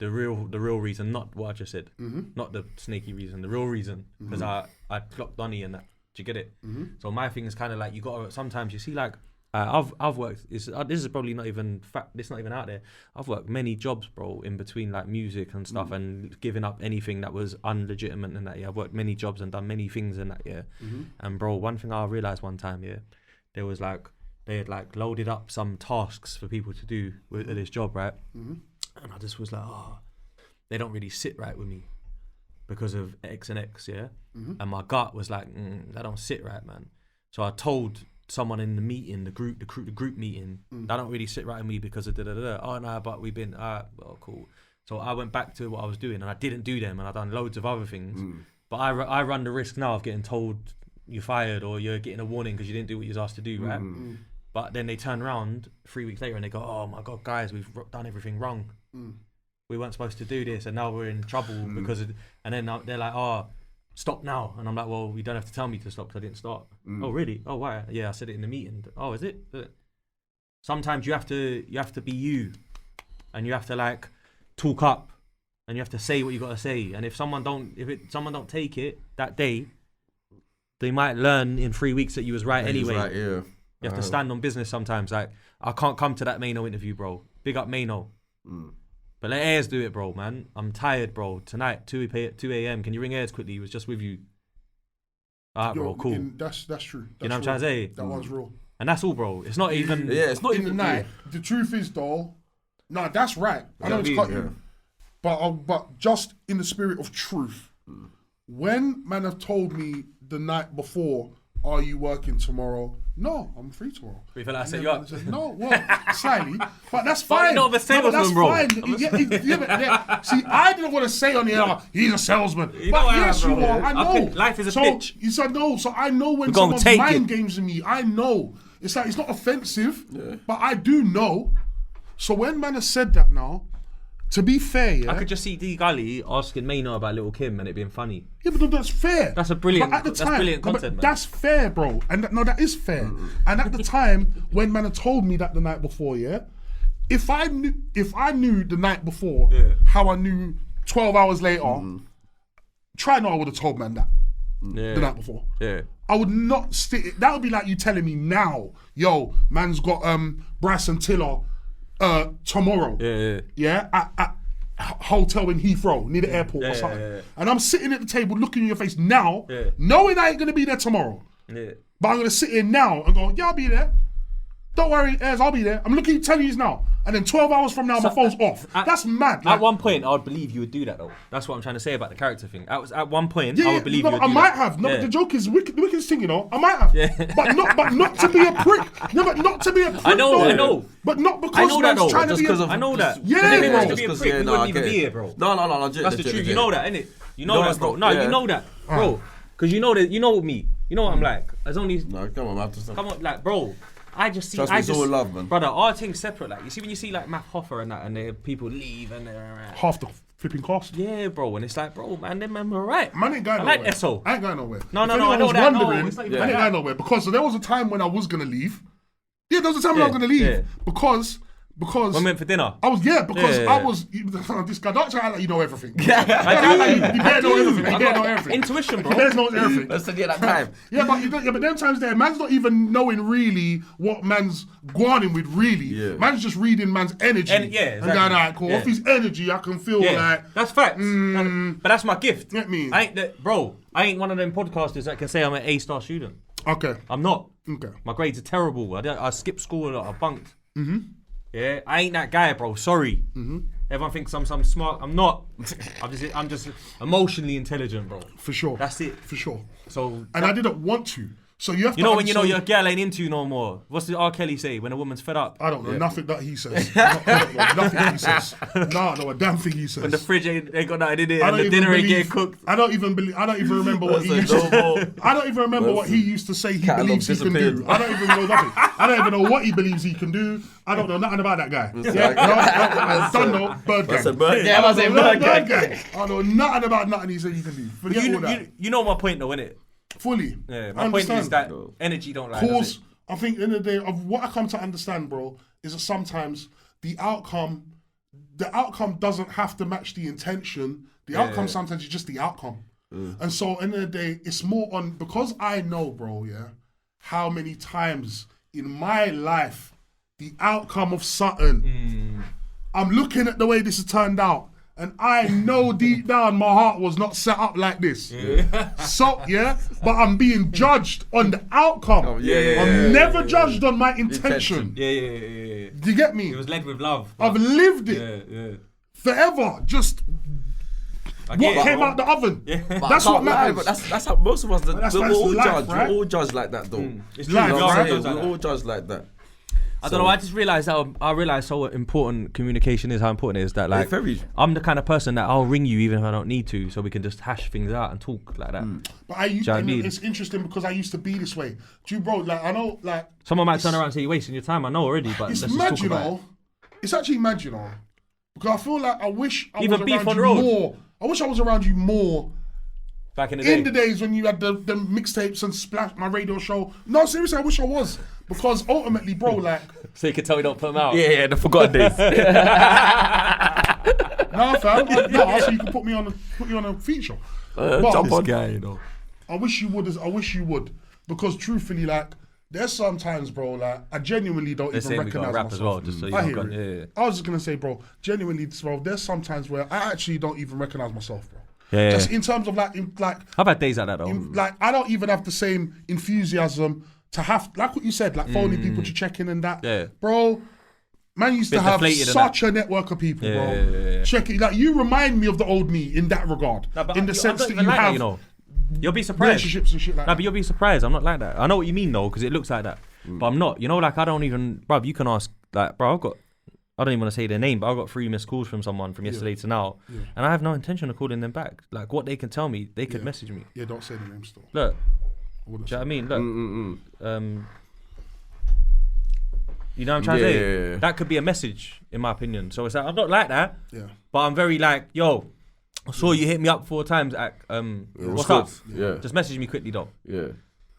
A: the real reason, not what I just said, not the snaky reason, the real reason, because I clocked Donnie and that. Do you get it? So my thing is kind of like, you got to, sometimes you see like. I've worked. This is probably not even It's not even out there. I've worked many jobs, bro, in between like music and stuff, and giving up anything that was unlegitimate and that. Yeah, I've worked many jobs and done many things in that. Yeah, and bro, one thing I realized one time, yeah, there was like they had like loaded up some tasks for people to do with this job, right? And I just was like, oh, they don't really sit right with me because of X and X, yeah. And my gut was like, that don't sit right, man. So I told someone in the meeting, the group meeting, that don't really sit right with me because of da-da-da-da. Oh no, but we've been, well, cool. So I went back to what I was doing and I didn't do them and I done loads of other things. But I run the risk now of getting told you're fired or you're getting a warning because you didn't do what you was asked to do, right? But then they turn around 3 weeks later and they go, oh my God, guys, we've done everything wrong. We weren't supposed to do this and now we're in trouble because of, and then they're like, oh, stop now. And I'm like, well, you don't have to tell me to stop because I didn't start. Oh, really? Oh, why? Yeah, I said it in the meeting. Oh, is it? Sometimes you have to be you, and you have to like talk up, and you have to say what you got to say. And if someone don't take it that day, they might learn in 3 weeks that you was right anyway.
B: Right, yeah.
A: You have to stand on business sometimes. Like, I can't come to that Maino interview, bro. Big up Maino. But let Airz do it, bro, man. I'm tired, bro. Tonight, 2 a.m. Can you ring Airz quickly? He was just with you. All right, bro, cool.
C: That's true.
A: You know what I'm trying to say?
C: That one's real.
A: And that's all, bro. It's not even...
B: Yeah, it's not
C: in
B: even...
C: the night. The truth is, though, no, that's right. I know it's cutting. But just in the spirit of truth, when man have told me the night before, are you working tomorrow? No, I'm free tomorrow.
A: You feel like I set you up?
C: Said, no, well, slightly, but that's fine.
A: But you're not a salesman, bro.
C: Fine. See, I didn't want to say on the air, he's a salesman.
A: You
C: but
A: know
C: yes,
A: you
C: are. I know.
A: Life is a pitch.
C: You said no, so I know when
A: someone's
C: mind games me. I know. It's like, it's not offensive, but I do know. So when man has said that now, to be fair,
A: I could just see Dee Gully asking Maino about Little Kim and it being funny.
C: Yeah, but that's fair.
A: That's brilliant
C: content,
A: man.
C: That's fair, bro. And that is fair. And at the time, when man had told me that the night before, if I knew the night before how I knew 12 hours later, try now I would have told man that the night before. Yeah. I would not stick. That would be like you telling me now, yo, man's got Bryson Tiller tomorrow. Yeah. At hotel in Heathrow near the airport or something. And I'm sitting at the table looking in your face now, knowing I ain't gonna be there tomorrow. But I'm gonna sit here now and go, yeah, I'll be there. Don't worry, Airz, I'll be there. I'm looking, telling you now. And then 12 hours from now, my phone's off. That's mad.
A: At one point, I would believe you would do that, though. That's what I'm trying to say about the character thing. At one point, I would believe you would do that.
C: I might have. No, the joke is, the wickedest thing, you know, I might have. But not to be a prick. No, but not to be a prick.
A: I know.
C: But not because man's trying to be a...
A: I know that.
C: Yeah,
A: if it
C: bro.
A: was to be a prick, we wouldn't even be here, bro.
B: No.
A: That's the truth. You know that, innit? You know that, bro. No, you know that, bro. Because you know me. You know what I'm like. There's only...
B: No, come on, man.
A: Come on, like, bro. I just see.
B: It's all love, man.
A: Brother, our thing's separate. Like, you see when you see like Matt Hoffer and that, and people leave and they're
C: half the flipping cost.
A: Yeah, bro. And it's like, bro, man, them men were right.
C: Man ain't going
A: nowhere.
C: I
A: like SO.
C: I ain't going nowhere.
A: No, I know that. No,
C: I ain't going nowhere because there was a time when I was gonna leave. Yeah, there was a time when I was gonna leave because.
A: We went for dinner.
C: I was this guy. Don't try like you know everything. You better know everything.
A: Intuition, bro.
C: You better know everything.
B: That's that time.
C: But them times there, man's not even knowing really what man's going with really. Yeah. Man's just reading man's energy.
A: Exactly.
C: And going, alright, cool. Off his energy, I can feel like
A: that's facts. But that's my gift.
C: Get me?
A: I ain't one of them podcasters that can say I'm an A-star student.
C: Okay.
A: I'm not.
C: Okay.
A: My grades are terrible. I skipped school a lot. I bunked. Yeah, I ain't that guy, bro. Sorry. Everyone thinks I'm smart. I'm not. I'm just emotionally intelligent, bro.
C: For sure.
A: That's it.
C: For sure.
A: So
C: I didn't want to. So you have to.
A: You know when you know your girl ain't into you no more. What's the R. Kelly say when a woman's fed up?
C: I don't know nothing that he says. Nothing that he says. No, a damn thing he says.
A: When the fridge ain't got nothing in it and the dinner ain't getting cooked.
C: I don't even remember what he used to. I don't even remember what he used to say he believes he can do. I don't even know nothing. I don't even know what he believes he can do. I don't know nothing about that guy. I don't know Bird Gang.
B: I was saying Bird
C: Gang. I know nothing about nothing he said he can do. Forget all that.
A: You know my point though, innit?
C: Fully.
A: Yeah, my point is that energy don't lie.
C: Cause I think in the day of what I come to understand, bro, is that sometimes the outcome doesn't have to match the intention. The outcome sometimes is just the outcome. And so in the day, it's more on because I know, bro, how many times in my life the outcome of something. I'm looking at the way this has turned out. And I know deep down my heart was not set up like this. So, but I'm being judged on the outcome. I'm never judged on my intention.
A: Yeah.
C: Do you get me?
A: It was led with love.
C: I've lived it forever. Just what came out the oven. That's what matters.
B: That's how most of us, we're all judged.
C: Right?
B: We're all judged like that though.
C: It's life, right?
B: We're all judged like that.
A: I don't know. I just realised how important communication is. How important it is that like I'm the kind of person that I'll ring you even if I don't need to, so we can just hash things out and talk like that.
C: But it's interesting because I used to be this way. Do you, bro? Like I know, like
A: someone might turn around and say you're wasting your time. I know already, but
C: it's mad, you know. It's actually mad, you know, because I feel like I wish I was around you more. I wish I was around you more
A: Back in the day.
C: In the days when you had the mixtapes and Splash, my radio show. No, seriously, I wish I was. Because ultimately, bro, like...
A: So you can tell me don't put them out?
B: Yeah, the forgotten days.
C: No, fam. So you can put me on a feature.
B: Jump on guy, you know.
C: I wish you would. Because truthfully, like, there's sometimes, bro, like, I genuinely don't even recognize
A: rap
C: myself.
A: as well, just so you
C: I hear
A: know.
C: it. I was just gonna say, bro, genuinely, bro, there's sometimes where I actually don't even recognize myself, bro.
A: Yeah.
C: Just in terms of like,
A: I've had days like that though.
C: like I don't even have the same enthusiasm to have, like what you said, like phoning people to check in and that.
A: Yeah.
C: Bro, man used to have such a network of people, bro.
A: Yeah.
C: Check it. Like, you remind me of the old me in that regard. In the sense that you have,
A: you know. You'll be surprised.
C: Relationships and shit like that.
A: But you'll be surprised. I'm not like that. I know what you mean though, because it looks like that. But I'm not. You know, like I don't even, bruv, you can ask, like, bro, I don't even want to say their name, but I got 3 missed calls from someone from yesterday to now. Yeah. And I have no intention of calling them back. Like, what they can tell me, they could message me.
C: Yeah, don't say the name still.
A: Look. Do you know what I mean? Look. You know what I'm trying to say? Yeah. That could be a message, in my opinion. So it's like, I'm not like that. Yeah. But I'm very like, yo, I saw you hit me up 4 times at, what's up? Yeah. Just message me quickly though. Yeah.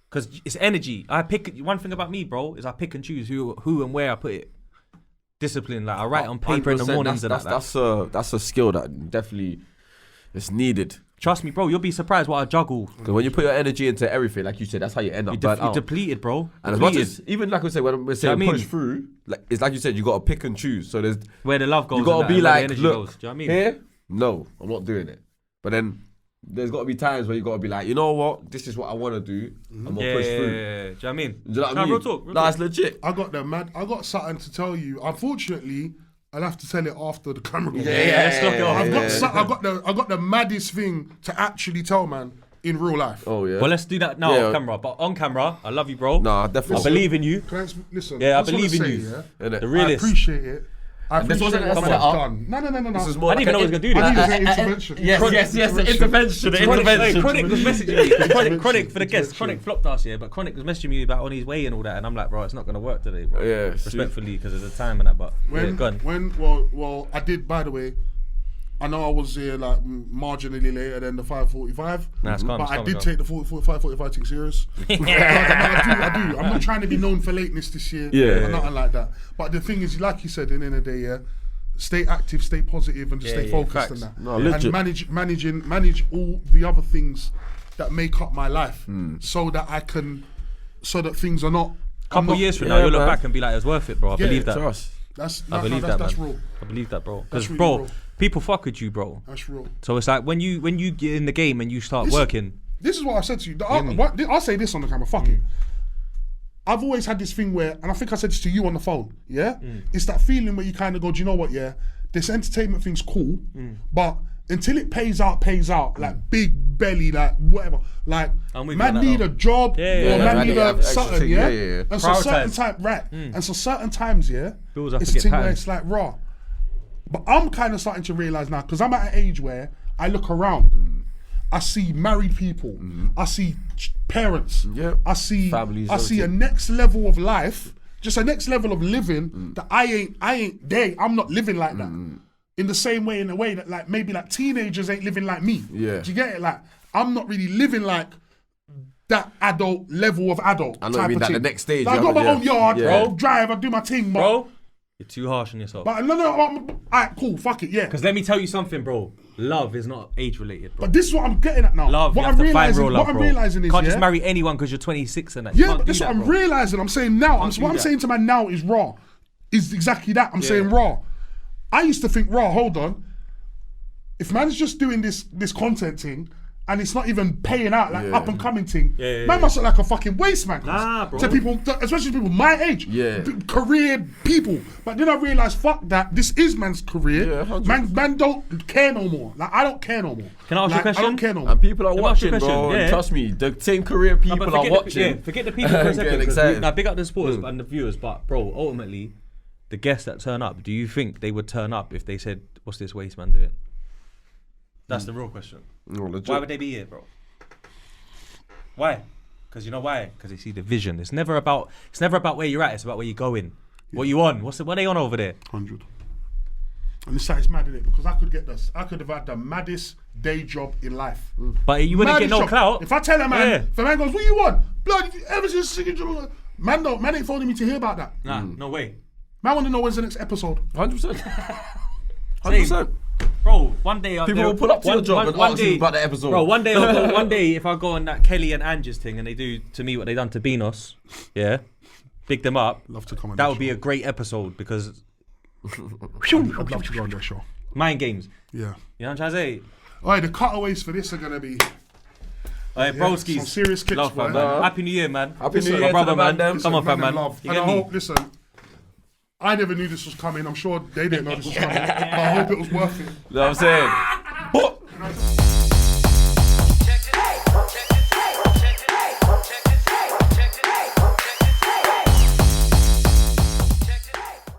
A: Because it's energy. One thing about me, bro, is I pick and choose who and where I put it. Discipline, like I write on paper in the mornings and
B: that's a skill that definitely is needed.
A: Trust me, bro, you'll be surprised what I juggle.
B: Because when you put your energy into everything, like you said, that's how you end up.
A: You're depleted, bro.
B: And as much as, even like we say, when we're saying push through, like it's like you said, you got to pick and choose. So there's
A: where the love goes.
B: You got to be like, look,
A: do you know what I mean?
B: Here, no, I'm not doing it. But then there's got to be times where you got to be like, you know what, this is what I want to do. I'm gonna push through.
A: Do you know what I mean?
B: Do you know what I mean?
A: Real talk.
B: Nah, it's legit.
C: I got something to tell you. Unfortunately, I'll have to tell it after the camera goes. I got the maddest thing to actually tell, man, in real life.
B: Oh yeah.
A: Well, let's do that now off camera. But on camera, I love you, bro.
B: Nah, definitely.
A: I believe in you.
C: Listen.
A: Yeah, I believe in you.
C: Yeah?
A: The realist.
C: I appreciate it.
B: This wasn't a setup.
C: No.
A: This is more I didn't even know I was going to do this.
C: I need to say intervention.
B: Yes, the intervention.
A: Chronic was messaging me. Chronic for the guests. Chronic flopped us, but Chronic was messaging me about on his way and all that. And I'm like, bro, it's not going to work today, bro.
B: Yeah.
A: Respectfully, because of the time and that. But go on.
C: Well, I did, by the way. I know I was here like marginally later than the 5:45, but I did take the 45 thing serious. I do. I'm not trying to be known for lateness this year, or nothing like that. But the thing is, like you said, in the end of the day, stay active, stay positive, and just stay focused on that.
B: No,
C: and manage all the other things that make up my life, so that things are not.
A: Couple years from now, you'll look back and be like, it was worth it, bro. I believe that.
C: That's real.
A: I believe that, bro. Because, bro, people fuck with you, bro.
C: That's real.
A: So it's like when you get in the game and you start working.
C: This is what I said to you. I'll say this on the camera. Fuck it. I've always had this thing where, and I think I said this to you on the phone. Yeah, it's that feeling where you kind of go, do you know what? Yeah, this entertainment thing's cool, but until it pays out, like big belly, like whatever, like man need a job or man need a something, and so certain time, and so certain times, it's a thing where it's like raw. But I'm kind of starting to realize now, because I'm at an age where I look around, I see married people, I see parents, I see families, I see a next level of life, just a next level of living that I ain't there. I'm not living like that. In the same way, in a way that like maybe like teenagers ain't living like me. Yeah. Do you get it? Like I'm not really living like that adult level of adult.
B: I know you mean that the next stage.
C: Like, I got my own yard, bro. Drive, I do my thing,
A: bro. You're too harsh on yourself.
C: But no, alright, cool, fuck it, yeah.
A: Because let me tell you something, bro. Love is not age related, bro.
C: But this is what I'm getting at now.
A: Love,
C: what
A: you have to find real love, bro.
C: What I'm realizing is,
A: can't just marry anyone because you're 26 and that.
C: Yeah, but that's what I'm realizing. I'm saying now. What I'm saying to man now is raw. Is exactly that. I'm saying raw. I used to think raw. Hold on. If man's just doing this content thing and it's not even paying out, like up and coming thing, man must look like a fucking waste man.
A: Nah, bro.
C: To people, especially people my age, career people. But then I realised, fuck that. This is man's career. Man don't care no more. Like I don't care no more.
A: Can I ask you a question?
C: I don't care no more.
B: And people are watching, bro. And trust me, the same career people are watching.
A: Forget the people for a second. Now big up the supporters and the viewers, but bro, ultimately, the guests that turn up, do you think they would turn up if they said, "What's this waste man doing?" That's the real question.
B: No,
A: why would they be here, bro? Why? Because you know why? Because they see the vision. It's never about where you're at. It's about where you're going. What you on? What are they on over there?
C: 100. And it's mad, innit? Because I could have had the maddest day job in life.
A: But you wouldn't get no clout.
C: If I tell a man, if a man goes, what you want? Blood, ever since singing, man ain't phoning me to hear about that.
A: Nah, no way.
C: Man want to know when's the next episode.
B: 100%. 100%.
A: Bro, one day
B: people will pull up to your job and ask you about the episode.
A: Bro, one day if I go on that Kelly and Angie's thing and they do to me what they done to Beanos, yeah, big them up.
C: Love to come on.
A: That would be a great episode because
C: I'd love to go on their show.
A: Mind games.
C: Yeah.
A: You know what I'm trying to say?
C: Alright, the cutaways for this are gonna be.
A: Alright, broskies.
C: Some serious kicks,
A: love,
C: boy.
A: man. Happy New Year, man.
B: Happy New Year,
A: my brother,
B: to the
A: man. Come on, fam, man.
C: Love.
A: You
C: And I
A: get me?
C: hope, listen, I never knew this was coming. I'm sure they didn't know this was coming. But I hope it was worth it.
B: You know what I'm saying?